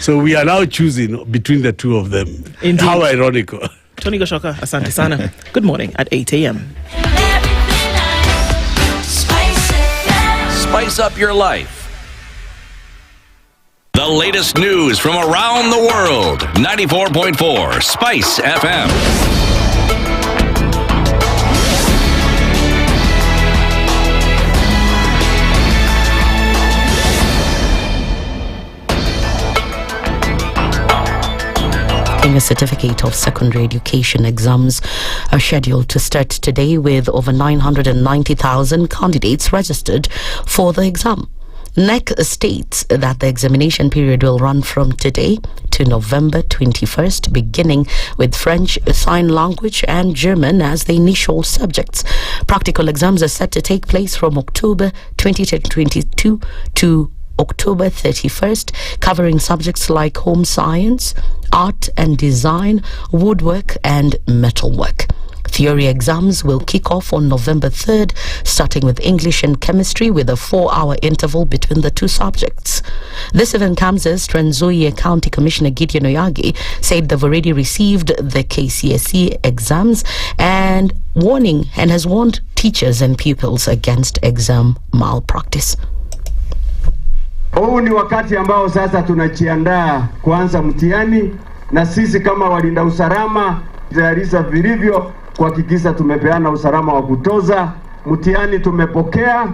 So we are now choosing between the two of them. Indeed. How ironical. Tony Gashoka, asante sana. Good morning at 8 a.m. Spice up your life. The latest news from around the world. 94.4 Spice FM. A certificate of secondary education exams are scheduled to start today with over 990,000 candidates registered for the exam. NEC states that the examination period will run from today to November 21st, beginning with French Sign Language and German as the initial subjects. Practical exams are set to take place from October 2022 to October 31st, covering subjects like home science, art and design, woodwork and metalwork. Theory exams will kick off on November 3rd, starting with English and chemistry with a 4-hour interval between the two subjects. This event comes as Trans Nzoia County Commissioner Gideon Oyagi said they've already received the KCSE exams and has warned teachers and pupils against exam malpractice. Huu ni wakati ambao sasa tunajiandaa kuanza mtihani, na sisi kama walinda usalama Tayarisha vilivyo kuhakikisha tumepeana usalama wa kutoza. Mtihani tumepokea,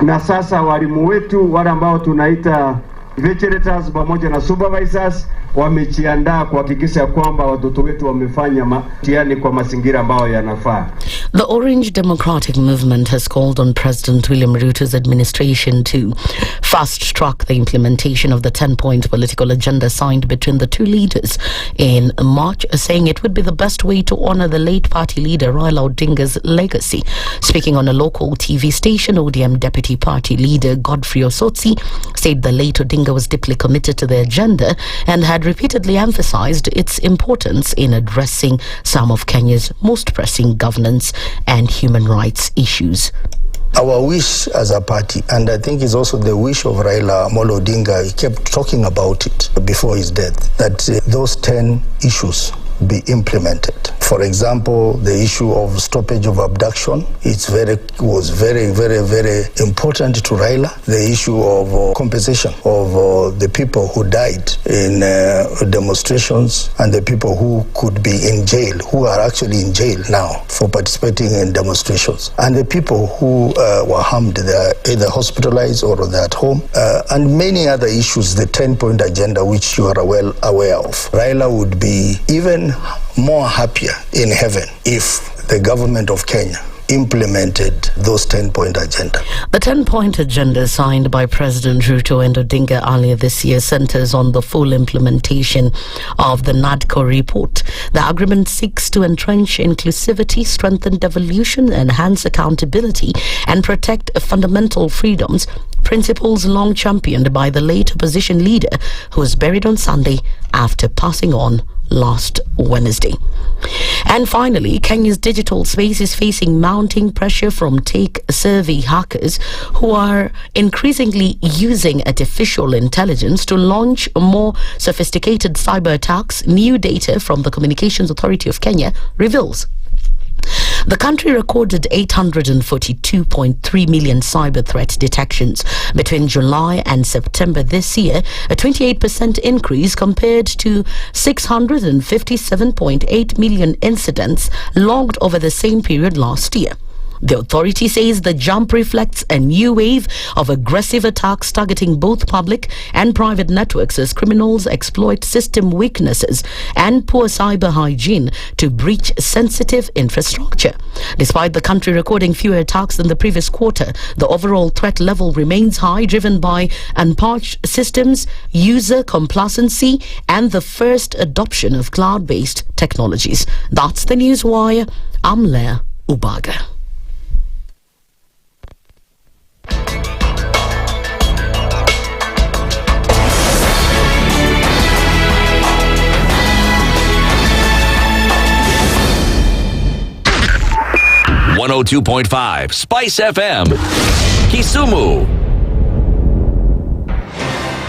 na sasa walimu wetu wale ambao tunaita vigilators pamoja na supervisors wamejiandaa kuhakikisha kwamba watoto wetu wamefanya mtihani kwa mazingira ambayo yanafaa. The Orange Democratic Movement has called on President William Ruto's administration to fast-track the implementation of the 10-point political agenda signed between the two leaders in March, saying it would be the best way to honor the late party leader Raila Odinga's legacy. Speaking on a local TV station, ODM Deputy Party Leader Godfrey Osotsi said the late Odinga was deeply committed to the agenda and had repeatedly emphasized its importance in addressing some of Kenya's most pressing governance and human rights issues. Our wish as a party, and I think it's also the wish of Raila Amolo Odinga, he kept talking about it before his death, that those 10 issues be implemented. For example, the issue of stoppage of abduction, was very, very, very important to Raila. The issue of compensation of the people who died in demonstrations and the people who could be in jail, who are actually in jail now for participating in demonstrations. And the people who were harmed, they're either hospitalized or they're at home. And many other issues, the 10-point agenda, which you are well aware of. Raila would be even more happier in heaven if the government of Kenya implemented those 10-point agenda. The 10-point agenda signed by President Ruto and Odinga earlier this year centers on the full implementation of the NADCO report. The agreement seeks to entrench inclusivity, strengthen devolution, enhance accountability, and protect fundamental freedoms, principles long championed by the late opposition leader who was buried on Sunday after passing on last Wednesday. And finally, Kenya's digital space is facing mounting pressure from tech-savvy hackers who are increasingly using artificial intelligence to launch more sophisticated cyber attacks, new data from the Communications Authority of Kenya reveals. The country recorded 842.3 million cyber threat detections between July and September this year, a 28% increase compared to 657.8 million incidents logged over the same period last year. The authority says the jump reflects a new wave of aggressive attacks targeting both public and private networks as criminals exploit system weaknesses and poor cyber hygiene to breach sensitive infrastructure. Despite the country recording fewer attacks than the previous quarter, the overall threat level remains high, driven by unpatched systems, user complacency, and the first adoption of cloud-based technologies. That's the Newswire. I'm Leah Ubaga. .5 Spice FM, Kisumu.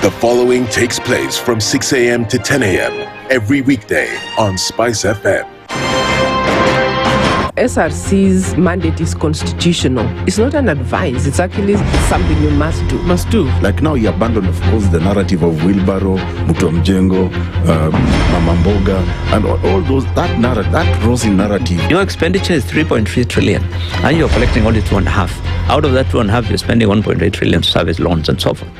The following takes place from 6 a.m. to 10 a.m. every weekday on Spice FM. SRC's mandate is constitutional. It's not an advice. It's actually something you must do. Like now, you abandon, of course, the narrative of wheelbarrow, Mutomjengo, Mama Mboga, and all those, that narrative, that rosy narrative. Your expenditure is 3.3 trillion, and you're collecting only 2.5. Out of that 2.5, you're spending 1.8 trillion service loans and so forth.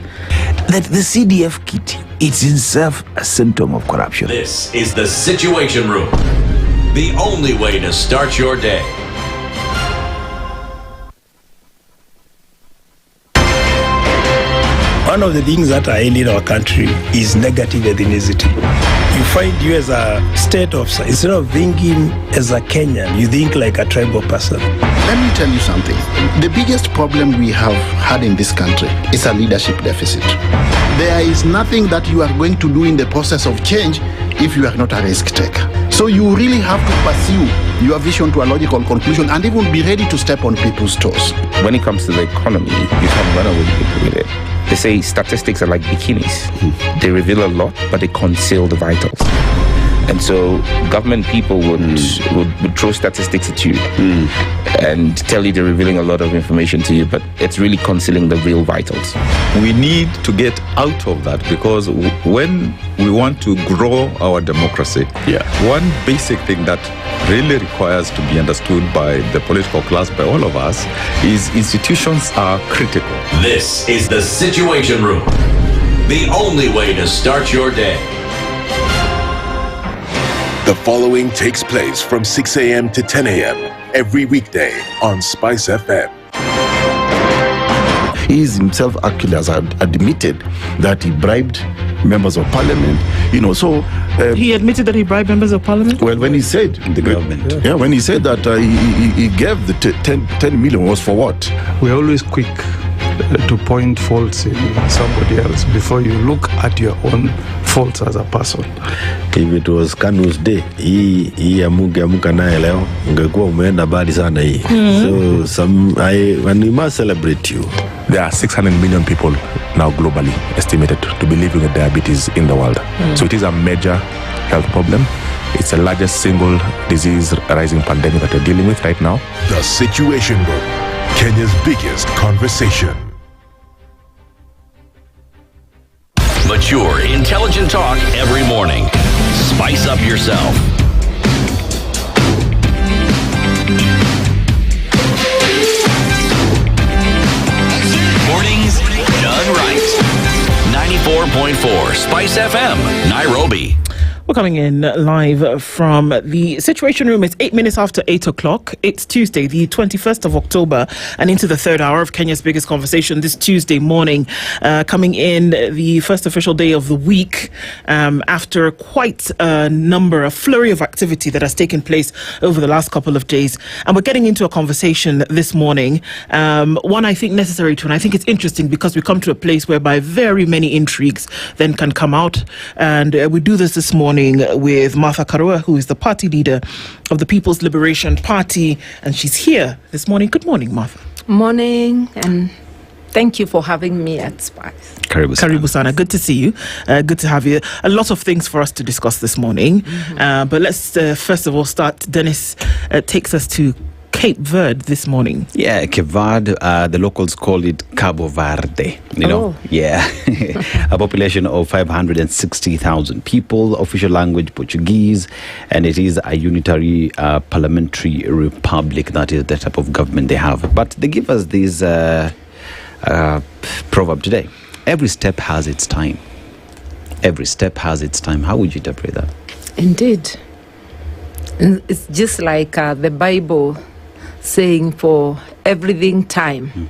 That the CDF kit, it's in itself a symptom of corruption. This is the Situation Room. The only way to start your day. One of the things that are in our country is negative ethnicity. You find you as a state officer, instead of thinking as a Kenyan, you think like a tribal person. Let me tell you something. The biggest problem we have had in this country is a leadership deficit. There is nothing that you are going to do in the process of change if you are not a risk taker. So you really have to pursue your vision to a logical conclusion and even be ready to step on people's toes. When it comes to the economy, you can run away with it. They say statistics are like bikinis. They reveal a lot, but they conceal the vitals. And so government people would throw statistics at you and tell you they're revealing a lot of information to you, but it's really concealing the real vitals. We need to get out of that, because when we want to grow our democracy. Yeah. One basic thing that really requires to be understood by the political class, by all of us, is institutions are critical. This is the Situation Room, the only way to start your day. The following takes place from 6 a.m. to 10 a.m. every weekday on SpiceFM. He himself actually has admitted that he bribed members of parliament, so... he admitted that he bribed members of parliament? Well, when he said... The government. Yeah, when he said that he gave the 10 million was for what? We're always quick to point faults in somebody else before you look at your own faults as a person. If it was Kanu's day, hii amuka naye leo ungekuwa umeenda mbali sana hii. So and we must celebrate you. There are 600 million people now globally estimated to be living with diabetes in the world. So it is a major health problem. It's the largest single disease rising pandemic that we're dealing with right now. The Situation Room, Kenya's biggest conversation. Mature, intelligent talk every morning. Spice up yourself. Mornings done right. 94.4 Spice FM, Nairobi. We're coming in live from the Situation Room. It's 8 minutes after 8 o'clock. It's Tuesday, the 21st of October, and into the third hour of Kenya's biggest conversation this Tuesday morning. Coming in the first official day of the week after quite a flurry of activity that has taken place over the last couple of days. And we're getting into a conversation this morning, one I think necessary to, and I think it's interesting because we come to a place whereby very many intrigues then can come out. And we do this morning with Martha Karua, who is the party leader of the People's Liberation Party, and she's here this morning. Good morning, Martha. Morning, and thank you for having me at Spice. Karibu sana. Good to see you. Good to have you. A lot of things for us to discuss this morning, but let's first of all start. Dennis takes us to Cape Verde this morning. Yeah, Cape Verde, the locals call it Cabo Verde, Yeah. A population of 560,000 people, official language Portuguese, and it is a unitary parliamentary republic. That is the type of government they have. But they give us this proverb today. Every step has its time. Every step has its time. How would you interpret that? Indeed. It's just like the Bible saying for everything time,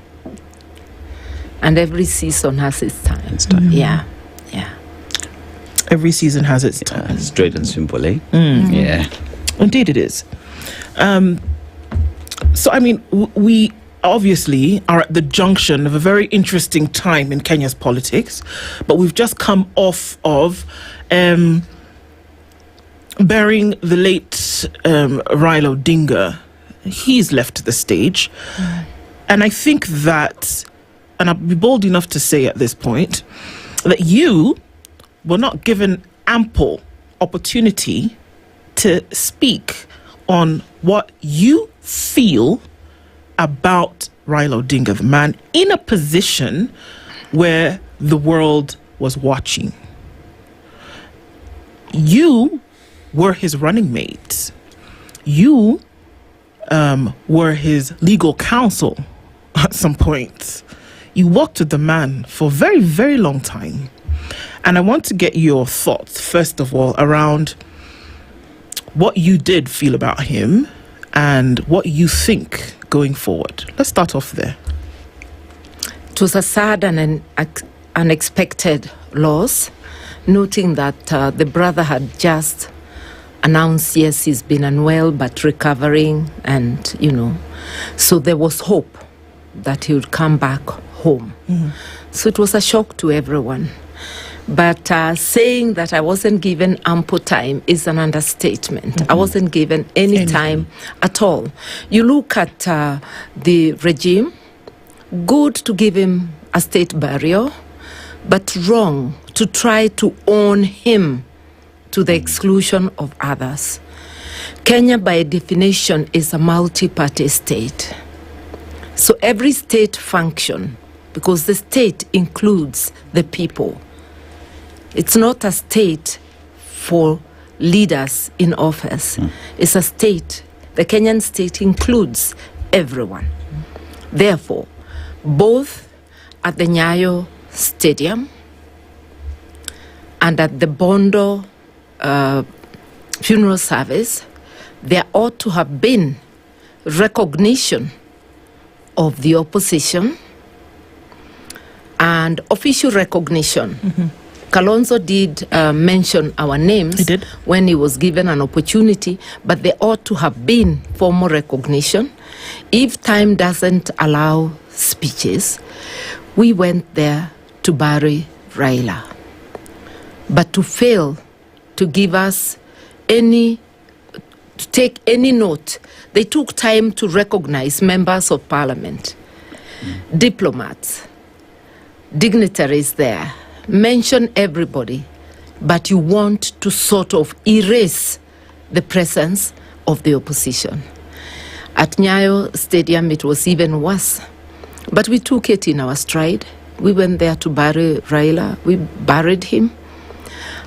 and every season has its time. Its time. Yeah. Every season has its time. Straight and simple, eh? Yeah. Indeed it is. So, I mean, we obviously are at the junction of a very interesting time in Kenya's politics, but we've just come off of burying the late Raila Odinga. He's left the stage. And I think that, and I'll be bold enough to say at this point, that you were not given ample opportunity to speak on what you feel about Raila Odinga, the man in a position where the world was watching. You were his running mate. You were his legal counsel at some point. You worked with the man for a very, very long time. And I want to get your thoughts, first of all, around what you did feel about him and what you think going forward. Let's start off there. It was a sad and an unexpected loss, noting that the brother had just announced, yes, he's been unwell, but recovering, and, so there was hope that he would come back home. So it was a shock to everyone. But saying that I wasn't given ample time is an understatement. I wasn't given any time at all. You look at the regime, good to give him a state burial, but wrong to try to own him to the exclusion of others. Kenya, by definition, is a multi-party state. So every state function, because the state includes the people, It's not a state for leaders in office. It's a state. The Kenyan state includes everyone. Therefore, both at the Nyayo Stadium and at the Bondo funeral service, there ought to have been recognition of the opposition and official recognition. Kalonzo did mention our names when he was given an opportunity, but there ought to have been formal recognition. If time doesn't allow speeches, we went there to bury Raila. But to fail to give us to take any note, they took time to recognize members of parliament, diplomats, dignitaries there, mention everybody, but you want to sort of erase the presence of the opposition. At Nyayo Stadium, it was even worse, but we took it in our stride. We went there to bury Raila. We buried him.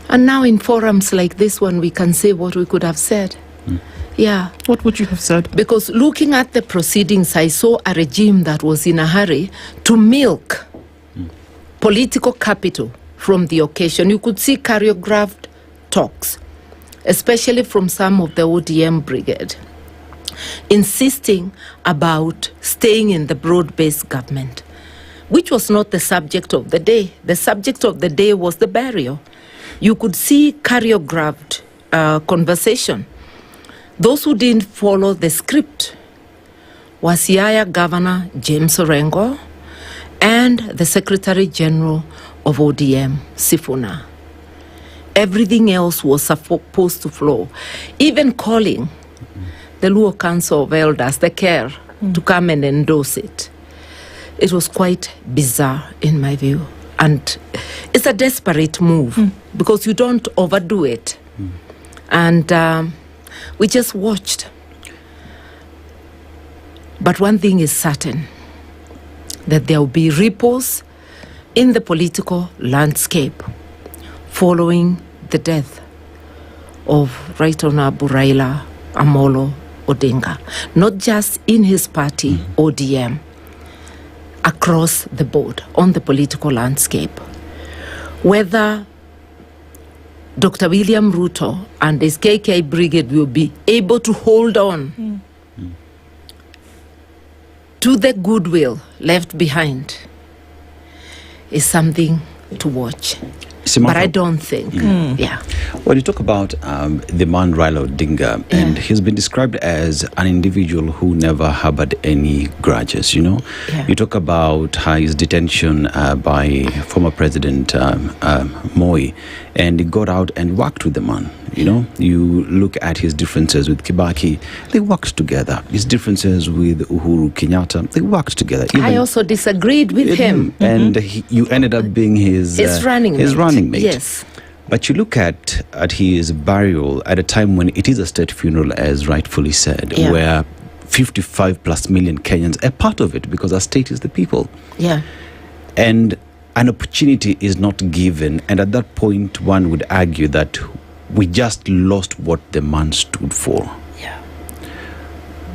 And now in forums like this one, we can say what we could have said. Yeah. What would you have said? Because looking at the proceedings, I saw a regime that was in a hurry to milk political capital from the occasion. You could see choreographed talks, especially from some of the ODM brigade, insisting about staying in the broad-based government, which was not the subject of the day. The subject of the day was the burial. You could see choreographed conversation. Those who didn't follow the script was Siaya Governor James Orengo and the Secretary General of ODM, Sifuna. Everything else was supposed to flow. Even calling the Luo Council of Elders, the CARE, to come and endorse it. It was quite bizarre in my view. And it's a desperate move because you don't overdo it. And we just watched. But one thing is certain, that there will be ripples in the political landscape following the death of Right Honorable Raila Amolo Odinga, not just in his party, ODM, across the board on the political landscape. Whether Dr. William Ruto and his KK brigade will be able to hold on to the goodwill left behind is something to watch. But I don't think, When you talk about the man Raila Odinga, and he's been described as an individual who never harbored any grudges, you talk about his detention by former President Moi, and he got out and worked with the man. You look at his differences with Kibaki, they worked together. His differences with Uhuru Kenyatta, they worked together. I also disagreed with him. And you ended up being his running mate. Yes. But you look at his burial at a time when it is a state funeral, as rightfully said, where 55 plus million Kenyans are part of it because our state is the people. Yeah. And an opportunity is not given. And at that point, one would argue that we just lost what the man stood for. Yeah.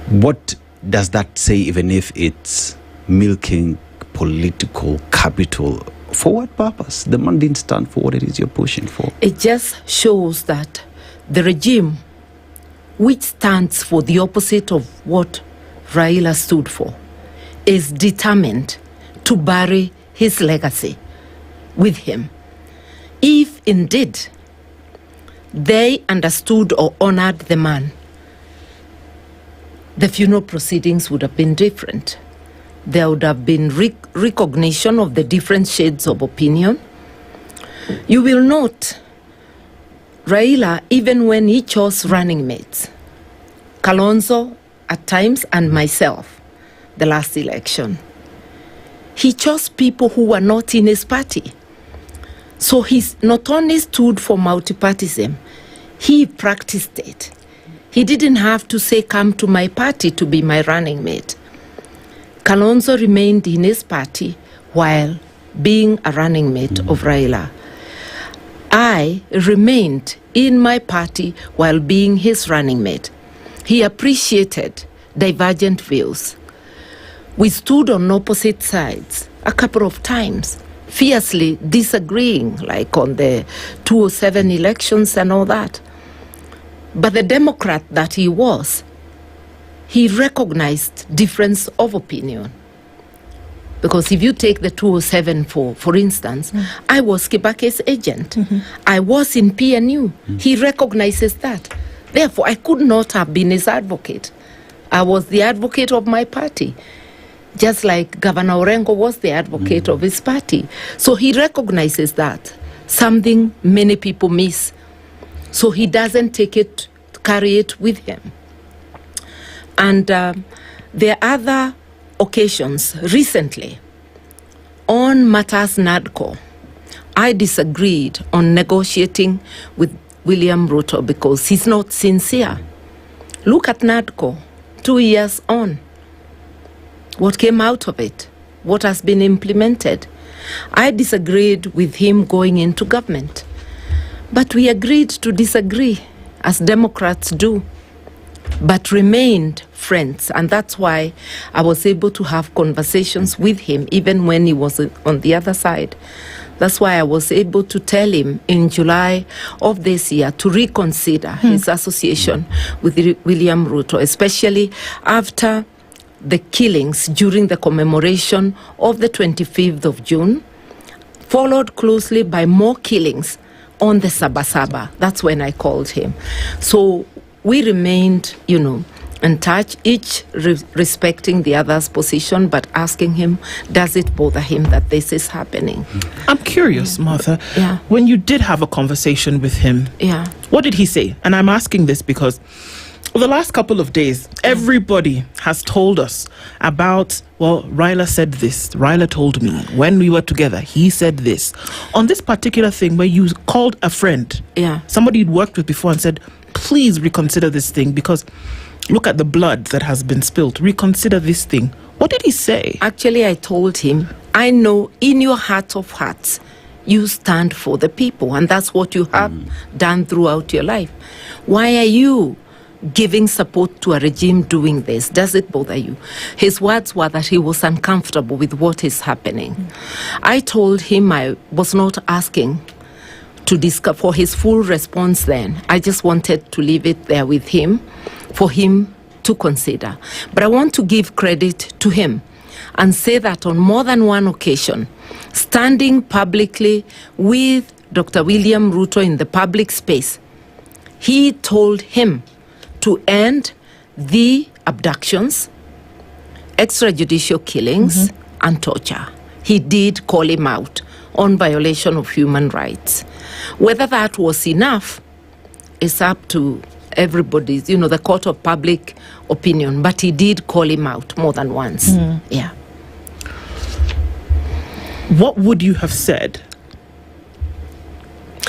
What does that say, even if it's milking political capital? For what purpose? The man didn't stand for what it is you're pushing for. It just shows that the regime, which stands for the opposite of what Raila stood for, is determined to bury his legacy with him. If indeed they understood or honored the man, the funeral proceedings would have been different. There would have been recognition of the different shades of opinion. You will note Raila, even when he chose running mates, Kalonzo at times and myself, the last election, he chose people who were not in his party. So he not only stood for multipartyism, he practiced it. He didn't have to say, come to my party to be my running mate. Kalonzo remained in his party while being a running mate of Raila. I remained in my party while being his running mate. He appreciated divergent views. We stood on opposite sides a couple of times, fiercely disagreeing, like on the 2007 elections and all that. But the Democrat that he was, he recognized difference of opinion. Because if you take the 2007 for instance, I was Kibake's agent. I was in PNU. He recognizes that. Therefore, I could not have been his advocate. I was the advocate of my party, just like Governor Orengo was the advocate of his party. So he recognizes that, something many people miss. So he doesn't carry it with him. And there are other occasions. Recently, on matters NADCO, I disagreed on negotiating with William Ruto because he's not sincere. Look at NADCO, 2 years on. What came out of it? What has been implemented? I disagreed with him going into government. But we agreed to disagree, as Democrats do, but remained friends. And that's why I was able to have conversations with him, even when he was on the other side. That's why I was able to tell him in July of this year to reconsider his association with William Ruto, especially after the killings during the commemoration of the 25th of June, followed closely by more killings on the Sabasaba. That's when I called him. So we remained, in touch, each respecting the other's position, but asking him, does it bother him that this is happening? I'm curious, Martha. Yeah. When you did have a conversation with him, what did he say? And I'm asking this because the last couple of days, everybody has told us about, Raila said this, Raila told me, when we were together, he said this. On this particular thing where you called a friend, somebody you'd worked with before and said, please reconsider this thing because look at the blood that has been spilled. Reconsider this thing. What did he say? Actually, I told him, I know in your heart of hearts, you stand for the people, and that's what you have done throughout your life. Why are you giving support to a regime doing this? Does it bother you? His words were that he was uncomfortable with what is happening. I told him I was not asking to discuss for his full response then. I just wanted to leave it there with him for him to consider. But I want to give credit to him and say that on more than one occasion, standing publicly with Dr. William Ruto in the public space, he told him to end the abductions, extrajudicial killings, and torture. He did call him out on violation of human rights. Whether that was enough is up to everybody's, the court of public opinion, but he did call him out more than once. Yeah. What would you have said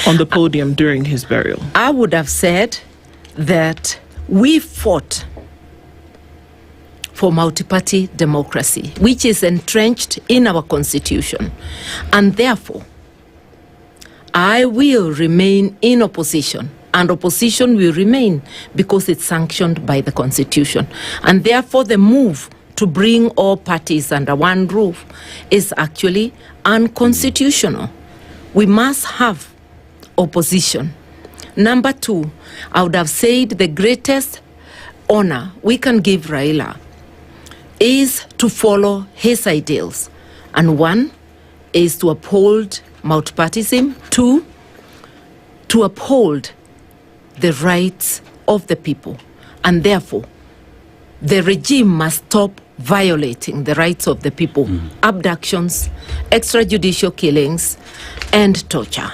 on the podium during his burial? I would have said that we fought for multi-party democracy, which is entrenched in our constitution. And therefore, I will remain in opposition. And opposition will remain because it's sanctioned by the constitution. And therefore, the move to bring all parties under one roof is actually unconstitutional. We must have opposition. Number two, I would have said the greatest honor we can give Raila is to follow his ideals. And one is to uphold multipartyism. Two, to uphold the rights of the people. And therefore, the regime must stop violating the rights of the people. Abductions, extrajudicial killings, and torture.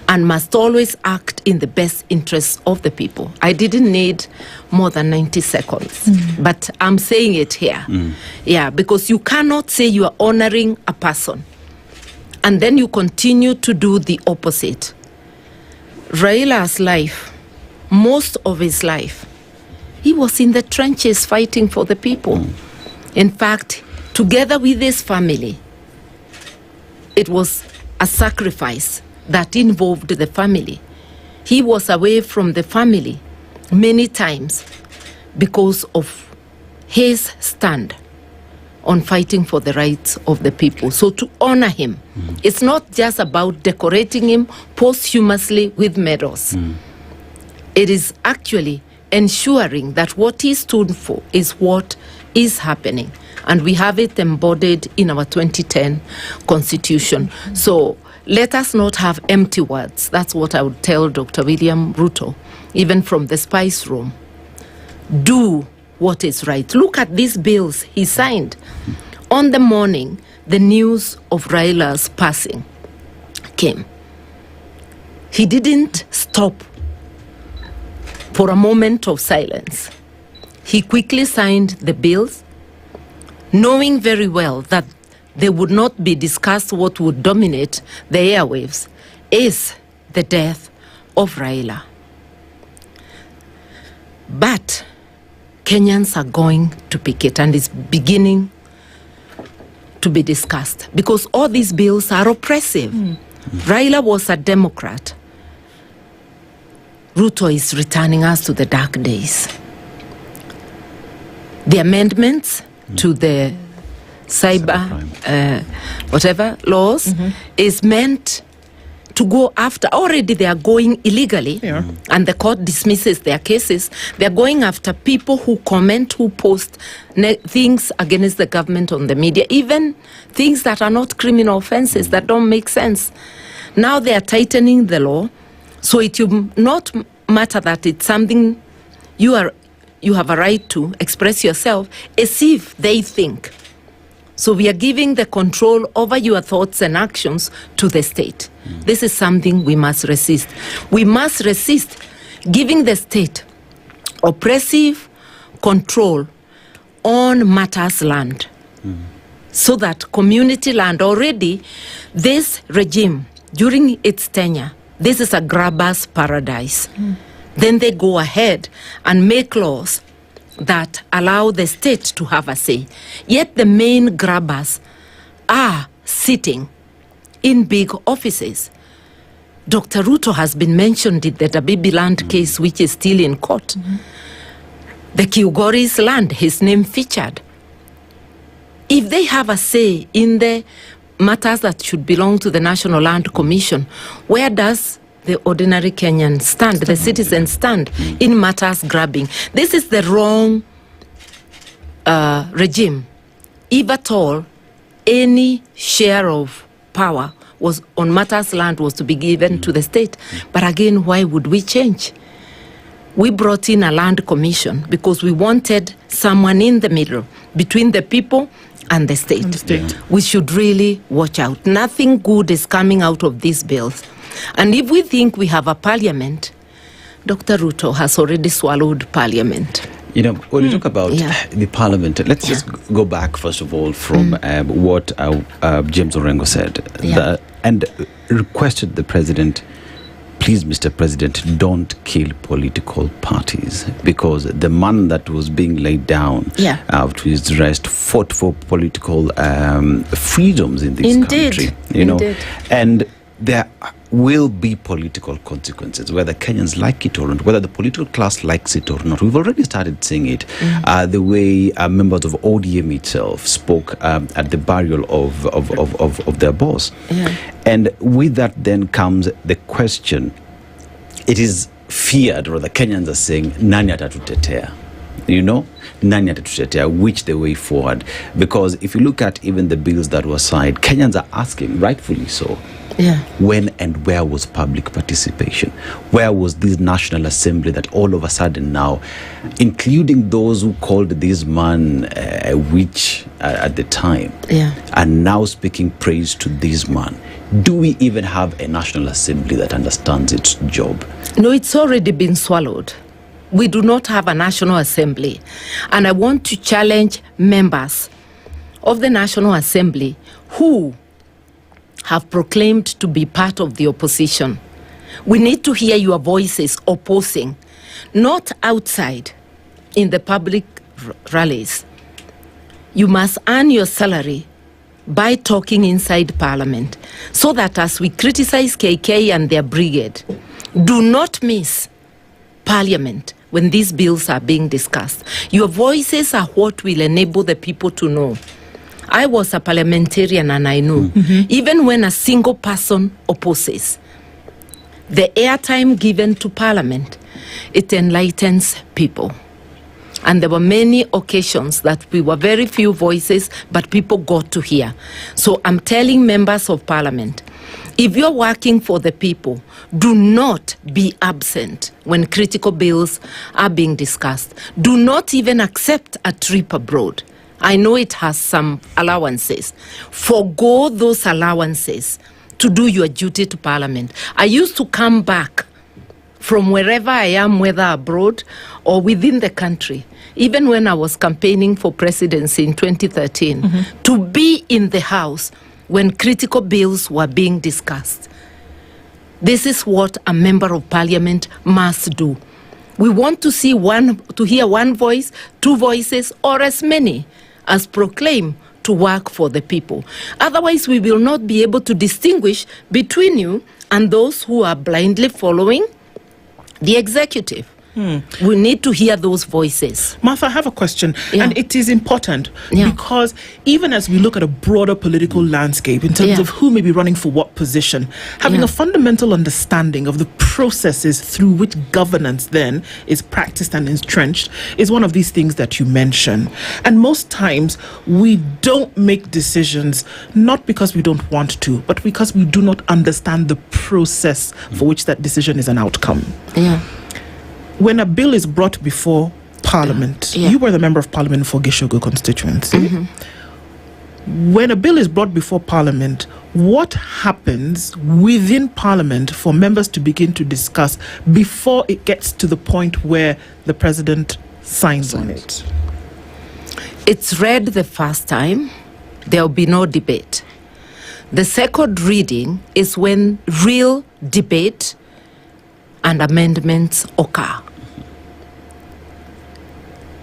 And must always act in the best interests of the people. I didn't need more than 90 seconds, but I'm saying it here. Yeah, because you cannot say you are honoring a person and then you continue to do the opposite. Raila's life, most of his life, he was in the trenches fighting for the people. In fact, together with his family, it was a sacrifice that involved the family. He was away from the family many times because of his stand on fighting for the rights of the people. So to honor him, it's not just about decorating him posthumously with medals. It is actually ensuring that what he stood for is what is happening. And we have it embodied in our 2010 Constitution. So let us not have empty words. That's what I would tell Dr. William Ruto, even from the Spice Room. Do what is right. Look at these bills he signed. On the morning, the news of Raila's passing came. He didn't stop for a moment of silence. He quickly signed the bills, knowing very well that they would not be discussed. What would dominate the airwaves is the death of Raila. But Kenyans are going to pick it, and it's beginning to be discussed because all these bills are oppressive. Raila was a Democrat. Ruto is returning us to the dark days. The amendments to the cyber laws is meant to go after. Already they are going illegally, and the court dismisses their cases. They are going after people who comment, who post things against the government on the media, even things that are not criminal offenses, that don't make sense. Now they are tightening the law, so it will not matter that it's something you have a right to express yourself as if they think. So we are giving the control over your thoughts and actions to the state. This is something we must resist. We must resist giving the state oppressive control on matters land. So that community land, already this regime, during its tenure, this is a grabber's paradise. Then they go ahead and make laws that allow the state to have a say. Yet the main grabbers are sitting in big offices. Dr. Ruto has been mentioned in the Dabibi land case, which is still in court. The Kiugori's land, his name featured. If they have a say in the matters that should belong to the National Land Commission, where does the ordinary Kenyan stand, the citizen stand in matters grabbing? This is the wrong regime. If at all, any share of power was on matters land was to be given to the state. But again, why would we change? We brought in a land commission because we wanted someone in the middle between the people and the state. We should really watch out. Nothing good is coming out of these bills. And if we think we have a parliament, Dr. Ruto has already swallowed parliament. You know, when you talk about the parliament, let's just go back, first of all, from what James Orengo said, and requested the president, please, Mr. President, don't kill political parties, because the man that was being laid down to his rest fought for political freedoms in this country. You know, and there will be political consequences, whether Kenyans like it or not, whether the political class likes it or not. We've already started seeing it. The way members of ODM itself spoke at the burial of their boss. And with that then comes the question, it is feared, or the Kenyans are saying, nani atatutetea? You know, nani atatutetea, which the way forward? Because if you look at even the bills that were signed, Kenyans are asking, rightfully so, when and where was public participation? Where was this National Assembly that all of a sudden now, including those who called this man a witch at the time, are now speaking praise to this man? Do we even have a National Assembly that understands its job? No, it's already been swallowed. We do not have a National Assembly. And I want to challenge members of the National Assembly who have proclaimed to be part of the opposition. We need to hear your voices opposing, not outside in the public rallies. You must earn your salary by talking inside Parliament, so that as we criticize KK and their brigade, do not miss Parliament when these bills are being discussed. Your voices are what will enable the people to know. I was a parliamentarian and I know, even when a single person opposes, the airtime given to Parliament, it enlightens people. And there were many occasions that we were very few voices, but people got to hear. So I'm telling members of Parliament, if you're working for the people, do not be absent when critical bills are being discussed. Do not even accept a trip abroad. I know it has some allowances. Forgo those allowances to do your duty to Parliament. I used to come back from wherever I am, whether abroad or within the country, even when I was campaigning for presidency in 2013, to be in the House when critical bills were being discussed. This is what a member of Parliament must do. We want to hear one voice, two voices, or as many as proclaim to work for the people. Otherwise, we will not be able to distinguish between you and those who are blindly following the executive. We need to hear those voices. Martha, I have a question, and it is important because even as we look at a broader political landscape in terms of who may be running for what position, having a fundamental understanding of the processes through which governance then is practiced and entrenched is one of these things that you mention. And most times we don't make decisions not because we don't want to, but because we do not understand the process for which that decision is an outcome. When a bill is brought before Parliament, you were the member of Parliament for Gishogo constituency. When a bill is brought before Parliament, what happens within Parliament for members to begin to discuss before it gets to the point where the President signs on it? It's read the first time, there will be no debate. The second reading is when real debate and amendments occur.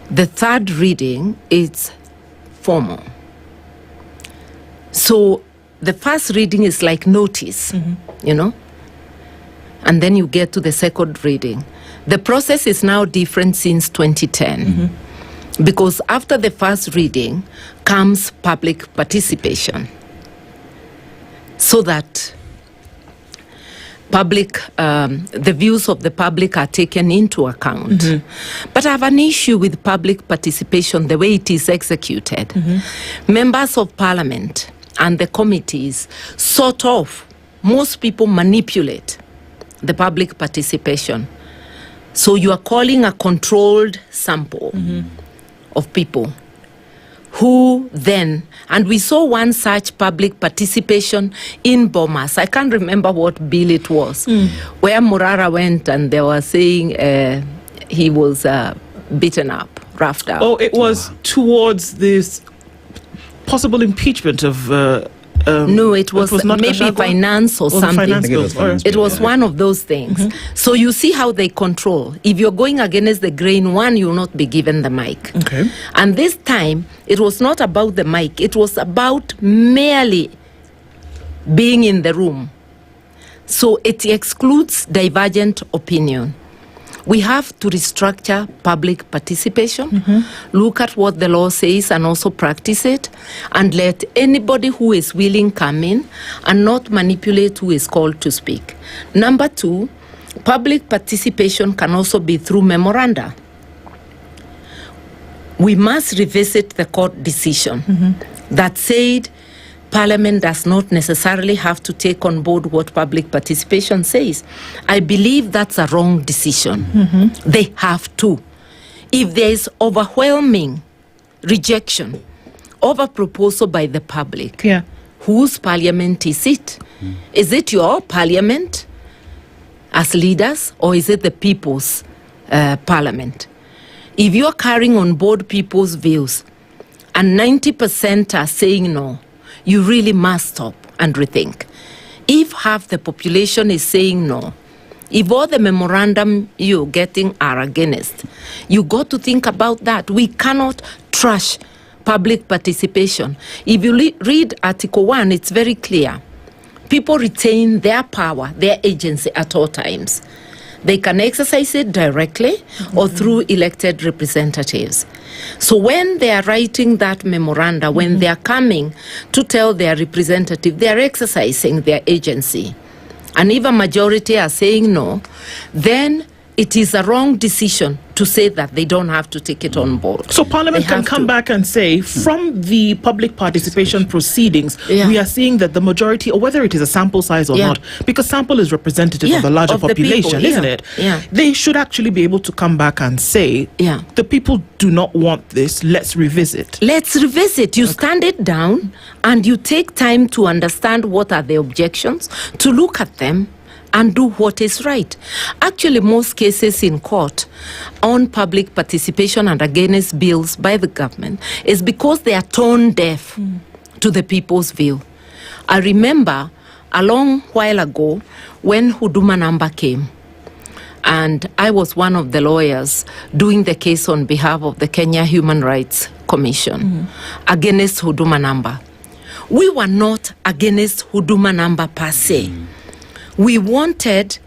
The third reading is formal. So the first reading is like notice, you know, and then you get to the second reading. The process is now different since 2010 because after the first reading comes public participation so that the views of the public are taken into account. But I have an issue with public participation, the way it is executed. Members of Parliament and the committees most people manipulate the public participation. So you are calling a controlled sample of people who then, and we saw one such public participation in Bomas. I can't remember what bill it was, where Murara went and they were saying he was beaten up, roughed up. Oh, it was towards this possible impeachment of... no, it was maybe finance or something. It was one of those things. So you see how they control. If you're going against the grain, you will not be given the mic. And this time, it was not about the mic. It was about merely being in the room. So it excludes divergent opinion. We have to restructure public participation, look at what the law says and also practice it, and let anybody who is willing come in and not manipulate who is called to speak. Number two, public participation can also be through memoranda. We must revisit the court decision that said Parliament does not necessarily have to take on board what public participation says. I believe that's a wrong decision. They have to. If there is overwhelming rejection of a proposal by the public, whose parliament is it? Is it your parliament as leaders, or is it the people's parliament? If you're carrying on board people's views and 90% are saying no, you really must stop and rethink. If half the population is saying no, if all the memorandum you're getting are against, you got to think about that. We cannot trash public participation. If you read Article 1, it's very clear. People retain their power, their agency at all times. They can exercise it directly or through elected representatives. So when they are writing that memoranda, when they are coming to tell their representative, they are exercising their agency. And if a majority are saying no, then it is a wrong decision to say that they don't have to take it on board. So Parliament can come back and say, from the public participation proceedings, we are seeing that the majority, or whether it is a sample size or not, because sample is representative of the larger population, isn't it? They should actually be able to come back and say, the people do not want this, let's revisit. Let's revisit. You stand it down and you take time to understand what are the objections, to look at them, and do what is right. Actually, most cases in court on public participation and against bills by the government is because they are tone deaf to the people's view. I remember a long while ago when Huduma number came, and I was one of the lawyers doing the case on behalf of the Kenya Human Rights Commission against Huduma number. We were not against Huduma number per se. We wanted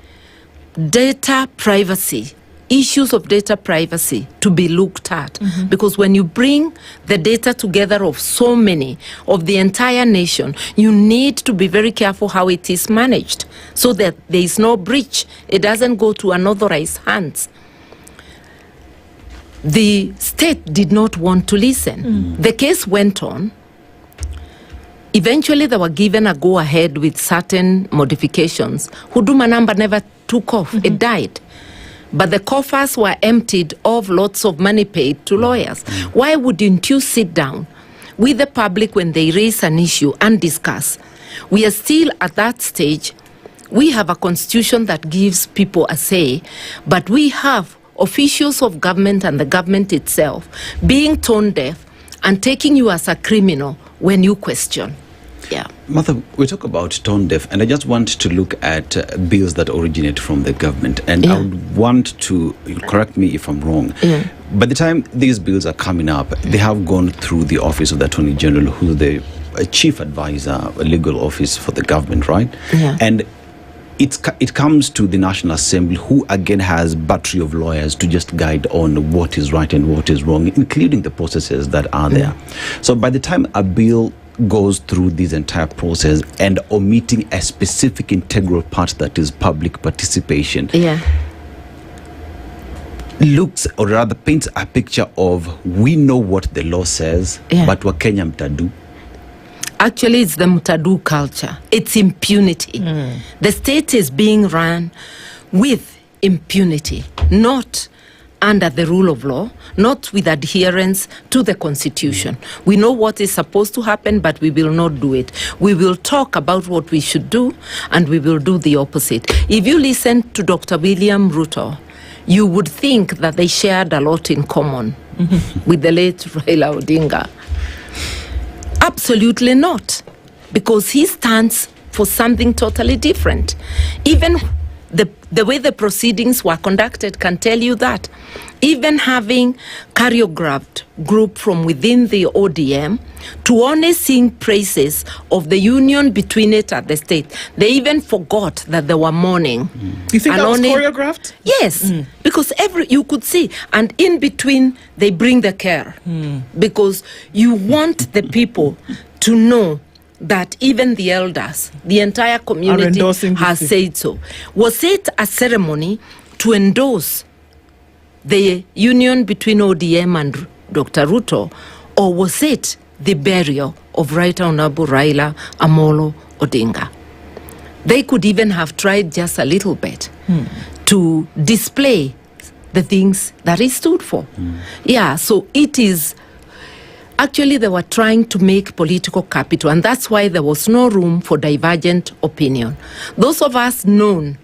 data privacy, issues of data privacy to be looked at. Because when you bring the data together of so many, of the entire nation, you need to be very careful how it is managed so that there is no breach. It doesn't go to unauthorized hands. The state did not want to listen. The case went on. Eventually, they were given a go-ahead with certain modifications. Huduma number never took off. It died. But the coffers were emptied of lots of money paid to lawyers. Why wouldn't you sit down with the public when they raise an issue and discuss? We are still at that stage. We have a constitution that gives people a say, but we have officials of government and the government itself being tone deaf and taking you as a criminal when you question. Martha, we talk about tone deaf, and I just want to look at bills that originate from the government. And I would want to, correct me if I'm wrong, by the time these bills are coming up, they have gone through the office of the Attorney General, who's the chief advisor, a legal office for the government, right? And it comes to the National Assembly, who again has battery of lawyers to just guide on what is right and what is wrong, including the processes that are there. So by the time a bill goes through this entire process and omitting a specific integral part that is public participation, looks, or rather paints a picture of, we know what the law says, but Wakenya mtadu. Actually, it's the mutadu culture. It's impunity. The state is being run with impunity, not under the rule of law, not with adherence to the Constitution. We know what is supposed to happen, but we will not do it. We will talk about what we should do, and we will do the opposite. If you listen to Dr. William Ruto, you would think that they shared a lot in common with the late Raila Odinga. Absolutely not, because he stands for something totally different. Even the way the proceedings were conducted can tell you that. Even having choreographed group from within the ODM to only sing praises of the union between it and the state, they even forgot that they were mourning. You think that was choreographed? Yes, because you could see, and in between they bring the care, because you want the people to know that even the elders, the entire community has said so. Was it a ceremony to endorse the union between ODM and Dr. Ruto, or was it the burial of Right Honorable Raila Amolo Odinga? They could even have tried just a little bit to display the things that he stood for. So it is. Actually, they were trying to make political capital, and that's why there was no room for divergent opinion. Those of us known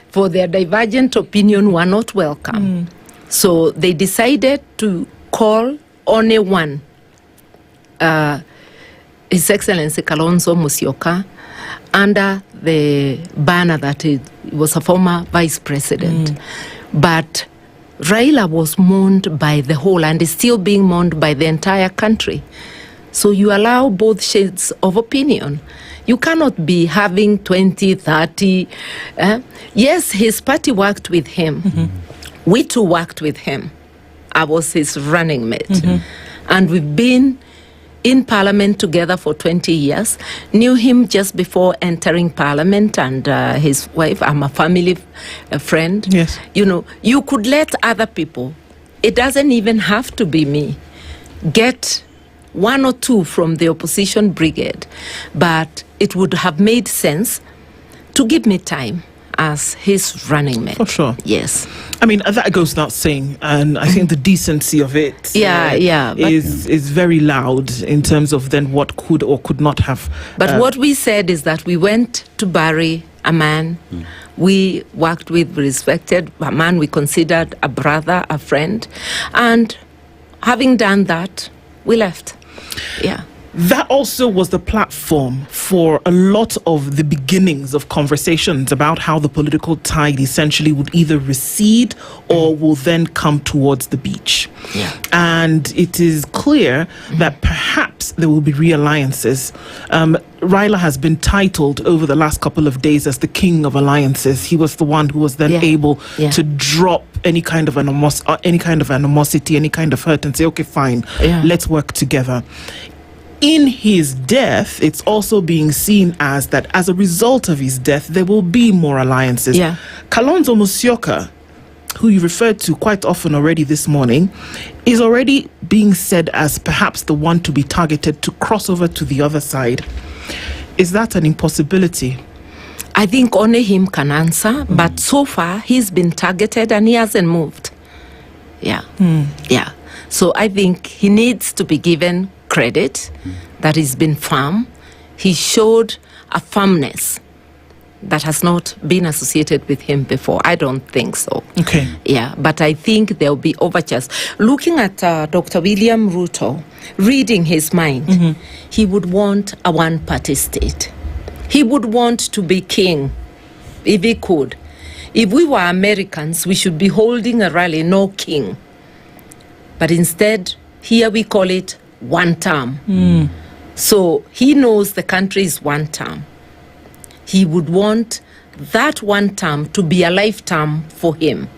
for their divergent opinion were not welcome. So they decided to call only one, His Excellency Kalonzo Musyoka, under the banner that he was a former vice president. But Raila was mourned by the whole and is still being mourned by the entire country. So you allow both shades of opinion. You cannot be having 20, 30. Yes, his party worked with him. Mm-hmm. We too worked with him. I was his running mate. Mm-hmm. And we've been in parliament together for 20 years. Knew him just before entering parliament, and his wife. I'm a family friend. Yes. You know, you could let other people, it doesn't even have to be me, get one or two from the opposition brigade, but it would have made sense to give me time as his running mate. For sure. Yes. I mean, that goes without saying, and I think the decency of it is very loud in terms of then what could or could not have. But what we said is that we went to bury a man we worked with, we respected, a man we considered a brother, a friend, and having done that, we left. Yeah. That also was the platform for a lot of the beginnings of conversations about how the political tide essentially would either recede or will then come towards the beach. Yeah. And it is clear that perhaps there will be realliances. Raila has been titled over the last couple of days as the king of alliances. He was the one who was then able to drop any kind of animosity, any kind of hurt, and say, okay, fine, let's work together. In his death, it's also being seen as that as a result of his death, there will be more alliances. Yeah. Kalonzo Musyoka, who you referred to quite often already this morning, is already being said as perhaps the one to be targeted to cross over to the other side. Is that an impossibility? I think only him can answer, but so far he's been targeted and he hasn't moved. Yeah. Yeah. So I think he needs to be given credit that he's been firm. He showed a firmness that has not been associated with him before. I don't think so. Okay. Yeah, but I think there'll be overtures. Looking at Dr. William Ruto, reading his mind, he would want a one-party state. He would want to be king, if he could. If we were Americans, we should be holding a rally, no king. But instead, here we call it one term. So he knows the country is one term. He would want that one term to be a lifetime for him.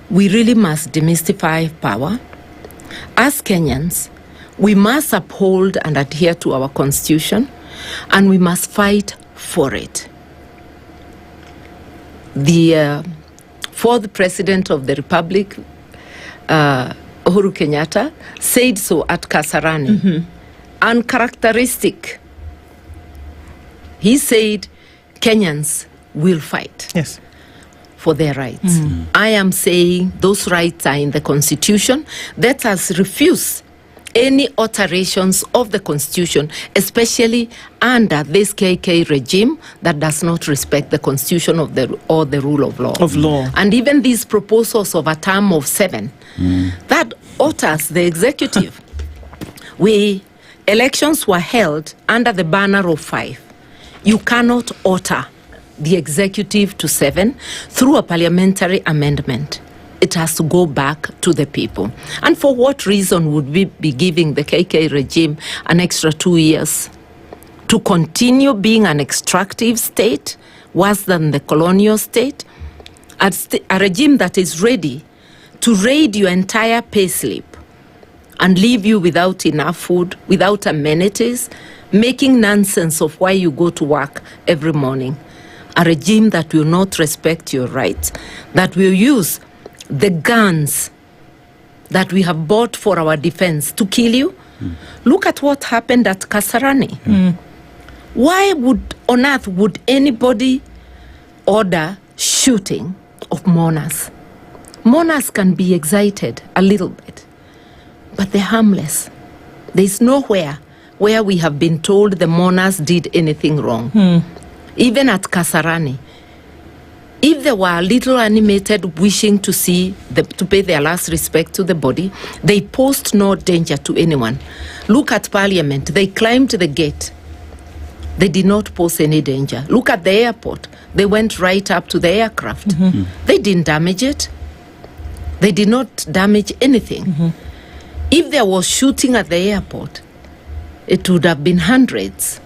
We really must demystify power. As Kenyans, we must uphold and adhere to our constitution, and we must fight for it. The fourth president of the Republic, Uhuru Kenyatta, said so at Kasarani. Uncharacteristic. He said Kenyans will fight for their rights. I am saying those rights are in the Constitution. Let us refuse any alterations of the Constitution, especially under this KK regime that does not respect the Constitution or the rule of law. And even these proposals of a term of 7, that alters the executive. Elections were held under the banner of 5. You cannot alter the executive to 7 through a parliamentary amendment. It has to go back to the people. And for what reason would we be giving the KK regime an extra 2 years to continue being an extractive state, worse than the colonial state? A regime that is ready to raid your entire payslip and leave you without enough food, without amenities, making nonsense of why you go to work every morning. A regime that will not respect your rights, that will use the guns that we have bought for our defense to kill you. Look at what happened at Kasarani. Why on earth would anybody order shooting of mourners? Mourners can be excited a little bit, but they're harmless. There's nowhere where we have been told the mourners did anything wrong. Even at Kasarani, if they were a little animated, wishing to pay their last respect to the body, they posed no danger to anyone. Look at Parliament. They climbed the gate. They did not pose any danger. Look at the airport. They went right up to the aircraft. They didn't damage it. They did not damage anything. If there was shooting at the airport, it would have been hundreds.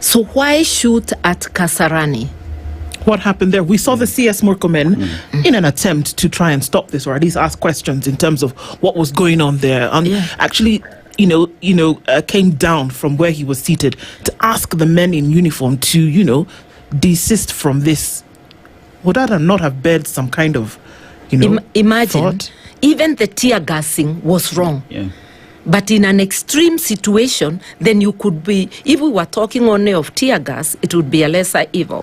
So why shoot at Kasarani? What happened there? We saw the CS Murkomen in an attempt to try and stop this, or at least ask questions in terms of what was going on there. And actually, came down from where he was seated to ask the men in uniform to, desist from this. Would that not have bared some kind of, imagine, thought? Even the tear gassing was wrong. Yeah. But in an extreme situation, then you could be, if we were talking only of tear gas, it would be a lesser evil.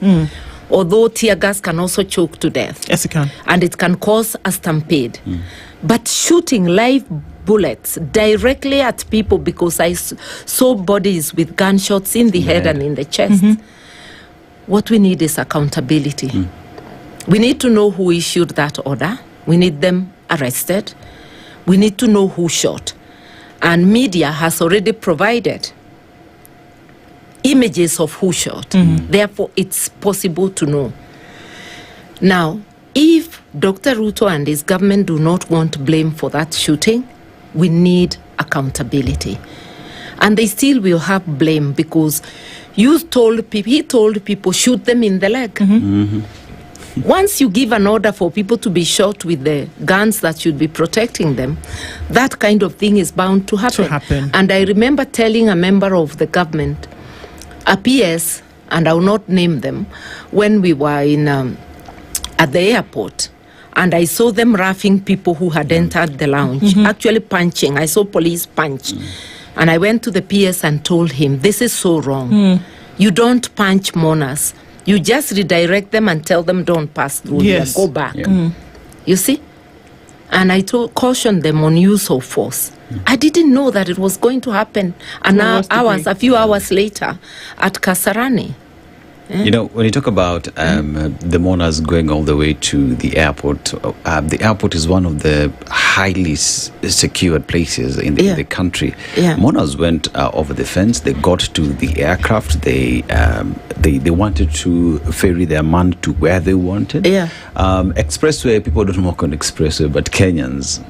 Although tear gas can also choke to death. Yes, it can. And it can cause a stampede. But shooting live bullets directly at people, because I saw bodies with gunshots in the head and in the chest. What we need is accountability. We need to know who issued that order. We need them arrested. We need to know who shot. And media has already provided images of who shot. Therefore, it's possible to know. Now, if Dr. Ruto and his government do not want blame for that shooting, we need accountability. And they still will have blame, because he told people, shoot them in the leg. Once you give an order for people to be shot with the guns that should be protecting them, that kind of thing is bound to happen. And I remember telling a member of the government, a PS, and I will not name them, when we were at the airport, and I saw them roughing people who had entered the lounge, actually punching. I saw police punch. And I went to the PS and told him, this is so wrong. You don't punch mourners. You just redirect them and tell them don't pass through here, go back. You see? And I cautioned them on use of force. I didn't know that it was going to happen a few hours later at Kasarani. When you talk about the mourners going all the way to the airport is one of the highly secured places in the country. Mourners went over the fence. They got to the aircraft. They wanted to ferry their man to where they wanted. Expressway, people don't walk on expressway, but Kenyans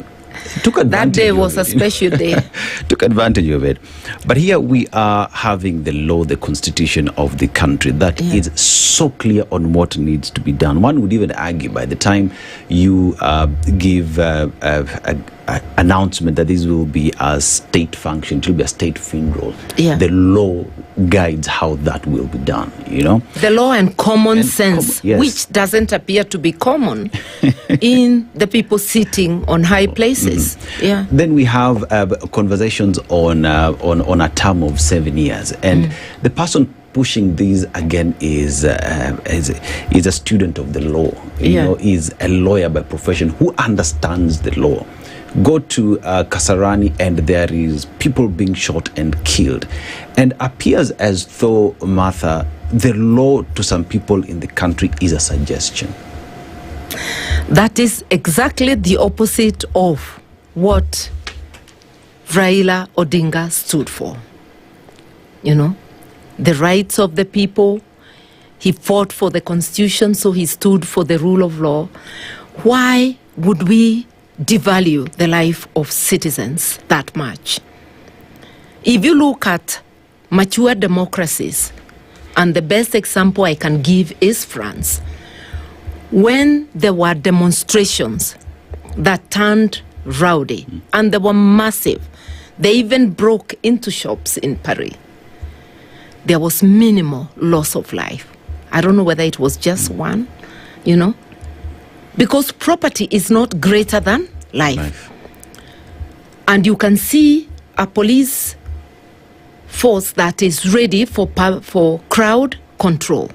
took advantage. That day was a special day. Took advantage of it. But here we are having the law, the constitution of the country that is so clear on what needs to be done. One would even argue by the time you give announcement that this will be a state function, it will be a state funeral. The law guides how that will be done, The law and common sense, which doesn't appear to be common in the people sitting on high places. Then we have conversations on a term of 7 years, and the person pushing these again is a student of the law. Is a lawyer by profession who understands the law. Go to Kasarani and there is people being shot and killed, and appears as though, Martha, the law to some people in the country is a suggestion. That is exactly the opposite of what Raila Odinga stood for. The rights of the people. He fought for the constitution, so he stood for the rule of law. Why would we devalue the life of citizens that much? If you look at mature democracies, and the best example I can give is France, when there were demonstrations that turned rowdy, and they were massive, they even broke into shops in Paris, there was minimal loss of life. I don't know whether it was just one, because property is not greater than life. And you can see a police force that is ready for crowd control.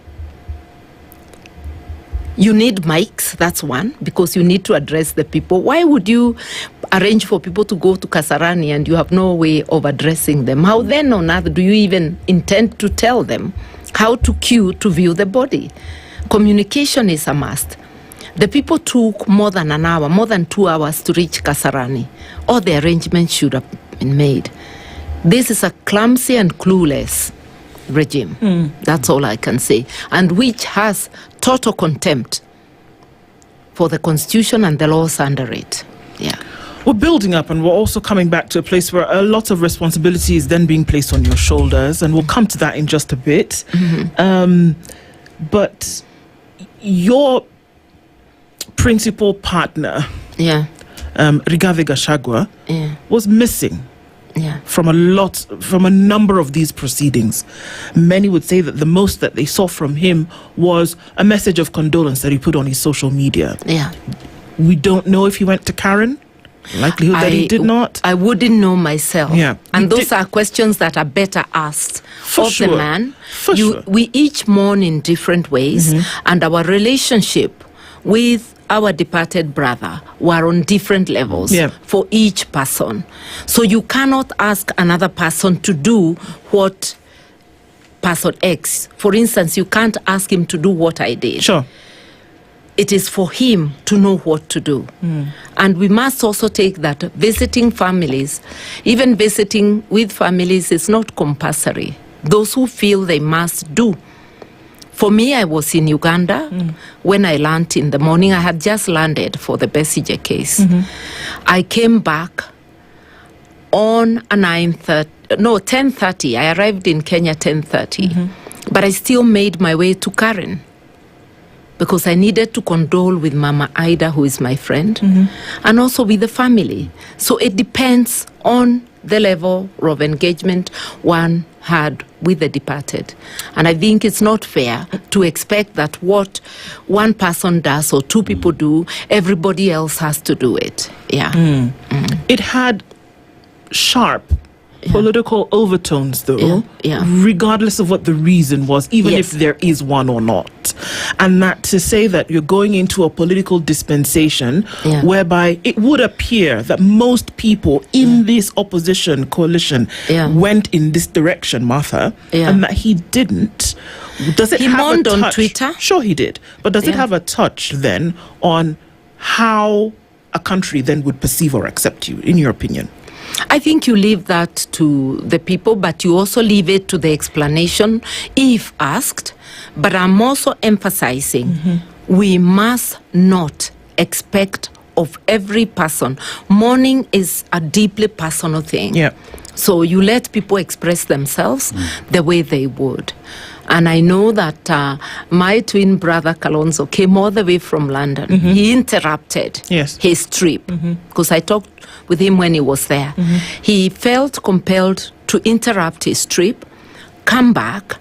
You need mics, that's one, because you need to address the people. Why would you arrange for people to go to Kasarani and you have no way of addressing them? How then on earth do you even intend to tell them how to queue to view the body? Communication is a must. The people took more than an hour, more than 2 hours to reach Kasarani. All the arrangements should have been made. This is a clumsy and clueless regime. That's all I can say. And which has total contempt for the constitution and the laws under it. Yeah. We're building up, and we're also coming back to a place where a lot of responsibility is then being placed on your shoulders, and we'll come to that in just a bit. But your principal partner, Rigathi Gachagua, was missing from a number of these proceedings. Many would say that the most that they saw from him was a message of condolence that he put on his social media. We don't know if he went to Karen. Likelihood that he did not. I wouldn't know myself. And those are questions that are better asked of the man. We each mourn in different ways, and our relationship with our departed brother were on different levels for each person. So you cannot ask another person to do what person X. For instance, you can't ask him to do what I did. It is for him to know what to do. And we must also take that visiting families, even visiting with families, is not compulsory. Those who feel they must do. For me, I was in Uganda when I landed in the morning. I had just landed for the Besige case. I came back on a 10:30. I arrived in Kenya 10:30. But I still made my way to Karen, because I needed to condole with Mama Ida, who is my friend, and also with the family. So it depends on the level of engagement one had with the departed. And I think it's not fair to expect that what one person does or two people do, everybody else has to do it. It had sharp political overtones, though, regardless of what the reason was, even if there is one or not. And that to say that you're going into a political dispensation whereby it would appear that most people in this opposition coalition went in this direction, Martha, and that he didn't. Does it have a touch? On Twitter? Sure, he did. But does it have a touch then on how a country then would perceive or accept you, in your opinion? I think you leave that to the people, but you also leave it to the explanation if asked. But I'm also emphasizing we must not expect of every person. Mourning is a deeply personal thing. So you let people express themselves the way they would. And I know that my twin brother Kalonzo came all the way from London. He interrupted his trip because I talked with him when he was there. He felt compelled to interrupt his trip, come back,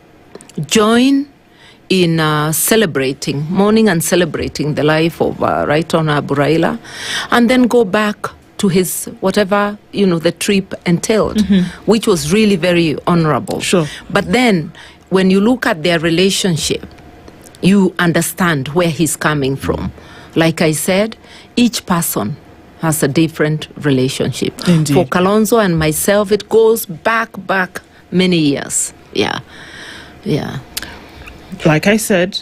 join in mourning and celebrating the life of Right Honorable Raila, and then go back to his whatever the trip entailed, which was really very honorable. But then when you look at their relationship, you understand where he's coming from. Like I said, each person has a different relationship. Indeed. For Kalonzo and myself, it goes back many years. Like I said,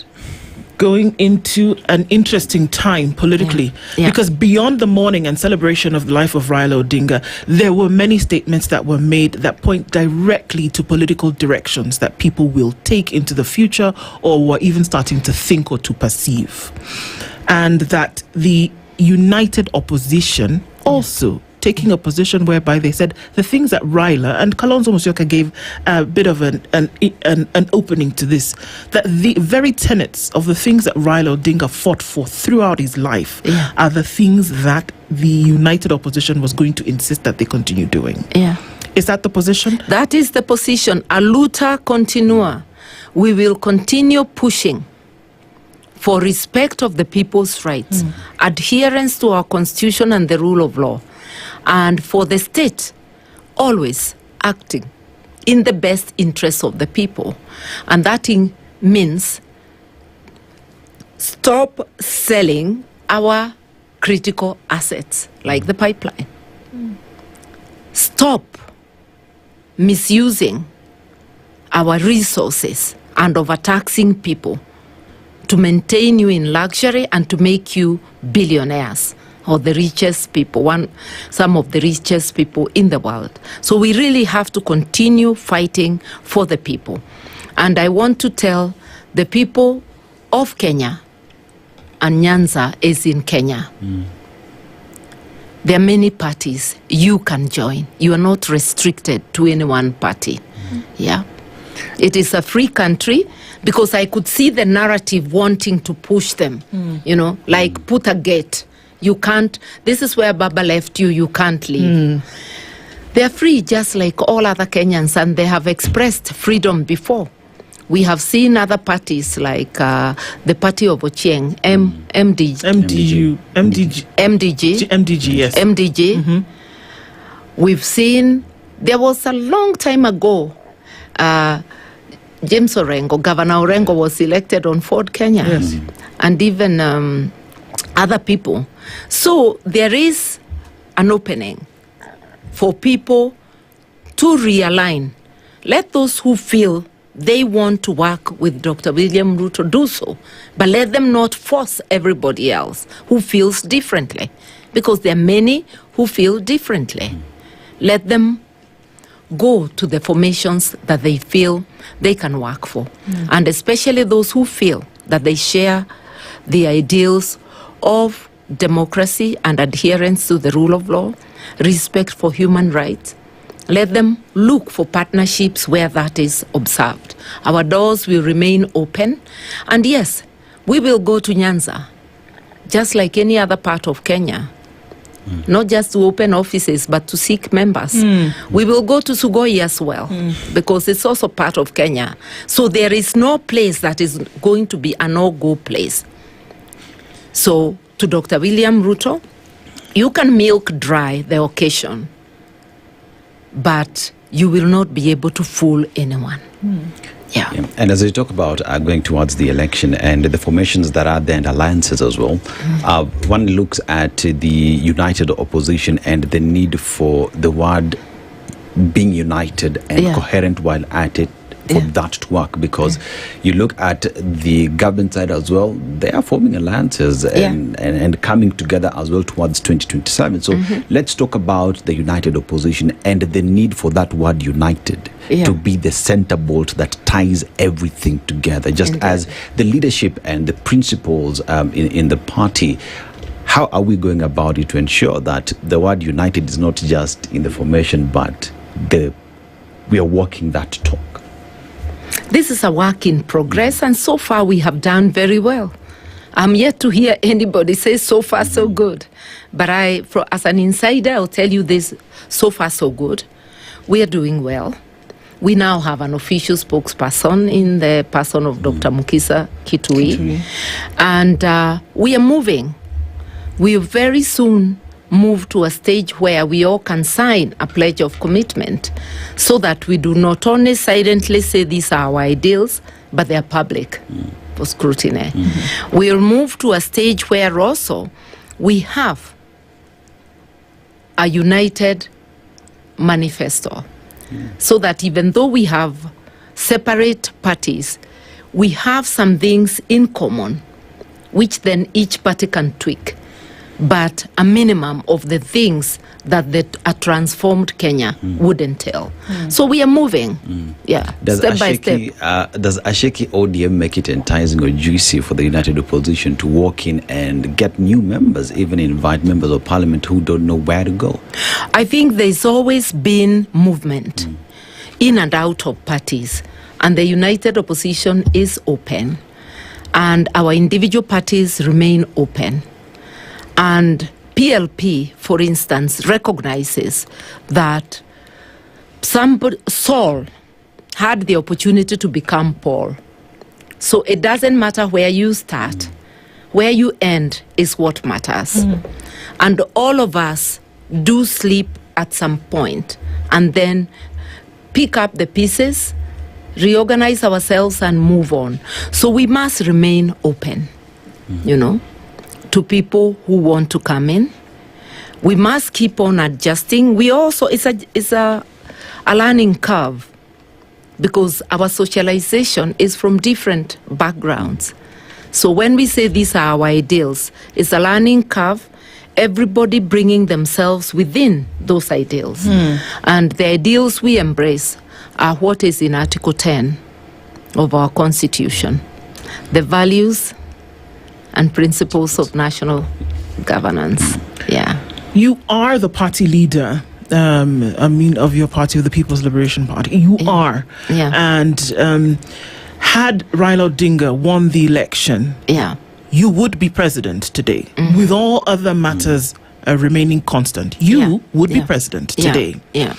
going into an interesting time politically, because beyond the mourning and celebration of the life of Raila Odinga, there were many statements that were made that point directly to political directions that people will take into the future or were even starting to think or to perceive. And that the united opposition also taking a position whereby they said the things that Raila and Kalonzo Musyoka gave a bit of an opening to this, that the very tenets of the things that Raila Odinga fought for throughout his life are the things that the united opposition was going to insist that they continue doing. Is that the position? That is the position. A luta continua. We will continue pushing for respect of the people's rights, adherence to our constitution and the rule of law, and for the state always acting in the best interests of the people. And that means stop selling our critical assets like the pipeline. Stop misusing our resources and overtaxing people to maintain you in luxury and to make you billionaires or the richest people, some of the richest people in the world. So we really have to continue fighting for the people. And I want to tell the people of Kenya and Nyanza is in Kenya. There are many parties you can join. You are not restricted to any one party. Yeah. It is a free country, because I could see the narrative wanting to push them, like put a gate. You can't, this is where Baba left you, you can't leave. They're free just like all other Kenyans, and they have expressed freedom before. We have seen other parties like the party of Ochieng, MDG, yes. MDG. We've seen, there was a long time ago, James Orengo, Governor Orengo was elected on Ford Kenya. Yes. And even other people. So there is an opening for people to realign. Let those who feel they want to work with Dr. William Ruto do so, but let them not force everybody else who feels differently, because there are many who feel differently. Let them go to the formations that they feel they can work for, and especially those who feel that they share the ideals of democracy and adherence to the rule of law, respect for human rights. Let them look for partnerships where that is observed. Our doors will remain open. And yes, we will go to Nyanza, just like any other part of Kenya. Not just to open offices, but to seek members. We will go to Sugoi as well, because it's also part of Kenya. So there is no place that is going to be a no-go place. So to Dr. William Ruto, you can milk dry the occasion, but you will not be able to fool anyone. Yeah. And as we talk about going towards the election and the formations that are there and alliances as well, one looks at the united opposition and the need for the word being united and coherent while at it, for that to work, because you look at the government side as well, they are forming alliances and coming together as well towards 2027. So let's talk about the united opposition and the need for that word united to be the center bolt that ties everything together, just as the leadership and the principles in the party. How are we going about it to ensure that the word united is not just in the formation, but we are walking that talk? This is a work in progress, and so far we have done very well. I'm yet to hear anybody say so far so good. But as an insider, I'll tell you this, so far so good. We are doing well. We now have an official spokesperson in the person of Dr. Mukisa Kitui. And we are moving. We will very soon move to a stage where we all can sign a pledge of commitment, so that we do not only silently say these are our ideals, but they are public for scrutiny. We'll move to a stage where also we have a united manifesto, so that even though we have separate parties, we have some things in common, which then each party can tweak, but a minimum of the things that a transformed Kenya would entail. So we are moving, step by step. Does Asheki ODM make it enticing or juicy for the united opposition to walk in and get new members, even invite members of parliament who don't know where to go? I think there's always been movement in and out of parties, and the united opposition is open, and our individual parties remain open. And PLP, for instance, recognizes that Saul had the opportunity to become Paul. So it doesn't matter where you start. Where you end is what matters. And all of us do sleep at some point and then pick up the pieces, reorganize ourselves and move on. So we must remain open, to people who want to come in. We must keep on adjusting. We also, it's a learning curve, because our socialization is from different backgrounds. So when we say these are our ideals, it's a learning curve, everybody bringing themselves within those ideals. And the ideals we embrace are what is in Article 10 of our Constitution. The values and principles of national governance. Yeah. You are the party leader. Of your party, of the People's Liberation Party. You are. Yeah. And had Raila Odinga won the election, you would be president today. With all other matters remaining constant, you would be president today. Yeah.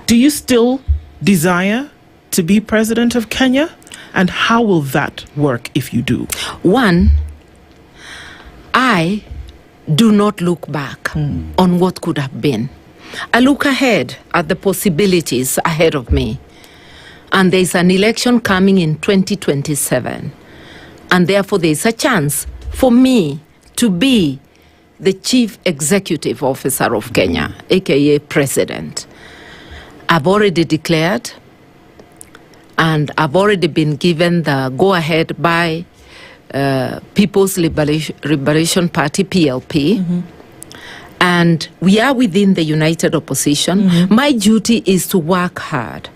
Do you still desire to be president of Kenya? And how will that work if you do? One, I do not look back on what could have been. I look ahead at the possibilities ahead of me. And there's an election coming in 2027. And therefore there's a chance for me to be the Chief Executive Officer of Kenya, aka President. I've already declared, and I've already been given the go-ahead by People's Liberation Party, PLP. And we are within the united opposition. My duty is to work hard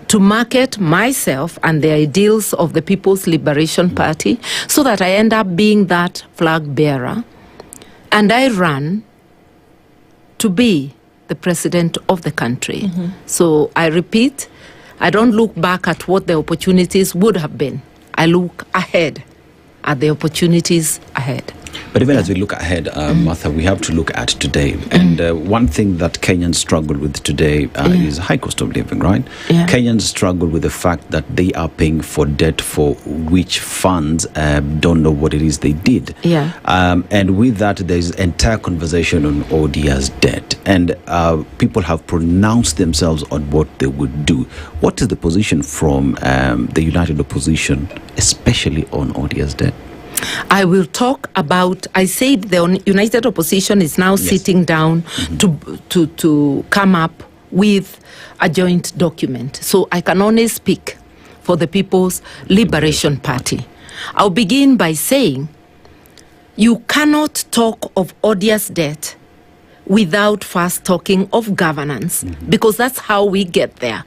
to market myself and the ideals of the People's Liberation Party so that I end up being that flag bearer. And I run to be the president of the country. So I repeat, I don't look back at what the opportunities would have been. I look ahead at the opportunities ahead. But even as we look ahead, Martha, we have to look at today. And one thing that Kenyans struggle with today is high cost of living, right? Kenyans struggle with the fact that they are paying for debt for which funds don't know what it is they did. And with that, there's entire conversation on ODA's debt. And people have pronounced themselves on what they would do. What is the position from the united opposition, especially on ODA's debt? I will talk about, I said the united opposition is now sitting down to come up with a joint document. So I can only speak for the People's Liberation Party. I'll begin by saying you cannot talk of odious debt without first talking of governance, because that's how we get there.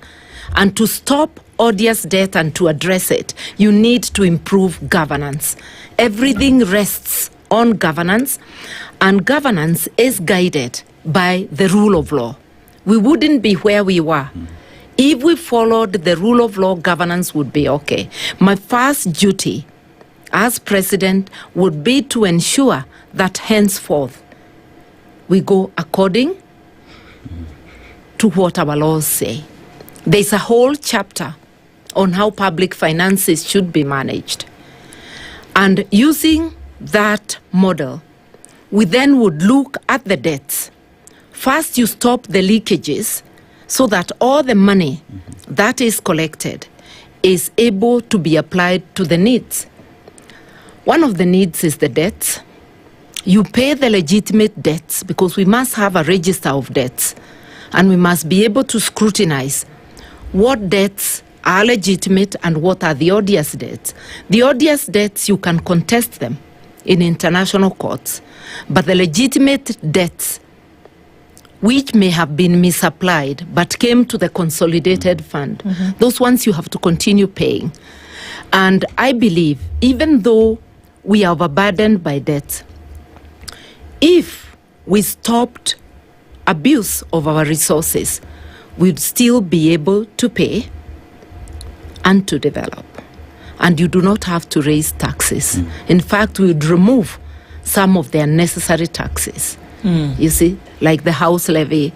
And to stop odious debt and to address it, you need to improve governance. Everything rests on governance, and governance is guided by the rule of law. We wouldn't be where we were. If we followed the rule of law, governance would be okay. My first duty as president would be to ensure that henceforth we go according to what our laws say. There's a whole chapter on how public finances should be managed. And using that model, we then would look at the debts. First, you stop the leakages so that all the money that is collected is able to be applied to the needs. One of the needs is the debts. You pay the legitimate debts because we must have a register of debts, and we must be able to scrutinize what debts are legitimate and what are the odious debts. The odious debts, you can contest them in international courts, but the legitimate debts which may have been misapplied but came to the consolidated fund, those ones you have to continue paying. And I believe, even though we are overburdened by debts, if we stopped abuse of our resources, we'd still be able to pay and to develop. And you do not have to raise taxes. In fact, we would remove some of the unnecessary taxes. You see, like the house levy,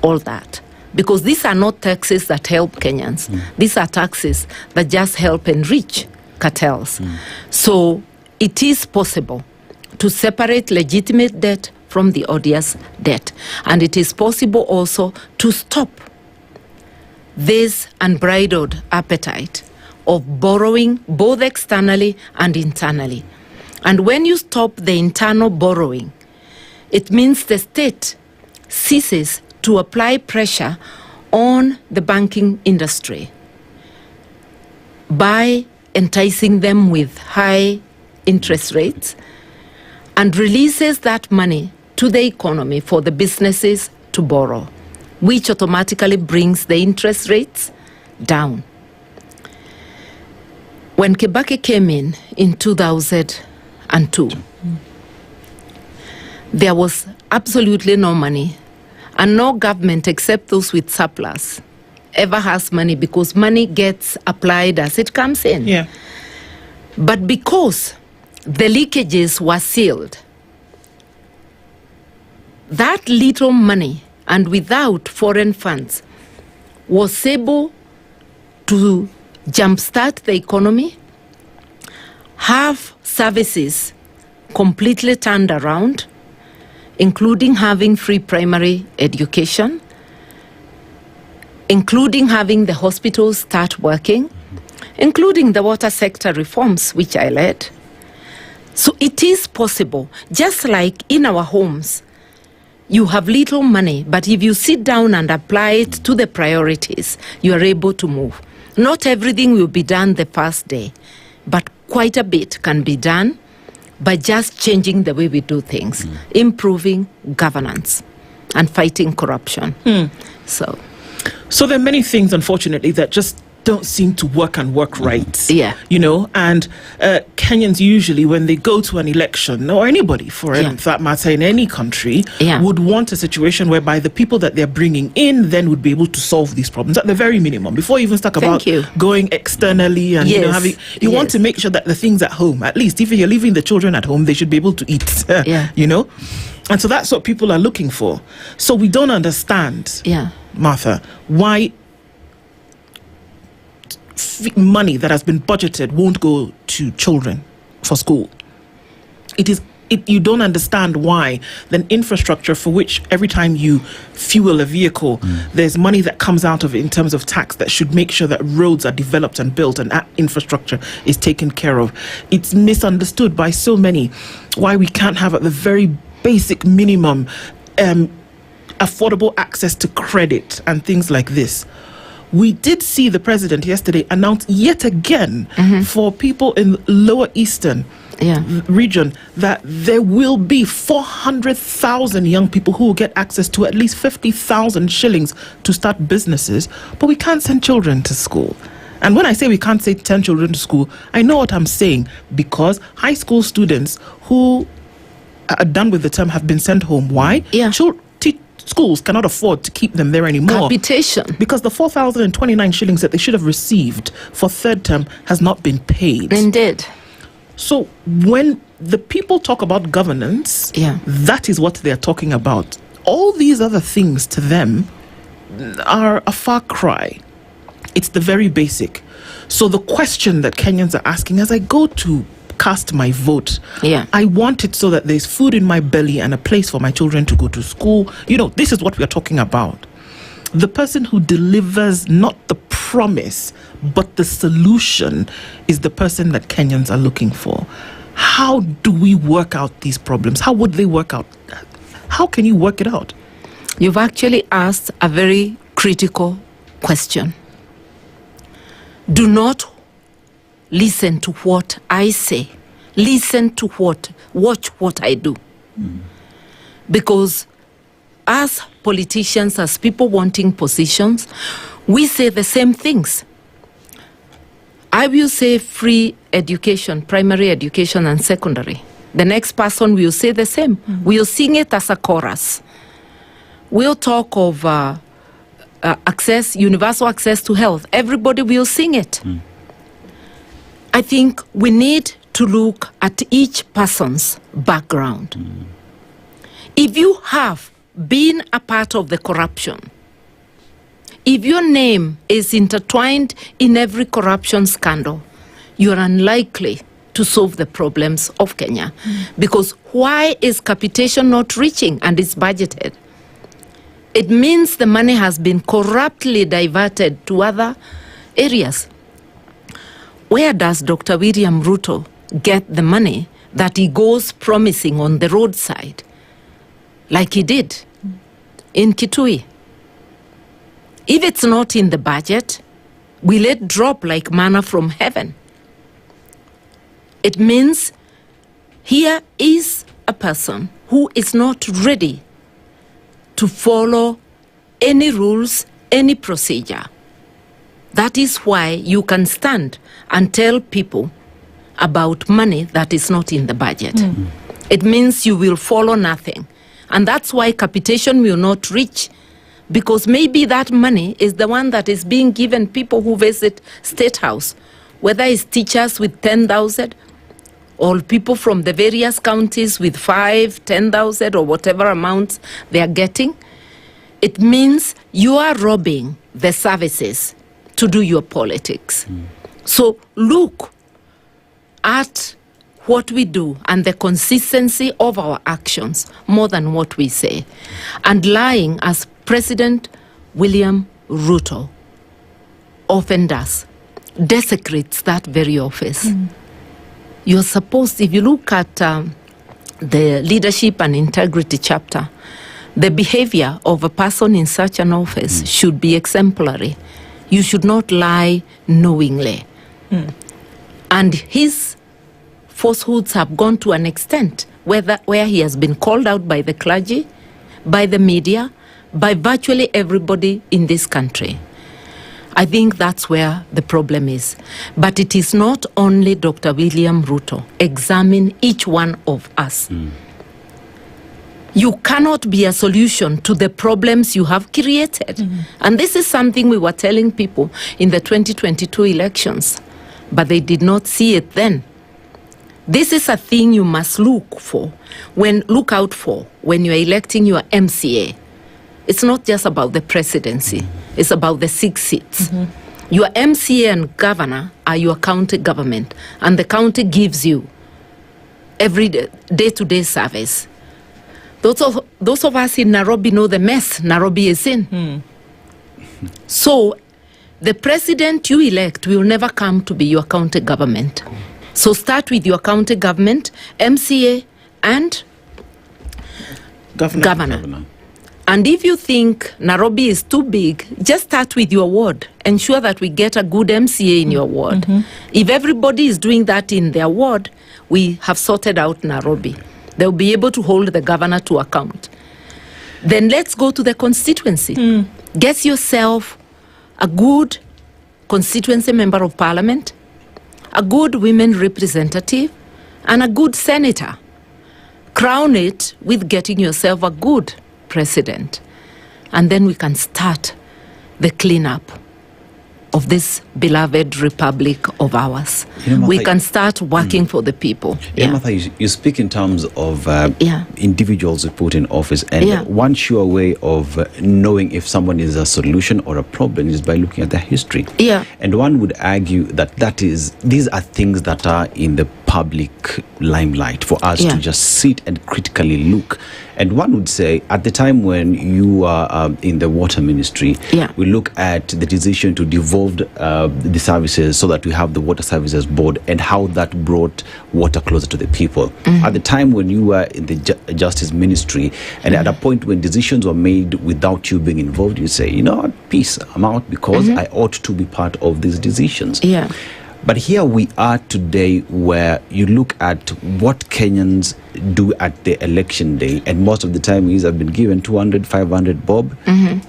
all that. Because these are not taxes that help Kenyans. These are taxes that just help enrich cartels. So it is possible to separate legitimate debt from the odious debt. And it is possible also to stop this unbridled appetite of borrowing both externally and internally. And when you stop the internal borrowing, it means the state ceases to apply pressure on the banking industry by enticing them with high interest rates and releases that money to the economy for the businesses to borrow, which automatically brings the interest rates down. When Kibaki came in 2000, and 2. There was absolutely no money, and no government except those with surplus ever has money, because money gets applied as it comes in. Yeah. But because the leakages were sealed, that little money, and without foreign funds, was able to jumpstart the economy, have services completely turned around, including having free primary education, including having the hospitals start working, including the water sector reforms, which I led. So it is possible, just like in our homes, you have little money, but if you sit down and apply it to the priorities, you are able to move. Not everything will be done the first day, but quite a bit can be done by just changing the way we do things, improving governance, and fighting corruption. So there are many things, unfortunately, that just don't seem to work right. Yeah. You know, and Kenyans usually, when they go to an election, or anybody for that matter in any country, would want a situation whereby the people that they're bringing in then would be able to solve these problems at the very minimum. Before you even talk about going externally and you know, having, you want to make sure that the things at home, at least if you're leaving the children at home, they should be able to eat. You know, and so that's what people are looking for. So we don't understand, Martha, why money that has been budgeted won't go to children for school. You don't understand why then infrastructure, for which every time you fuel a vehicle, there's money that comes out of it in terms of tax that should make sure that roads are developed and built and that infrastructure is taken care of. It's misunderstood by so many why we can't have at the very basic minimum affordable access to credit and things like this. We did see the president yesterday announce yet again for people in Lower Eastern region that there will be 400,000 young people who will get access to at least 50,000 shillings to start businesses, but we can't send children to school. And when I say we can't send children to school, I know what I'm saying, because high school students who are done with the term have been sent home. Why? Schools cannot afford to keep them there anymore. Capitation. Because the 4,029 shillings that they should have received for third term has not been paid. Indeed. So when the people talk about governance, that is what they're talking about. All these other things to them are a far cry. It's the very basic. So the question that Kenyans are asking as I go to cast my vote, I want it so that there's food in my belly and a place for my children to go to school. You know, this is what we're talking about. The person who delivers not the promise but the solution is the person that Kenyans are looking for. How do we work out these problems? How would they work out? How can you work it out? You've actually asked a very critical question. Do not listen to what I say. Listen to watch what I do. Because as politicians, as people wanting positions, we say the same things. I will say free education, primary education and secondary. The next person will say the same. We'll sing it as a chorus. We'll talk of access, universal access to health. Everybody will sing it. I think we need to look at each person's background. If you have been a part of the corruption, if your name is intertwined in every corruption scandal, you are unlikely to solve the problems of Kenya. Because why is capitation not reaching and it's budgeted? It means the money has been corruptly diverted to other areas. Where does Dr. William Ruto get the money that he goes promising on the roadside, like he did in Kitui? If it's not in the budget, will it drop like manna from heaven? It means here is a person who is not ready to follow any rules, any procedure. That is why you can stand and tell people, about money that is not in the budget. It means you will follow nothing. And that's why capitation will not reach, because maybe that money is the one that is being given people who visit State House, whether it's teachers with 10,000 or people from the various counties with 5,000, 10,000 or whatever amounts they are getting. It means you are robbing the services to do your politics. So look at what we do and the consistency of our actions more than what we say. And lying, as President William Ruto often does, desecrates that very office. You're supposed, if you look at the leadership and integrity chapter, the behavior of a person in such an office should be exemplary. You should not lie knowingly. And his falsehoods have gone to an extent where he has been called out by the clergy, by the media, by virtually everybody in this country. I think that's where the problem is. But it is not only Dr. William Ruto. Examine each one of us. You cannot be a solution to the problems you have created. And this is something we were telling people in the 2022 elections, but they did not see it then. This is a thing you must look out for when you're electing your MCA. It's not just about the presidency. It's about the 6 seats. Your MCA and governor are your county government, and the county gives you every day-to-day service. Those of us in Nairobi know the mess Nairobi is in. So the president you elect will never come to be your county government. So start with your county government, MCA, and governor. And if you think Nairobi is too big, just start with your ward. Ensure that we get a good MCA in your ward. If everybody is doing that in their ward, we have sorted out Nairobi. They'll be able to hold the governor to account. Then let's go to the constituency. Get yourself a good constituency member of parliament, a good women representative, and a good senator. Crown it with getting yourself a good president. And then we can start the cleanup of this beloved republic of ours. We can start working for the people. Martha, you speak in terms of individuals who put in office, and one sure way of knowing if someone is a solution or a problem is by looking at their history. And one would argue that these are things that are in the public limelight for us to just sit and critically look. And one would say, at the time when you are in the water ministry, we look at the decision to devolve the services so that we have the Water Services Board and how that brought water closer to the people. At the time when you were in the Justice Ministry, and at a point when decisions were made without you being involved, you say, you know what, peace, I'm out because I ought to be part of these decisions. But here we are today, where you look at what Kenyans do at the election day, and most of the time is I've been given 200, 500 bob,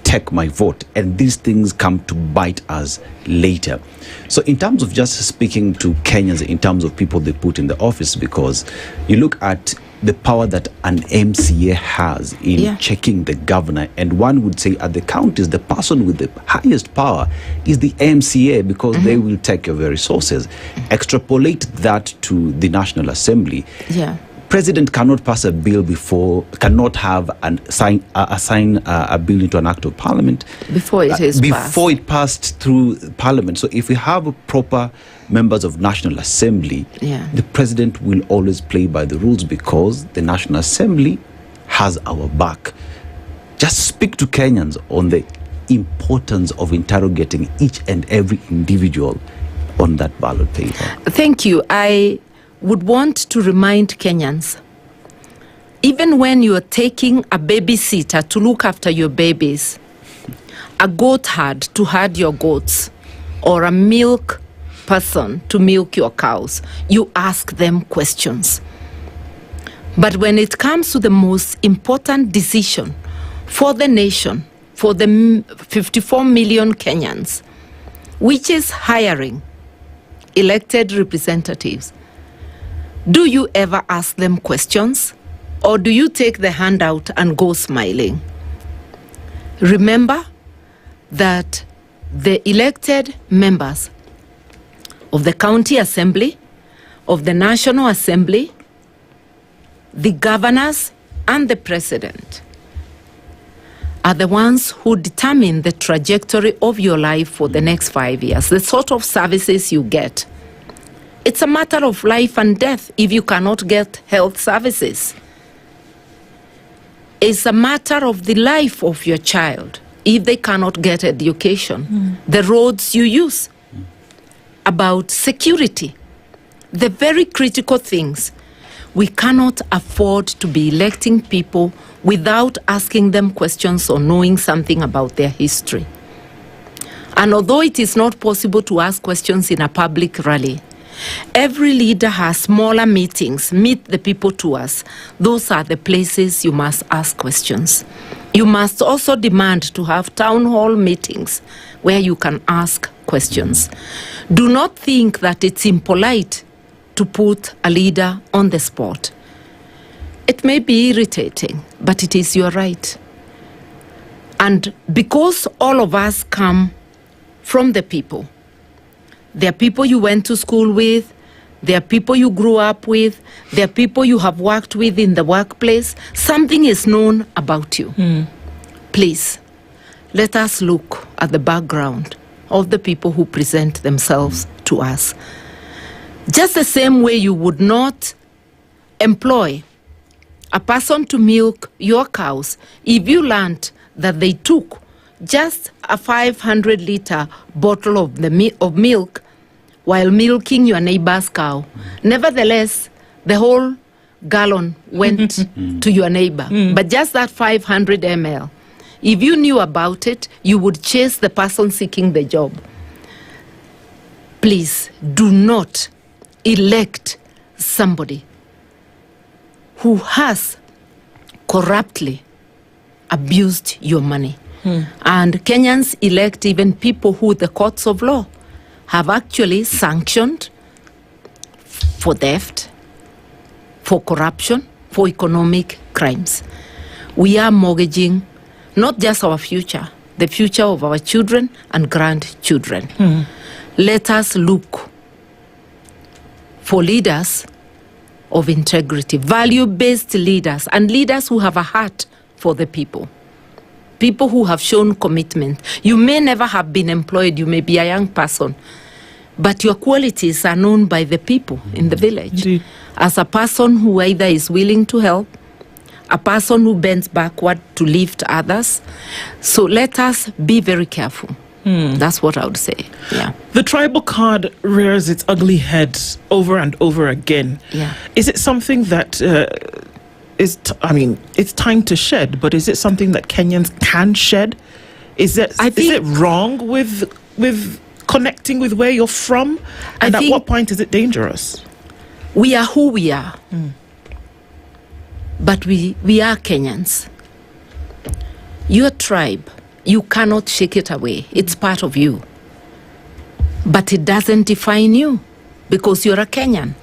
take my vote. And these things come to bite us later. So in terms of just speaking to Kenyans, in terms of people they put in the office, because you look at the power that an MCA has in checking the governor, and one would say at the counties, the person with the highest power is the MCA, because they will take your very resources. Extrapolate that to the National Assembly. President cannot pass a bill cannot have assign a bill into an act of parliament before it passed through parliament. So if we have proper members of National Assembly, the president will always play by the rules, because the National Assembly has our back. Just speak to Kenyans on the importance of interrogating each and every individual on that ballot paper. Thank you. I would want to remind Kenyans, even when you are taking a babysitter to look after your babies, a goat herd to herd your goats, or a milk person to milk your cows, you ask them questions. But when it comes to the most important decision for the nation, for the 54 million Kenyans, which is hiring elected representatives, Do you ever ask them questions? Or do you take the handout and go smiling? Remember that the elected members of the county assembly, of the National Assembly, the governors, and the president are the ones who determine the trajectory of your life for the next 5 years, the sort of services you get. It's a matter of life and death if you cannot get health services. It's a matter of the life of your child if they cannot get education, the roads you use, about security, the very critical things. We cannot afford to be electing people without asking them questions or knowing something about their history. And although it is not possible to ask questions in a public rally, every leader has smaller meetings, meet the people tours. Those are the places you must ask questions. You must also demand to have town hall meetings where you can ask questions. Do not think that it's impolite to put a leader on the spot. It may be irritating, but it is your right. And because all of us come from the people, there are people you went to school with, there are people you grew up with, there are people you have worked with in the workplace. Something is known about you. Please, let us look at the background of the people who present themselves to us. Just the same way you would not employ a person to milk your cows if you learned that they took just a 500-liter bottle of milk while milking your neighbor's cow. Nevertheless, the whole gallon went to your neighbor, but just that 500 ml. If you knew about it, you would chase the person seeking the job. Please do not elect somebody who has corruptly abused your money. And Kenyans elect even people who the courts of law have actually sanctioned for theft, for corruption, for economic crimes. We are mortgaging not just our future, the future of our children and grandchildren. Let us look for leaders of integrity, value-based leaders, and leaders who have a heart for the people. People who have shown commitment. You may never have been employed, you may be a young person, but your qualities are known by the people in the village. As a person who either is willing to help, a person who bends backward to lift others. So let us be very careful. That's what I would say. Yeah. The tribal card rears its ugly head over and over again. Yeah. Is it something that it's time to shed, but is it something that Kenyans can shed? Is it wrong with connecting with where you're from? And at what point is it dangerous? We are who we are. But we are Kenyans. Your tribe, you cannot shake it away. It's part of you. But it doesn't define you because you're a Kenyan.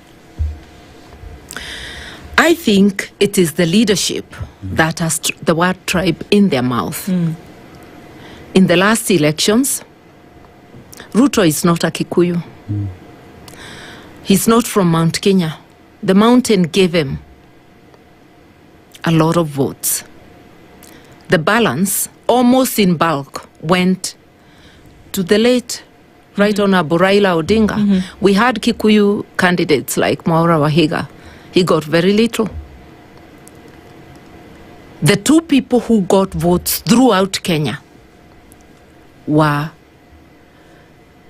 I think it is the leadership that has the word tribe in their mouth. In the last elections, Ruto is not a Kikuyu. He's not from Mount Kenya. The mountain gave him a lot of votes. The balance, almost in bulk, went to the late Right Honorable Raila Odinga. We had Kikuyu candidates like Mwaura Wahiga. He got very little. The two people who got votes throughout Kenya were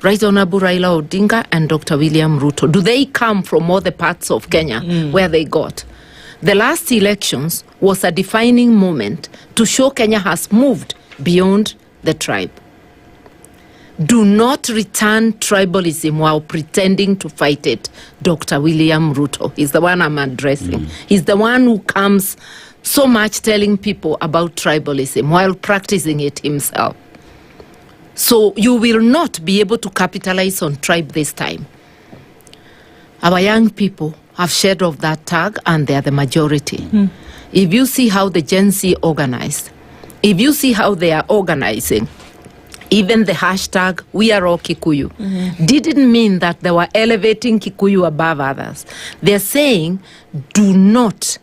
Right Honorable Raila Odinga and Dr. William Ruto. Do they come from all the parts of Kenya where they got? The last elections was a defining moment to show Kenya has moved beyond the tribe. Do not return tribalism while pretending to fight it. Dr. William Ruto is the one I'm addressing. He's the one who comes so much telling people about tribalism while practicing it himself. So you will not be able to capitalize on tribe this time. Our young people have shed off that tag, and they are the majority. If you see how the Gen Z organized, if you see how they are organizing, even the hashtag "We Are All Kikuyu" didn't mean that they were elevating Kikuyu above others. They're saying, do not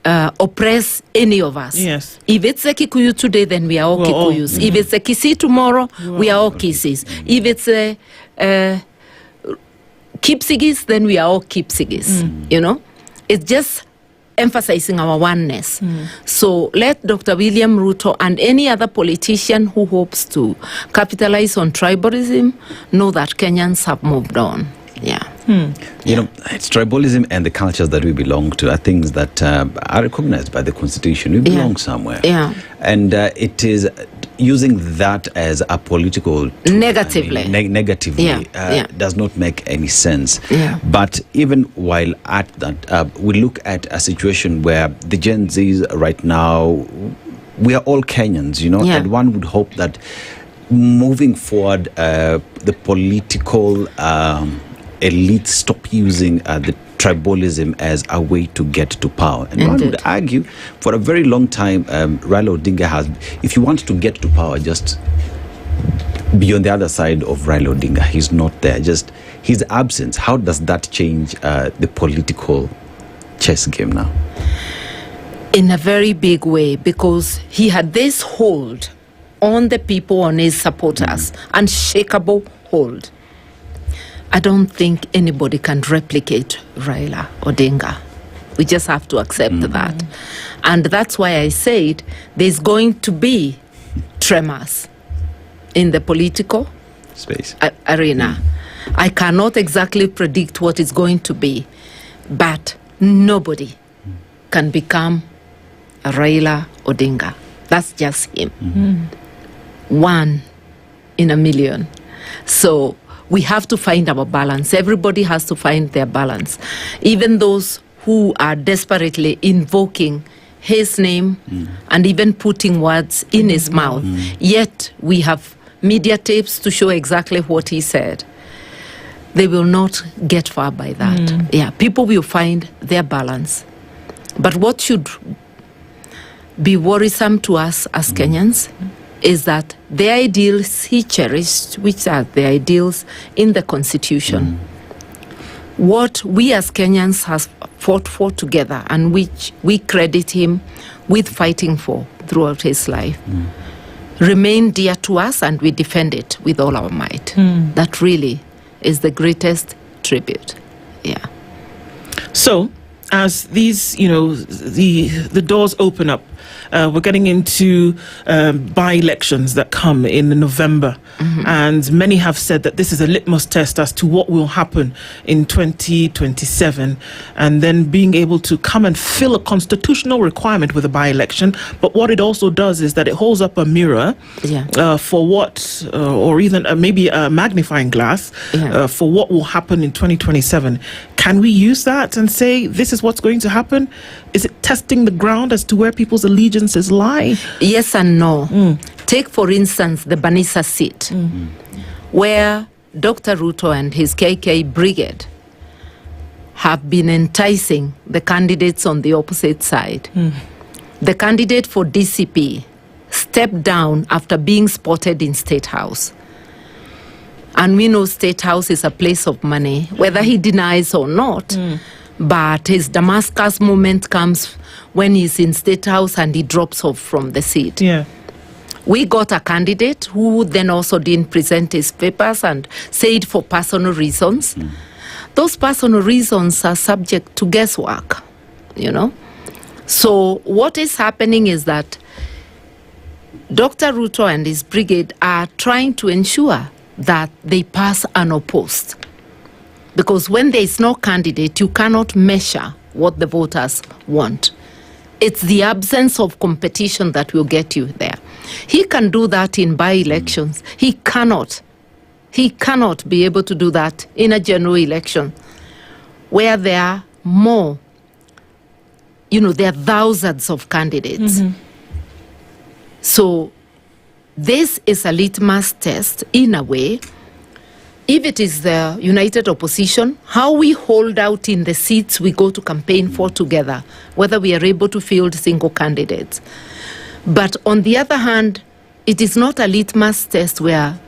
oppress any of us. Yes. If it's a Kikuyu today, then we are all Kikuyus. If it's a Kisii tomorrow, we are all Kisis. If it's a Kipsigis, then we are all Kipsigis. You know, it's just emphasizing our oneness. So let Dr. William Ruto and any other politician who hopes to capitalize on tribalism know that Kenyans have moved on. Yeah. You know, it's tribalism and the cultures that we belong to are things that are recognized by the Constitution. We belong somewhere. Yeah. And it is using that as a political tool, negatively. Negatively does not make any sense. Yeah. But even while at that, we look at a situation where the Gen Zs right now, we are all Kenyans, you know, and one would hope that moving forward, the political elites stop using the tribalism as a way to get to power. And one would argue for a very long time, Raila Odinga has, if you want to get to power, just be on the other side of Raila Odinga. He's not there. Just his absence. How does that change the political chess game now? In a very big way, because he had this hold on the people, on his supporters, unshakable hold. I don't think anybody can replicate Raila Odinga. We just have to accept that. And that's why I said there's going to be tremors in the political space arena. I cannot exactly predict what it's going to be, but nobody can become a Raila Odinga. That's just him. One in a million. So we have to find our balance. Everybody has to find their balance. Even those who are desperately invoking his name and even putting words in his mouth. Yet we have media tapes to show exactly what he said. They will not get far by that. Yeah, people will find their balance. But what should be worrisome to us as Kenyans is that the ideals he cherished, which are the ideals in the Constitution, what we as Kenyans have fought for together and which we credit him with fighting for throughout his life, remain dear to us, and we defend it with all our might. That really is the greatest tribute. Yeah. So, as these, you know, the doors open up, we're getting into by-elections that come in November, and many have said that this is a litmus test as to what will happen in 2027, and then being able to come and fill a constitutional requirement with a by-election. But what it also does is that it holds up a mirror for what, or even maybe a magnifying glass for what will happen in 2027. Can we use that and say this is what's going to happen? Is it testing the ground as to where people's allegiances lie? Yes and no. Take, for instance, the Banisa seat, where Dr. Ruto and his KK brigade have been enticing the candidates on the opposite side. The candidate for DCP stepped down after being spotted in State House. And we know State House is a place of money, whether he denies or not. But his Damascus moment comes when he's in State House and he drops off from the seat. We got a candidate who then also didn't present his papers and said for personal reasons. Those personal reasons are subject to guesswork, you know. So what is happening is that Dr. Ruto and his brigade are trying to ensure that they pass unopposed. Because when there is no candidate, you cannot measure what the voters want. It's the absence of competition that will get you there. He can do that in by-elections. He cannot be able to do that in a general election where there are more, you know, there are thousands of candidates. So this is a litmus test, in a way, if it is the united opposition, how we hold out in the seats we go to campaign for together, whether we are able to field single candidates. But on the other hand, it is not a litmus test where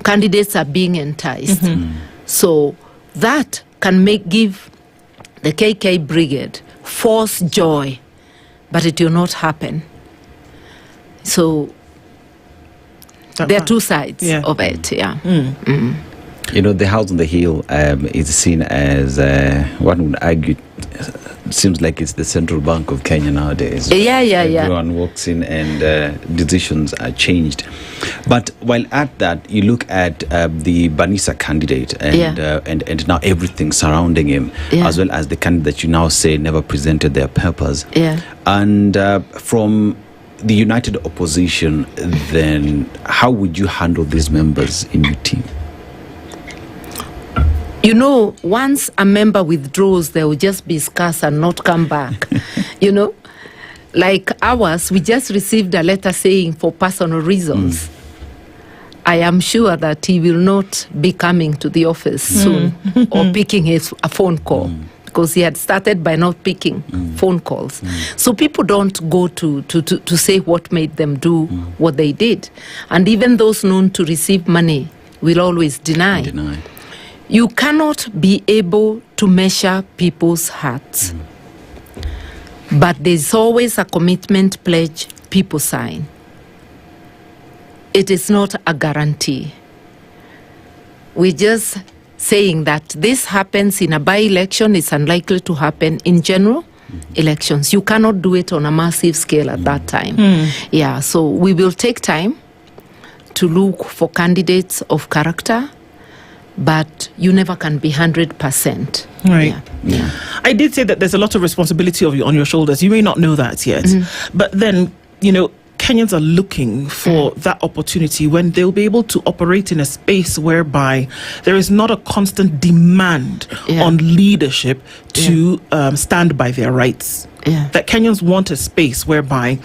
candidates are being enticed. So that can give the KK brigade false joy, but it will not happen. So there are two sides of it, You know, the house on the hill is seen as, one would argue, seems like it's the central bank of Kenya nowadays. Everyone walks in and decisions are changed. But while at that, you look at the Banisa candidate and now everything surrounding him, as well as the candidate that you now say never presented their purpose. And from the united opposition, then how would you handle these members in your team? You know, once a member withdraws, they will just be scarce and not come back. You know, like ours, we just received a letter saying for personal reasons. I am sure that he will not be coming to the office soon or picking a phone call. Because he had started by not picking phone calls. So people don't go to say what made them do what they did. And even those known to receive money will always deny. You cannot be able to measure people's hearts. But there's always a commitment pledge people sign. It is not a guarantee. We're just saying that this happens in a by-election, it's unlikely to happen in general elections. You cannot do it on a massive scale at that time. So we will take time to look for candidates of character, but you never can be 100%. Right. I did say that there's a lot of responsibility on your shoulders. You may not know that yet. But then, you know, Kenyans are looking for that opportunity when they'll be able to operate in a space whereby there is not a constant demand on leadership to stand by their rights. That Kenyans want a space whereby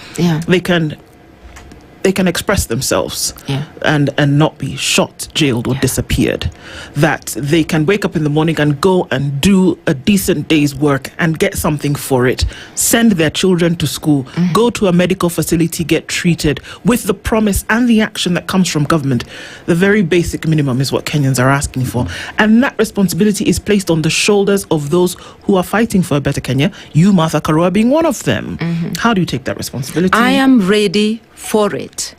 they can express themselves and not be shot, jailed, or disappeared. That they can wake up in the morning and go and do a decent day's work and get something for it, send their children to school, go to a medical facility, get treated with the promise and the action that comes from government. The very basic minimum is what Kenyans are asking for. And that responsibility is placed on the shoulders of those who are fighting for a better Kenya, you, Martha Karua, being one of them. How do you take that responsibility? I am ready for it,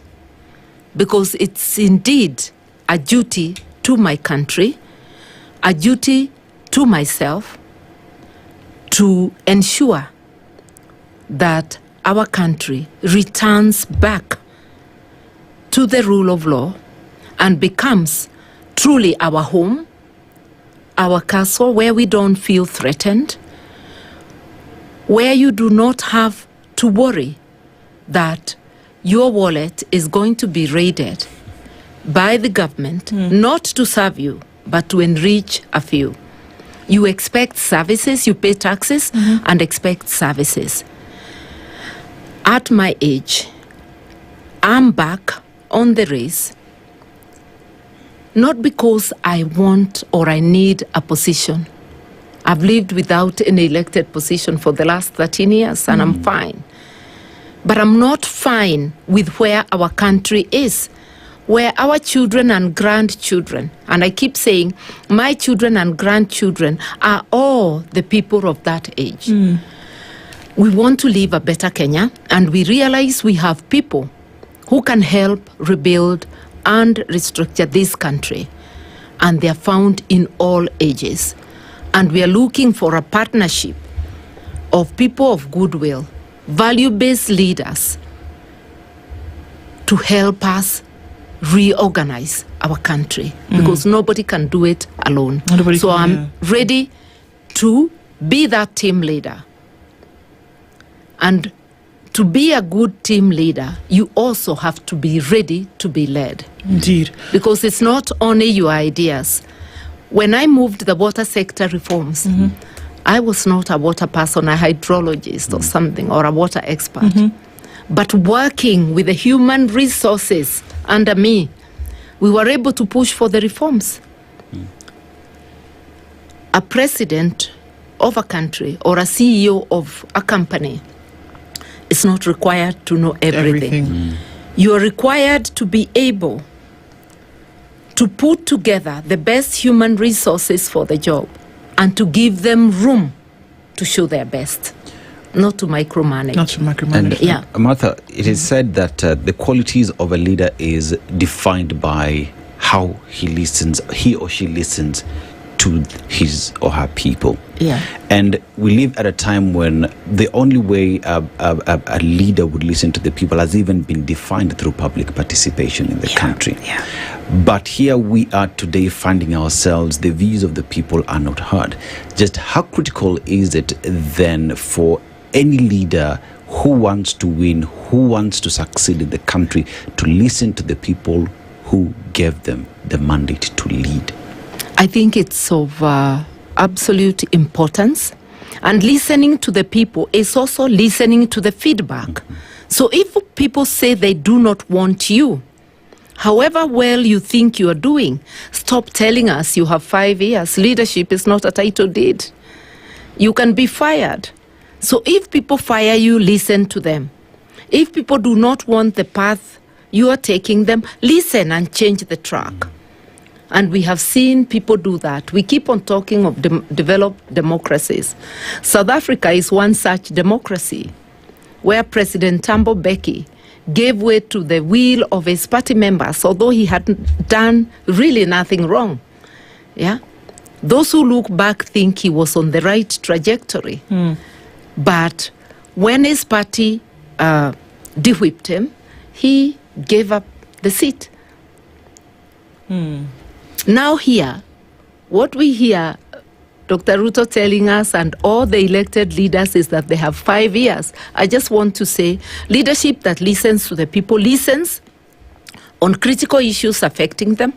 because it's indeed a duty to my country, a duty to myself, to ensure that our country returns back to the rule of law and becomes truly our home, our castle, where we don't feel threatened, where you do not have to worry that your wallet is going to be raided by the government, not to serve you, but to enrich a few. You expect services, you pay taxes and expect services. At my age, I'm back on the race, not because I want or I need a position. I've lived without an elected position for the last 13 years and I'm fine. But I'm not fine with where our country is, where our children and grandchildren, and I keep saying my children and grandchildren are all the people of that age. We want to live a better Kenya, and we realize we have people who can help rebuild and restructure this country, and they are found in all ages. And we are looking for a partnership of people of goodwill, value-based leaders, to help us reorganize our country, because nobody can do it alone. So I'm ready to be that team leader. And to be a good team leader, you also have to be ready to be led. Indeed. Because it's not only your ideas. When I moved the water sector reforms, I was not a water person, a hydrologist or something, or a water expert. But working with the human resources under me, we were able to push for the reforms. a president of a country or a CEO of a company is not required to know everything. You are required to be able to put together the best human resources for the job and to give them room to show their best, not to micromanage. And Martha, it is said that the qualities of a leader is defined by how he or she listens to his or her people. And we live at a time when the only way a leader would listen to the people has even been defined through public participation in the country. But here we are today finding ourselves, the views of the people are not heard. Just how critical is it then for any leader who wants to win, who wants to succeed in the country, to listen to the people who gave them the mandate to lead? I think it's of absolute importance. And listening to the people is also listening to the feedback. So if people say they do not want you, however well you think you are doing, stop telling us you have 5 years. Leadership is not a title deed. You can be fired. So if people fire you, listen to them. If people do not want the path you are taking them, listen and change the track. And we have seen people do that. We keep on talking of developed democracies. South Africa is one such democracy where President Thabo Mbeki gave way to the will of his party members, although he hadn't done really nothing wrong. Those who look back think he was on the right trajectory. But when his party de-whipped him, he gave up the seat. Now here, what we hear Dr. Ruto telling us and all the elected leaders is that they have 5 years. I just want to say leadership that listens to the people, listens on critical issues affecting them.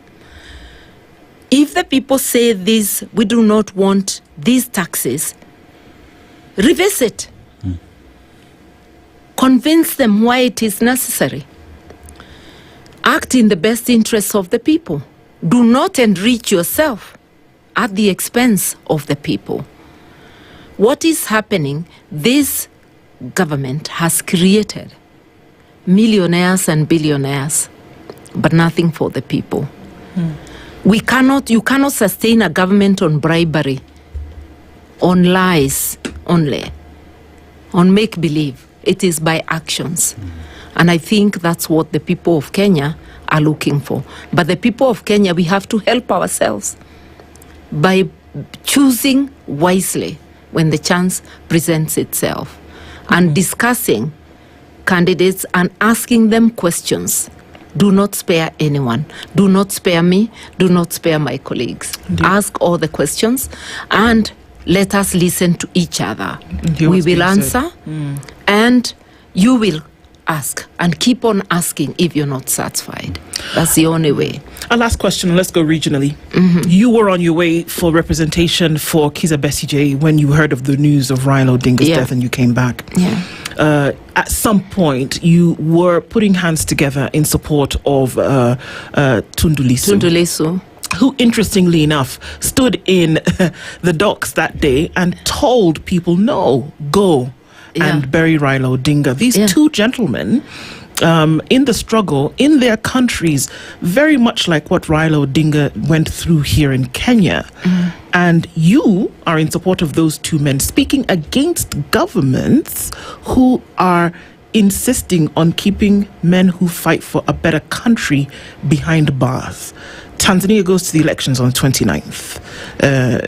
If the people say this, we do not want these taxes, reverse it. Convince them why it is necessary. Act in the best interests of the people. Do not enrich yourself at the expense of the people. What is happening, this government has created millionaires and billionaires, but nothing for the people. You cannot sustain a government on bribery, on lies only, on make-believe. It is by actions. And I think that's what the people of Kenya are looking for. But the people of Kenya, we have to help ourselves by choosing wisely when the chance presents itself and discussing candidates and asking them questions. Do not spare anyone. Do not spare me. Do not spare my colleagues. Ask all the questions and let us listen to each other. We will answer and you will ask and keep on asking if you're not satisfied. That's the only way. Our last question, let's go regionally. You were on your way for representation for Kizza Besigye when you heard of the news of Raila Odinga's death and you came back. At some point, you were putting hands together in support of Tundu Lissu, who, interestingly enough, stood in the docks that day and told people, no, go and bury Raila Odinga. These two gentlemen in the struggle in their countries, very much like what Raila Odinga went through here in Kenya. And you are in support of those two men, speaking against governments who are insisting on keeping men who fight for a better country behind bars. Tanzania goes to the elections on the 29th.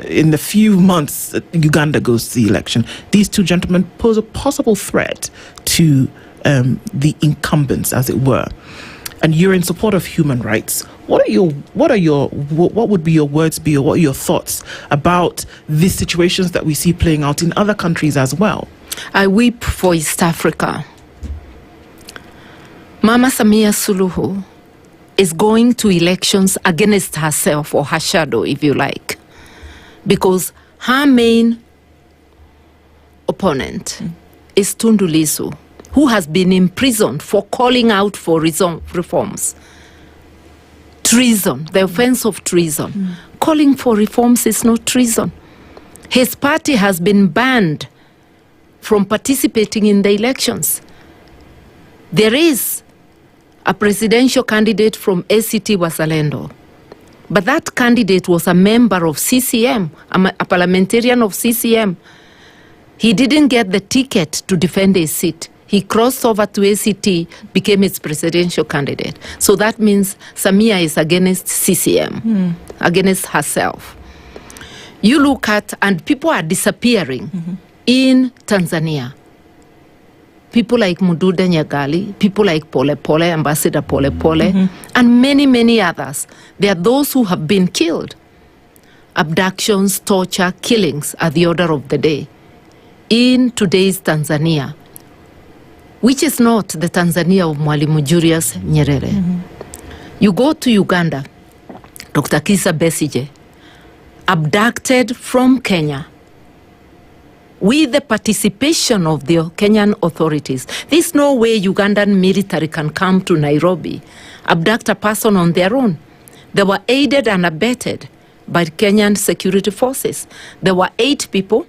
In a few months, Uganda goes to the election. These two gentlemen pose a possible threat to the incumbents, as it were. And you're in support of human rights. What would be your words be, or what are your thoughts about these situations that we see playing out in other countries as well? I weep for East Africa. Mama Samia Suluhu is going to elections against herself, or her shadow, if you like, because her main opponent is Tundu Lissu, who has been imprisoned for calling out for reforms. Treason, the offense of treason. Calling for reforms is not treason. His party has been banned from participating in the elections. There is a presidential candidate from ACT Wazalendo, but that candidate was a member of CCM, a parliamentarian of CCM. He didn't get the ticket to defend his seat. He crossed over to ACT, became its presidential candidate. So that means Samia is against CCM, against herself. You look at, and people are disappearing in Tanzania. People like Mudude Nyagali, people like Pole Pole, Ambassador Pole Pole, and many, many others. There are those who have been killed. Abductions, torture, killings are the order of the day in today's Tanzania, which is not the Tanzania of Mwalimu Julius Nyerere. You go to Uganda, Dr. Kizza Besigye, abducted from Kenya with the participation of the Kenyan authorities. There's no way Ugandan military can come to Nairobi, abduct a person on their own. They were aided and abetted by Kenyan security forces. There were 8 people,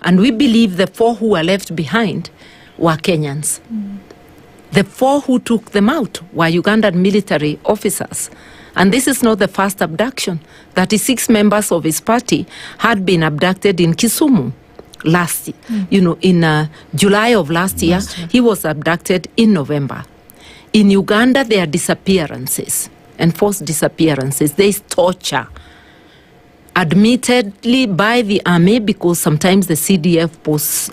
and we believe the 4 who were left behind were Kenyans. The 4 who took them out were Ugandan military officers. And this is not the first abduction. 36 members of his party had been abducted in Kisumu last year. In July of last year. He was abducted in November. In Uganda, there are disappearances, enforced disappearances. There is torture, admittedly by the army, because sometimes the CDF posts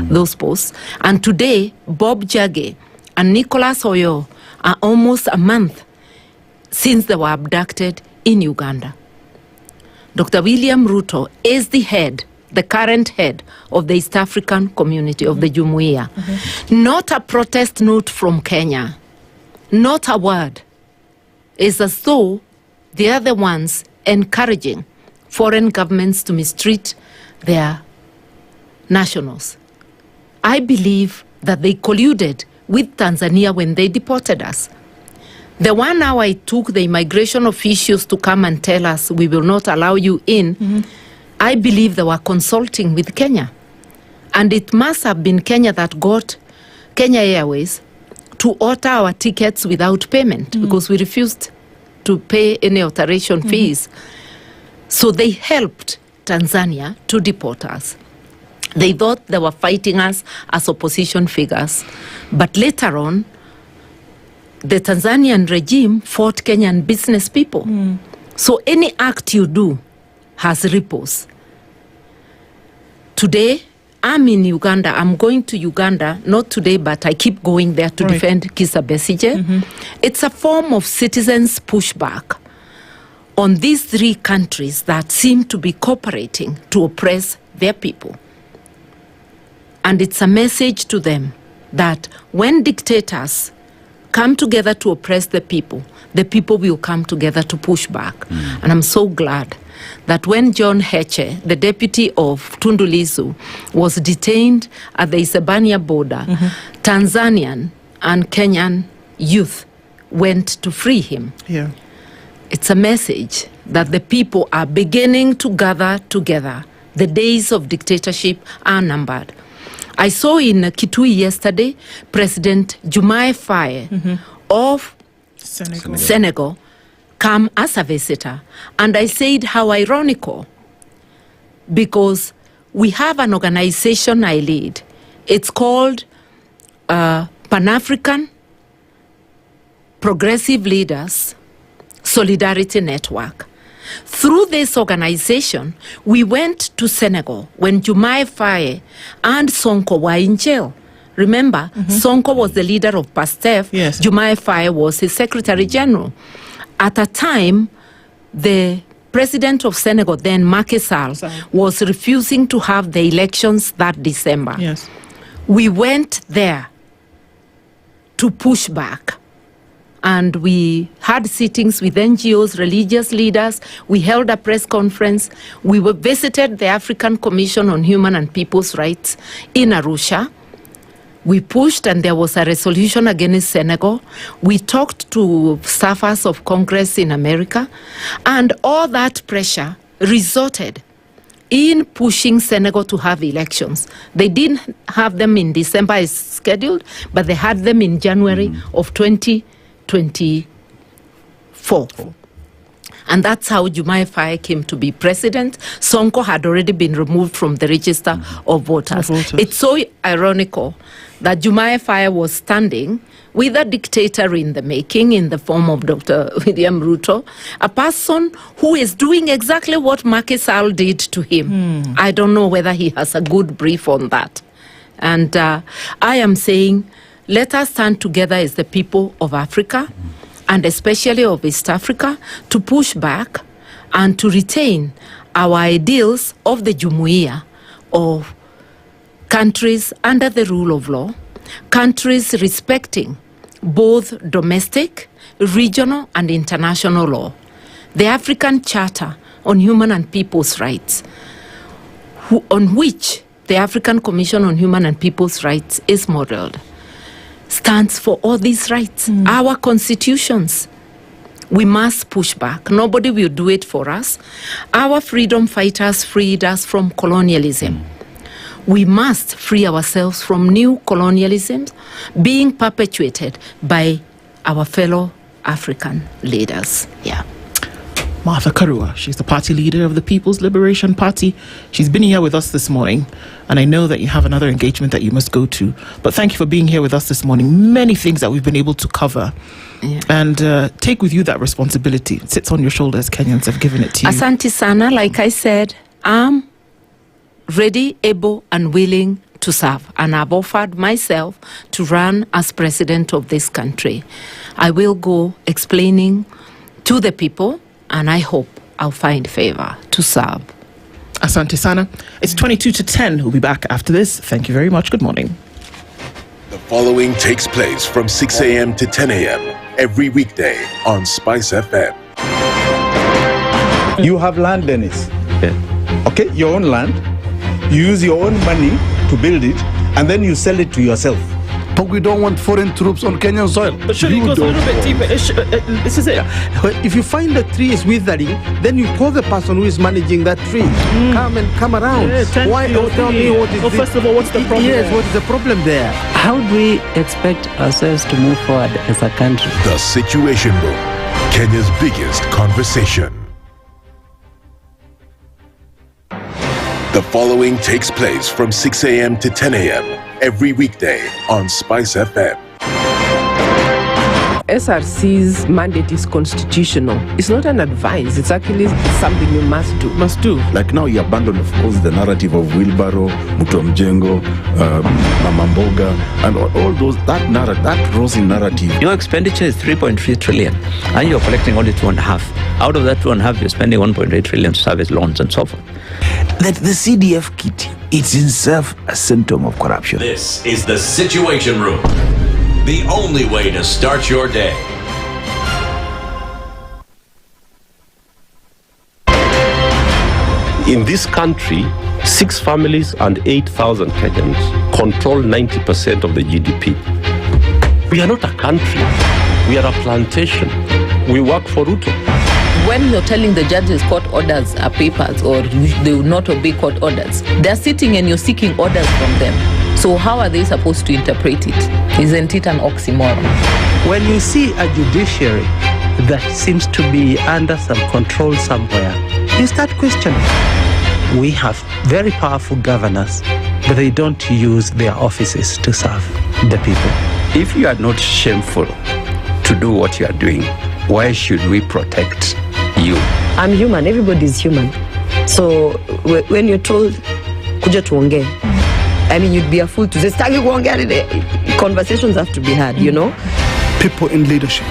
those posts. And today, Bob Jage and Nicholas Oyo are almost a month since they were abducted in Uganda. Dr. William Ruto is the current head of the East African community of the Jumuiya. Not a protest note from Kenya, not a word. It's as though they are the ones encouraging foreign governments to mistreat their nationals. I believe that they colluded with Tanzania when they deported us. The 1 hour it took the immigration officials to come and tell us we will not allow you in, I believe they were consulting with Kenya. And it must have been Kenya that got Kenya Airways to alter our tickets without payment, because we refused to pay any alteration fees. So they helped Tanzania to deport us. They thought they were fighting us as opposition figures. But later on, the Tanzanian regime fought Kenyan business people. So any act you do has ripples. Today, I'm in Uganda. I'm going to Uganda, not today, but I keep going there to defend Kizza Besigye. It's a form of citizens' pushback on these 3 countries that seem to be cooperating to oppress their people. And it's a message to them that when dictators come together to oppress the people will come together to push back. And I'm so glad that when John Heche, the deputy of Tundu Lissu, was detained at the Isebania border, Tanzanian and Kenyan youth went to free him. It's a message that the people are beginning to gather together. The days of dictatorship are numbered. I saw in Kitui yesterday, President Jumaye Faye of Senegal come as a visitor. And I said how ironical, because we have an organization I lead. It's called Pan-African Progressive Leaders Solidarity Network. Through this organization, we went to Senegal when Jumaye Faye and Sonko were in jail. Remember, Sonko was the leader of PASTEF. Jumaye Faye was his secretary general. At a time, the president of Senegal, then Macky Sall, was refusing to have the elections that December. We went there to push back. And we had sittings with NGOs, religious leaders. We held a press conference. We visited the African Commission on Human and People's Rights in Arusha. We pushed, and there was a resolution against Senegal. We talked to staffers of Congress in America. And all that pressure resulted in pushing Senegal to have elections. They didn't have them in December as scheduled, but they had them in January of 2024. And that's how Jumaye Faye came to be president. Sonko had already been removed from the register of voters. It's so ironical that Jumaye Faye was standing with a dictator in the making in the form of Dr. William Ruto, a person who is doing exactly what Macky Sall did to him. I don't know whether he has a good brief on that. And I am saying, let us stand together as the people of Africa, and especially of East Africa, to push back and to retain our ideals of the Jumuiya, of countries under the rule of law, countries respecting both domestic, regional, and international law. The African Charter on Human and People's Rights, on which the African Commission on Human and People's Rights is modeled, stands for all these rights. Our constitutions. We must push back. Nobody will do it for us. Our freedom fighters freed us from colonialism. We must free ourselves from new colonialism being perpetuated by our fellow African leaders. Yeah. Martha Karua, she's the party leader of the People's Liberation Party. She's been here with us this morning, and I know that you have another engagement that you must go to. But thank you for being here with us this morning. Many things that we've been able to cover. Yeah. And take with you that responsibility. It sits on your shoulders. Kenyans have given it to you. Asante sana. Like I said, I'm ready, able, and willing to serve. And I've offered myself to run as president of this country. I will go explaining to the people, and I hope I'll find favor to serve. Asante sana. It's 22 to 10. We'll be back after this. Thank you very much. Good morning. The following takes place from 6 a.m. to 10 a.m. every weekday on SpiceFM. You have land, Dennis. Okay, your own land. You use your own money to build it, and then you sell it to yourself. But we don't want foreign troops on Kenyan soil. But surely it goes a little bit deeper. This is it. If you find the tree is withering, then you call the person who is managing that tree. Come around. Why? Tell me what is first of all, what's the problem? Yes, what is the problem there? How do we expect ourselves to move forward as a country? The Situation Room, Kenya's biggest conversation. The following takes place from 6 a.m. to 10 a.m. every weekday on SpiceFM. SRC's mandate is constitutional. It's not an advice. It's actually something you must do. Like now, you abandon, of course, the narrative of wheelbarrow, Mutomjengo, Mamamboga, and all those, that rosy narrative. Your expenditure is 3.3 trillion, and you're collecting only 2.5. Out of that 2.5, you're spending 1.8 trillion to service loans and so forth. That the CDF kit, it's in itself a symptom of corruption. This is the Situation Room, the only way to start your day. In this country, 6 families and 8,000 Kenyans control 90% of the GDP. We are not a country. We are a plantation. We work for Ruto. When you're telling the judges court orders are papers or they will not obey court orders, they're sitting and you're seeking orders from them. So how are they supposed to interpret it? Isn't it an oxymoron? When you see a judiciary that seems to be under some control somewhere, you start questioning. We have very powerful governors, but they don't use their offices to serve the people. If you are not shameful to do what you are doing, why should we protect you? I'm human. Everybody's human. So when you're told, kuja tuongee, I mean, you'd be a fool to say, stagi kuongea. Conversations have to be had, you know? People in leadership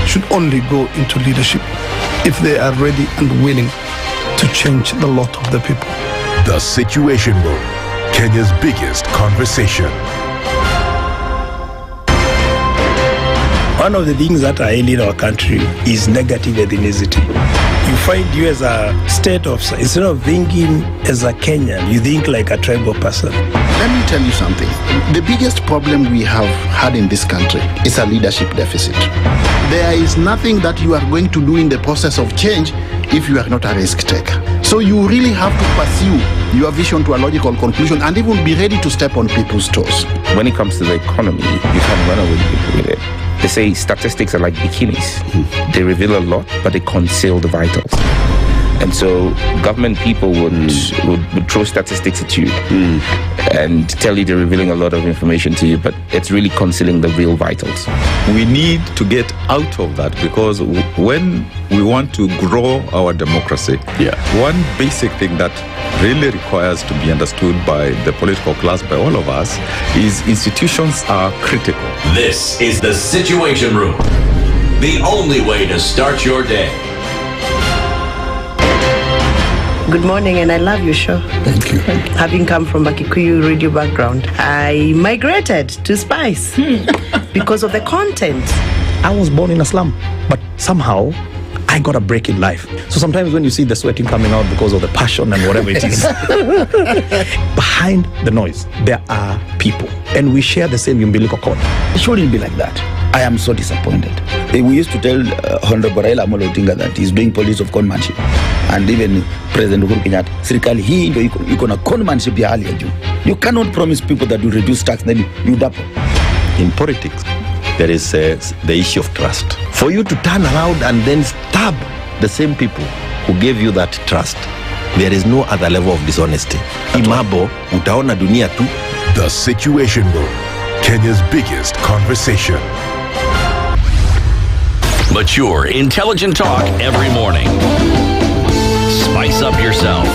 should only go into leadership if they are ready and willing to change the lot of the people. The Situation Room, Kenya's biggest conversation. One of the things that are ailing our country is negative ethnicity. You find you as a state officer, instead of thinking as a Kenyan, you think like a tribal person. Let me tell you something. The biggest problem we have had in this country is a leadership deficit. There is nothing that you are going to do in the process of change if you are not a risk taker. So you really have to pursue your vision to a logical conclusion and even be ready to step on people's toes. When it comes to the economy, you can run away with it. They say statistics are like bikinis. They reveal a lot, but they conceal the vitals. And so government people would throw statistics at you and tell you they're revealing a lot of information to you, but it's really concealing the real vitals. We need to get out of that, because when we want to grow our democracy, one basic thing that really requires to be understood by the political class, by all of us, is institutions are critical. This is the Situation Room, the only way to start your day. Good morning, and I love your show. Thank you. Having come from a Kikuyu radio background, I migrated to Spice because of the content. I was born in a slum, but somehow I got a break in life. So sometimes when you see the sweating coming out because of the passion and whatever it is, behind the noise, there are people. And we share the same umbilical cord. It shouldn't be like that. I am so disappointed. We used to tell Honorable Raila Amolo Odinga that he's doing policy of conmanship. And even President Uhuru Kenyatta, serikali hii ndio iko na conmanship ya hali ya juu. You cannot promise people that you reduce tax, then you double. In politics, there is the issue of trust. For you to turn around and then stab the same people who gave you that trust, there is no other level of dishonesty. Imabo, utaona dunia tu. The Situation Room, Kenya's biggest conversation. Mature, intelligent talk every morning. Spice up yourself.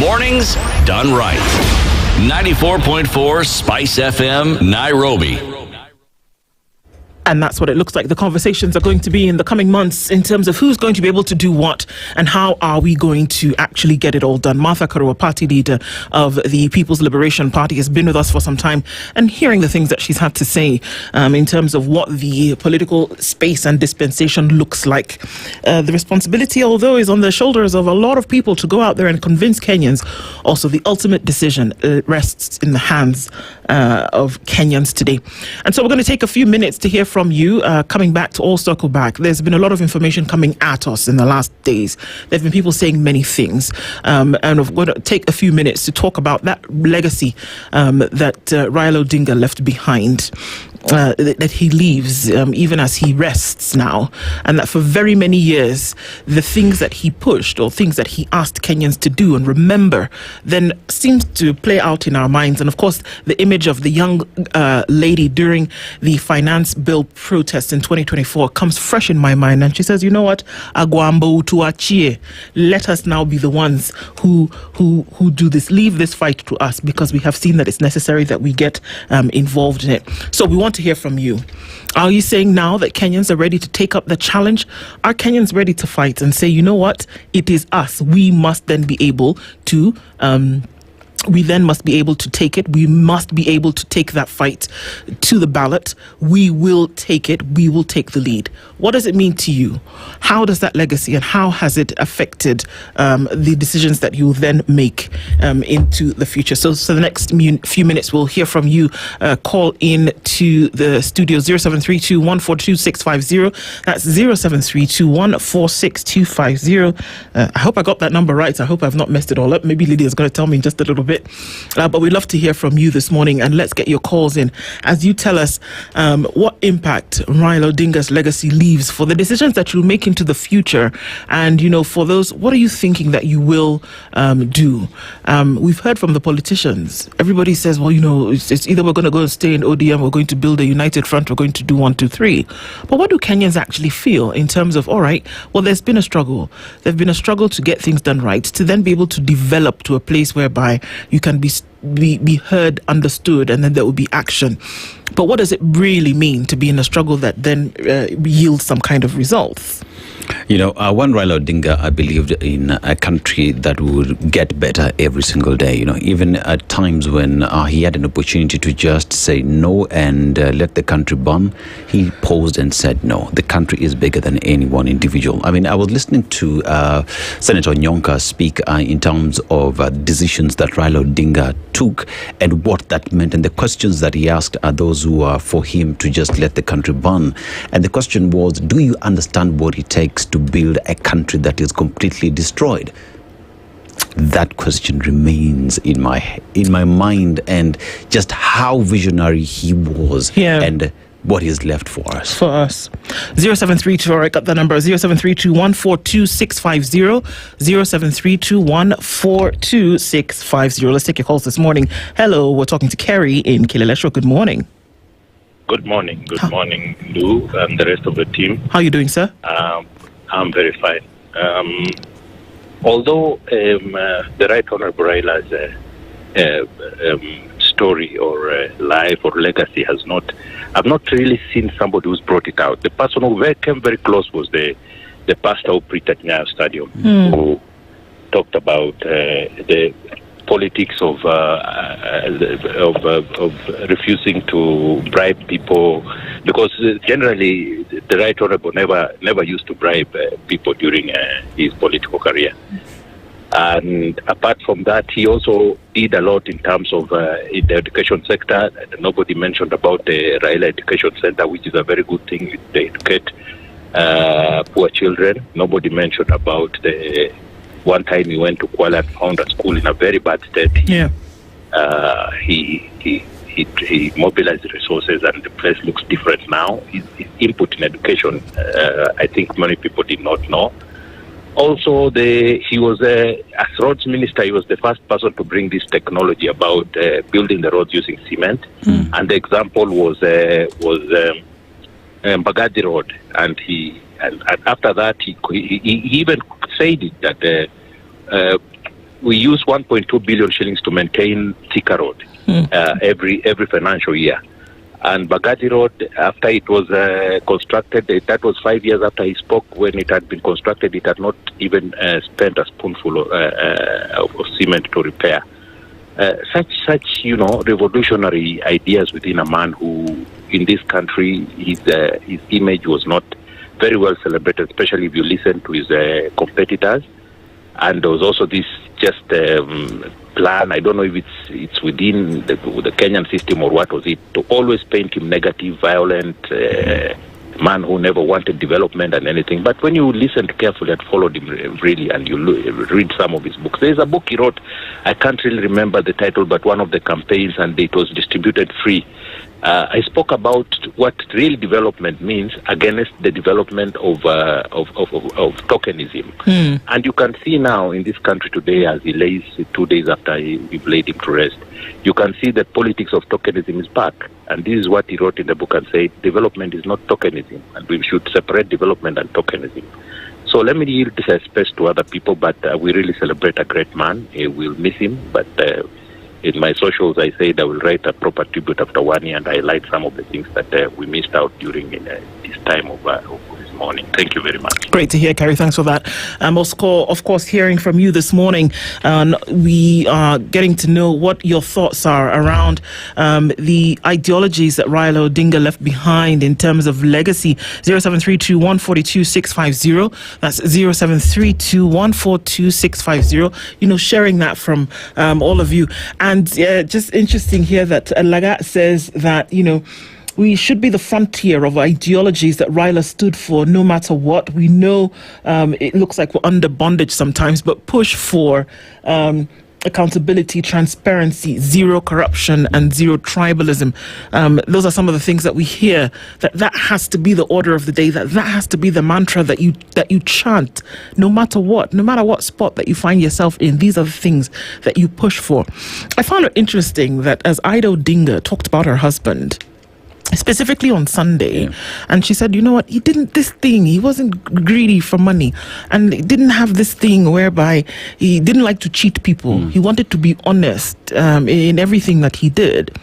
Mornings done right. 94.4 Spice FM, Nairobi. And that's what it looks like the conversations are going to be in the coming months in terms of who's going to be able to do what and how are we going to actually get it all done. Martha Karua, party leader of the People's Liberation Party, has been with us for some time, and hearing the things that she's had to say in terms of what the political space and dispensation looks like. The responsibility, although, is on the shoulders of a lot of people to go out there and convince Kenyans. Also, the ultimate decision rests in the hands of Kenyans today. And so we're going to take a few minutes to hear from you. Coming back to all circle back, there's been a lot of information coming at us in the last days. There have been people saying many things, and we're going to take a few minutes to talk about that legacy that Raila Odinga left behind. That he leaves even as he rests now, and that for very many years the things that he pushed or things that he asked Kenyans to do and remember then seems to play out in our minds. And of course the image of the young lady during the finance bill protest in 2024 comes fresh in my mind, and she says, you know what, Agwambo tuachie, let us now be the ones who do this, leave this fight to us, because we have seen that it's necessary that we get involved in it. So we want to hear from you. Are you saying now that Kenyans are ready to take up the challenge? Are Kenyans ready to fight and say, you know what, it is us, we must then be able to take it. We must be able to take that fight to the ballot. We will take it. We will take the lead. What does it mean to you? How does that legacy and how has it affected the decisions that you will then make into the future? So the next few minutes, we'll hear from you. Call in to the studio 0732142650. That's 0732146250. I hope I got that number right. I hope I've not messed it all up. Maybe Lydia's going to tell me in just a little bit. But we'd love to hear from you this morning, and let's get your calls in as you tell us what impact Raila Odinga's legacy leaves for the decisions that you'll make into the future. And, you know, for those, what are you thinking that you will do? We've heard from the politicians. Everybody says, well, you know, it's either we're going to go and stay in ODM, we're going to build a united front, we're going to do 1, 2, 3. But what do Kenyans actually feel in terms of, all right, well, there's been a struggle. There's been a struggle to get things done right, to then be able to develop to a place whereby you can be heard, understood, and then there will be action. But what does it really mean to be in a struggle that then yields some kind of results? One Raila Odinga, I believed in a country that would get better every single day. Even at times when he had an opportunity to just say no and let the country burn, he paused and said no. The country is bigger than any one individual. I was listening to Senator Nyonka speak in terms of decisions that Raila Odinga took and what that meant, and the questions that he asked are those who are for him to just let the country burn. And the question was, do you understand what it takes to build a country that is completely destroyed? That question remains in my mind, and just how visionary he was, and what is left for us. 0732, I got the number, 0732 142 650, 0732 142 650. Let's take your calls this morning. Hello, we're talking to Kerry in Kileleshwa. Good morning. Good morning, Lou, and the rest of the team. How are you doing, sir? I'm very fine. Although the Right Honourable Raila's story or life or legacy I've not really seen somebody who's brought it out. The person who came very close was the pastor who preached at Nyayo Stadium, who talked about the politics of refusing to bribe people, because generally the Right Honourable never used to bribe people during his political career. And apart from that, he also did a lot in terms of in the education sector. Nobody mentioned about the Raila Education Center, which is a very good thing to educate poor children. Nobody mentioned about the one time he went to Kuala and found a school in a very bad state. He mobilized resources, and the place looks different now. His input in education, I think many people did not know. Also, he was as roads minister. He was the first person to bring this technology about building the roads using cement, and the example was Mbagathi Road, and after that he even said it that we use 1.2 billion shillings to maintain Thika Road every financial year. And Mbagathi Road, after it was constructed, that was 5 years after he spoke. When it had been constructed, it had not even spent a spoonful of cement to repair. Such revolutionary ideas within a man who, in this country, his image was not very well celebrated, especially if you listen to his competitors. And there was also this just plan, I don't know if it's within the Kenyan system or what was it, to always paint him negative, violent, man who never wanted development and anything. But when you listened carefully and followed him really, and you read some of his books, there's a book he wrote, I can't really remember the title, but one of the campaigns, and it was distributed free. I spoke about what real development means against the development of tokenism. And you can see now in this country today, as he lays 2 days after we've laid him to rest, you can see that politics of tokenism is back. And this is what he wrote in the book and said, development is not tokenism, and we should separate development and tokenism. So let me yield this space to other people, but we really celebrate a great man. We'll miss him, but in my socials, I said I will write a proper tribute after 1 year and highlight some of the things that we missed out during this time of this morning. Thank you very much. Great to hear, Kerry. Thanks for that. Also, of course, hearing from you this morning, we are getting to know what your thoughts are around the ideologies that Raila Odinga left behind in terms of legacy. 0732 142 650. That's 0732 142 650. Sharing that from all of you. And just interesting here that Lagat says that, we should be the frontier of ideologies that Raila stood for no matter what. We know it looks like we're under bondage sometimes, but push for accountability, transparency, zero corruption, and zero tribalism. Those are some of the things that we hear, that has to be the order of the day, that has to be the mantra that you chant no matter what spot that you find yourself in. These are the things that you push for. I found it interesting that as Ida Odinga talked about her husband, specifically on Sunday, and she said, you know what, he wasn't greedy for money, and he didn't have this thing whereby he didn't like to cheat people. He wanted to be honest in everything that he did.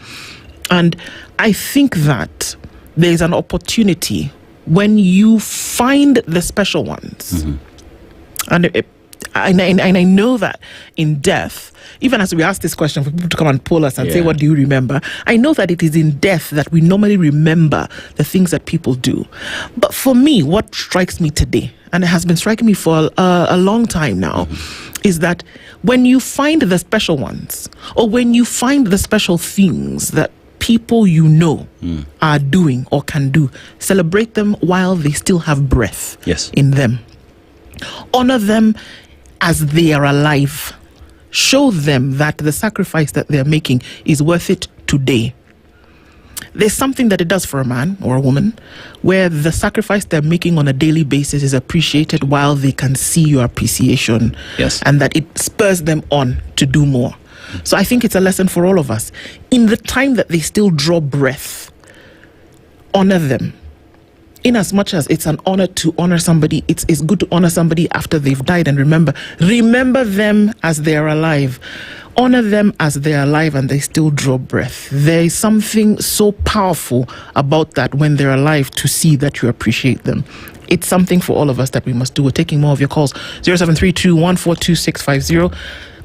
And I think that there's an opportunity when you find the special ones, and I know that in death, even as we ask this question for people to come and poll us and say, what do you remember? I know that it is in death that we normally remember the things that people do. But for me, what strikes me today, and it has been striking me for a long time now, is that when you find the special ones, or when you find the special things that people you know are doing or can do, celebrate them while they still have breath in them. Honor them as they are alive. Show them that the sacrifice that they're making is worth it today. There's something that it does for a man or a woman where the sacrifice they're making on a daily basis is appreciated while they can see your appreciation. And that it spurs them on to do more. So I think it's a lesson for all of us. In the time that they still draw breath, honor them. In as much as it's an honor to honor somebody, it's good to honor somebody after they've died. And remember them as they're alive. Honor them as they're alive and they still draw breath. There is something so powerful about that when they're alive, to see that you appreciate them. It's something for all of us that we must do. We're taking more of your calls. 0732142650.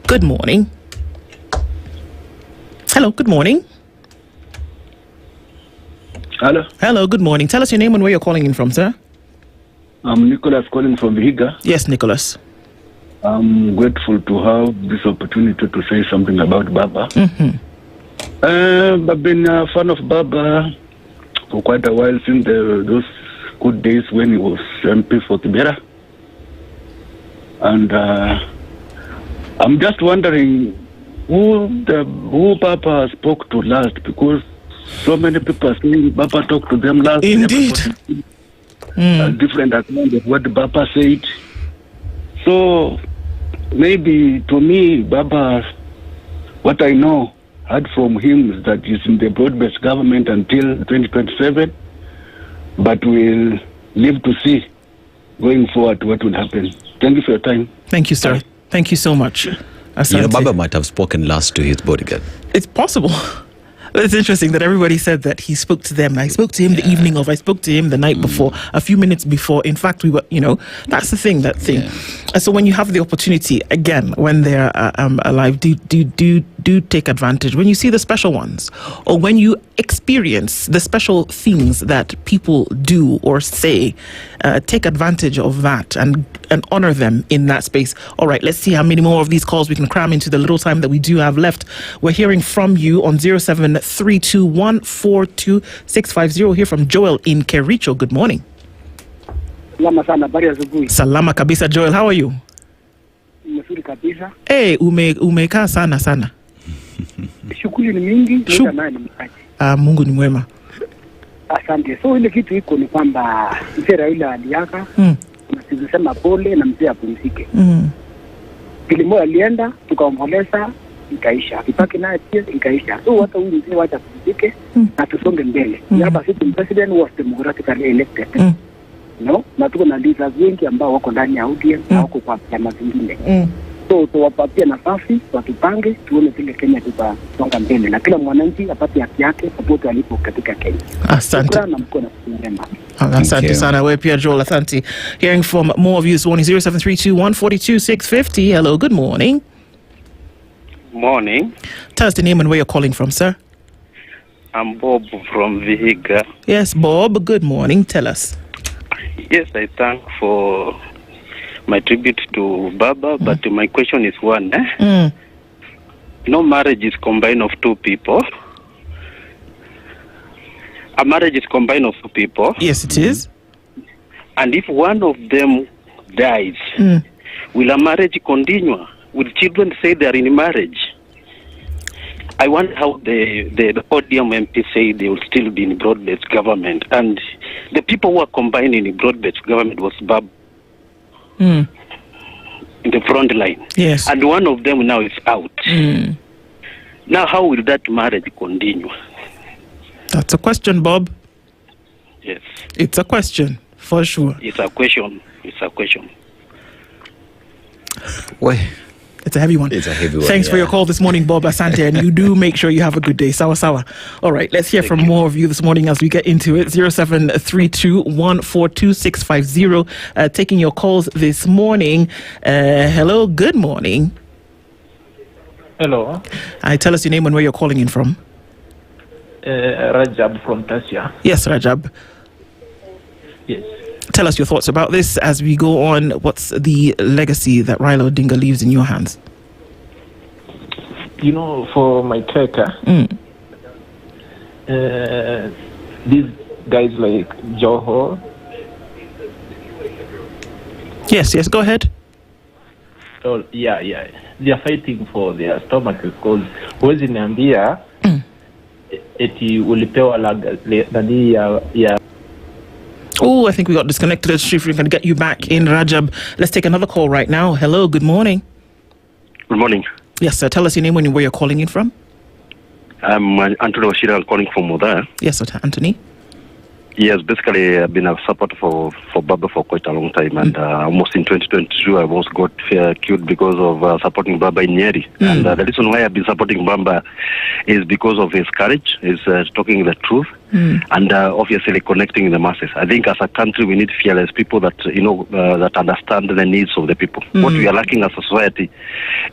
Good morning. Hello, good morning. Hello, good morning. Tell us your name and where you're calling in from, sir. I'm Nicholas calling from Vihiga. Yes, Nicholas. I'm grateful to have this opportunity to say something about Baba. I've been a fan of Baba for quite a while, since those good days when he was MP for Kibera. And I'm just wondering who Baba spoke to last, because so many people are saying Baba talked to them last. Indeed. Different account of what Baba said. So maybe to me, Baba, what I know, heard from him is that he's in the broad-based government until 2027, but we'll live to see going forward what will happen. Thank you for your time. Thank you, sir. Thank you so much. Baba might have spoken last to his bodyguard. It's possible. It's interesting that everybody said that he spoke to them. I spoke to him the evening of. I spoke to him the night before, a few minutes before. In fact, we were, that's the thing, And so when you have the opportunity, again, when they're alive, do take advantage. When you see the special ones, or when you experience the special things that people do or say, take advantage of that and honor them in that space. All right, let's see how many more of these calls we can cram into the little time that we do have left. We're hearing from you on 0732142650. Hear from Joel in Kericho. Good morning. Salama kabisa, Joel. How are you? Hey, umekaa sana. Shughuli ni mingi, naye ni mchache. Mungu ni mwema. Asante. So ile kitu iko ni kwamba mzee Raila aliaga, tunasema pole na mzee apumzike. Kilimo alienda, tukaomboleza, ikaisha. Kipaki naye pia ikaisha. So hata huyu mzee wacha apumzike na tusonge mbele. Hapa sisi president was democratically elected. No, na tuko na leaders wengi ambao wako ndani ya audience na wako kwa chama zingine. So tuwapatie nafasi, watupange, tuone vile Kenya tutasonga mbele na kila mwananchi apate haki yake popote alipo katika Kenya. Asante. Asante sana. Wewe pia Joel, asante. Hearing from more of you this morning, 0732142650. Hello, good morning. Morning. Tell us the name and where you're calling from, sir. I'm Bob from Vihiga. Yes, Bob, good morning. Tell us. Yes, I thank for my tribute to Baba, but my question is one. Marriage is combined of two people. A marriage is combined of two people. Yes, it is. And if one of them dies, will a marriage continue? Will children say they are in marriage? I wonder how the podium MP say they will still be in broad-based government. And the people who are combined in broad-based government was Baba. In the front line. Yes. And one of them now is out. Now, how will that marriage continue? That's a question, Bob. Yes. It's a question, for sure. It's a question. Well, It's a heavy one. It's a heavy one. Thanks for your call this morning, Bob Asante, and you do make sure you have a good day. Sawa sawa. All right, let's hear from more of you this morning as we get into it. 0732142650. Taking your calls this morning. Hello, good morning. Hello. Tell us your name and where you're calling in from. Rajab from Tasia. Yes, Rajab. Yes. Tell us your thoughts about this as we go on. What's the legacy that Raila Odinga leaves in your hands? You know, for my take, these guys like Joho. Yes, go ahead. Oh, yeah. They are fighting for their stomach because huwezi niambia eti ulipewa nani ya. Oh, I think we got disconnected. Let's see if we can get you back in, Rajab. Let's take another call right now. Hello, good morning. Good morning. Yes, sir. Tell us your name and where you're calling in from. I'm Anthony Washira, calling from Mudaya. Yes, sir. Anthony. Yes, basically I've been a supporter for Baba for quite a long time, and almost in 2022 I almost got killed because of supporting Baba in Nyeri. And the reason why I've been supporting Baba is because of his courage, his talking the truth, and obviously connecting the masses. I think as a country we need fearless people that that understand the needs of the people. What we are lacking as a society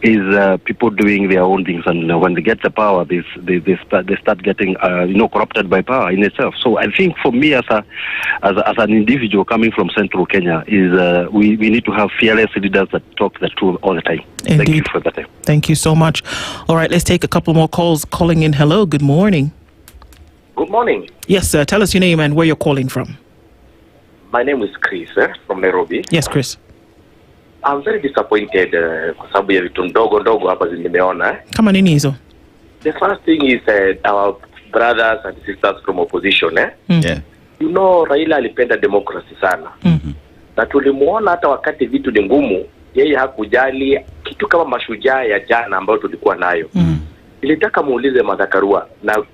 is people doing their own things, and when they get the power, they start getting corrupted by power in itself. So I think for me as an individual coming from Central Kenya is we need to have fearless leaders that talk the truth all the time. Indeed. Thank you for that. Thank you so much. All right, let's take a couple more calls. Calling in. Hello, good morning. Good morning. Yes, sir. Tell us your name and where you're calling from. My name is Chris from Nairobi. Yes, Chris. I'm very disappointed kwa sababu ya vitu ndogo hapa nimeona. Kama nini hizo? The first thing is our brothers and sisters from opposition. Yeah. You know, Raila alipenda democracy sana. Na tulimuona hata wakati vitu ni ngumu, yeye hakujali kitu kama mashujaa ya jana ambayo tulikuwa nayo. Nilitaka muulize Madhakarua na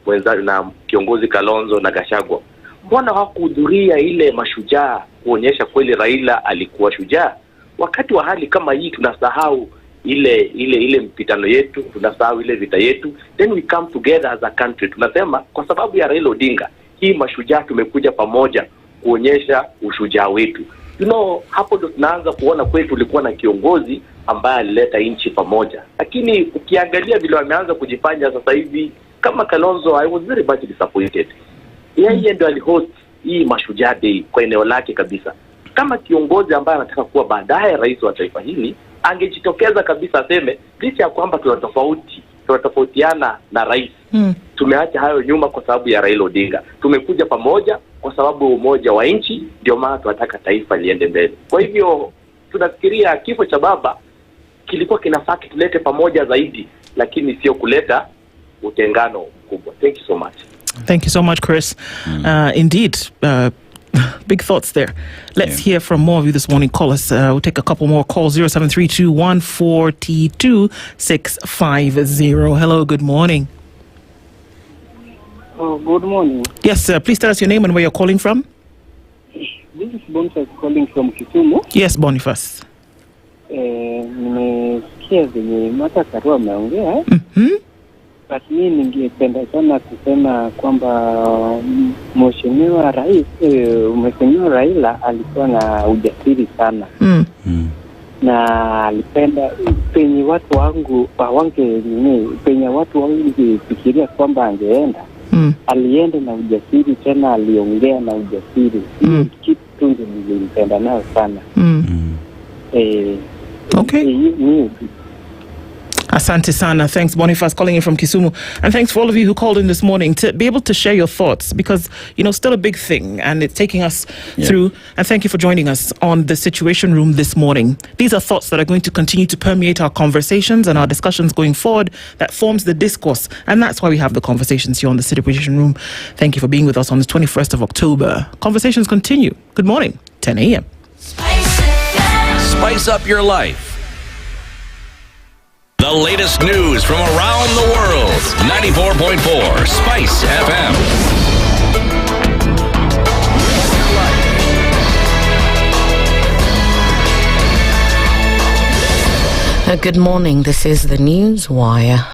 kiongozi Kalonzo na Gachagua, mbona hawakuhudhuria ile mashujaa kuonyesha kweli Raila alikuwa shujaa? Wakati wa hali kama hii tunasahau ile mpitano yetu, tunasahau ile vita yetu, then we come together as a country. Tunasema kwa sababu ya Raila Odinga, hii mashujaa tumekuja pamoja kuonyesha ushujaa wetu. Hapo ndo tunaanza kuona kweli tulikuwa na kiongozi ambaye alileta nchi pamoja. Lakini ukiangalia vile wameanza kujifanya sasa hivi kama Kalonzo, I was very much disappointed. Yeye ndo alihost hii mashujaa day kwa eneo lake kabisa. Kama kiongozi ambaye anataka kuwa baadaye rais wa taifa hili, angejitokeza kabisa aseme licha ya kwamba tunatofautiana na rais. Tumeacha hayo nyuma kwa sababu ya Raila Odinga. Tumekuja pamoja kwa sababu umoja wa nchi, ndio maana tunataka taifa liende mbele. Kwa hivyo tunafikiria kifo cha baba kilikuwa kinafaa kitulete pamoja zaidi, lakini sio kuleta utengano mkubwa. Thank you so much. Thank you so much, Chris. Indeed, big thoughts there. Let's hear from more of you this morning. Call us. We'll take a couple more calls. 0732142650. Hello, good morning. Oh, good morning. Yes, sir. Please tell us your name and where you're calling from. This is Boniface calling from Kisumu. Yes, Boniface. Nimesikia venye Madhakarua ameongea. But mimi ningependa sana kusema kwamba Mheshimiwa Raila alikuwa na ujasiri sana. Na alipenda penye watu wangu fikiria kwamba angeenda. Alienda na ujasiri, tena aliongea na ujasiri. Kitu ndio nilipenda nayo sana. Okay. Asante sana. Thanks, Boniface, calling in from Kisumu. And thanks for all of you who called in this morning to be able to share your thoughts, because, still a big thing and it's taking us through. And thank you for joining us on the Situation Room this morning. These are thoughts that are going to continue to permeate our conversations and our discussions going forward, that forms the discourse. And that's why we have the conversations here on the Situation Room. Thank you for being with us on this 21st of October. Conversations continue. Good morning, 10 a.m. Spice up your life. The latest news from around the world. 94.4 Spice FM. Good morning. This is the News Wire.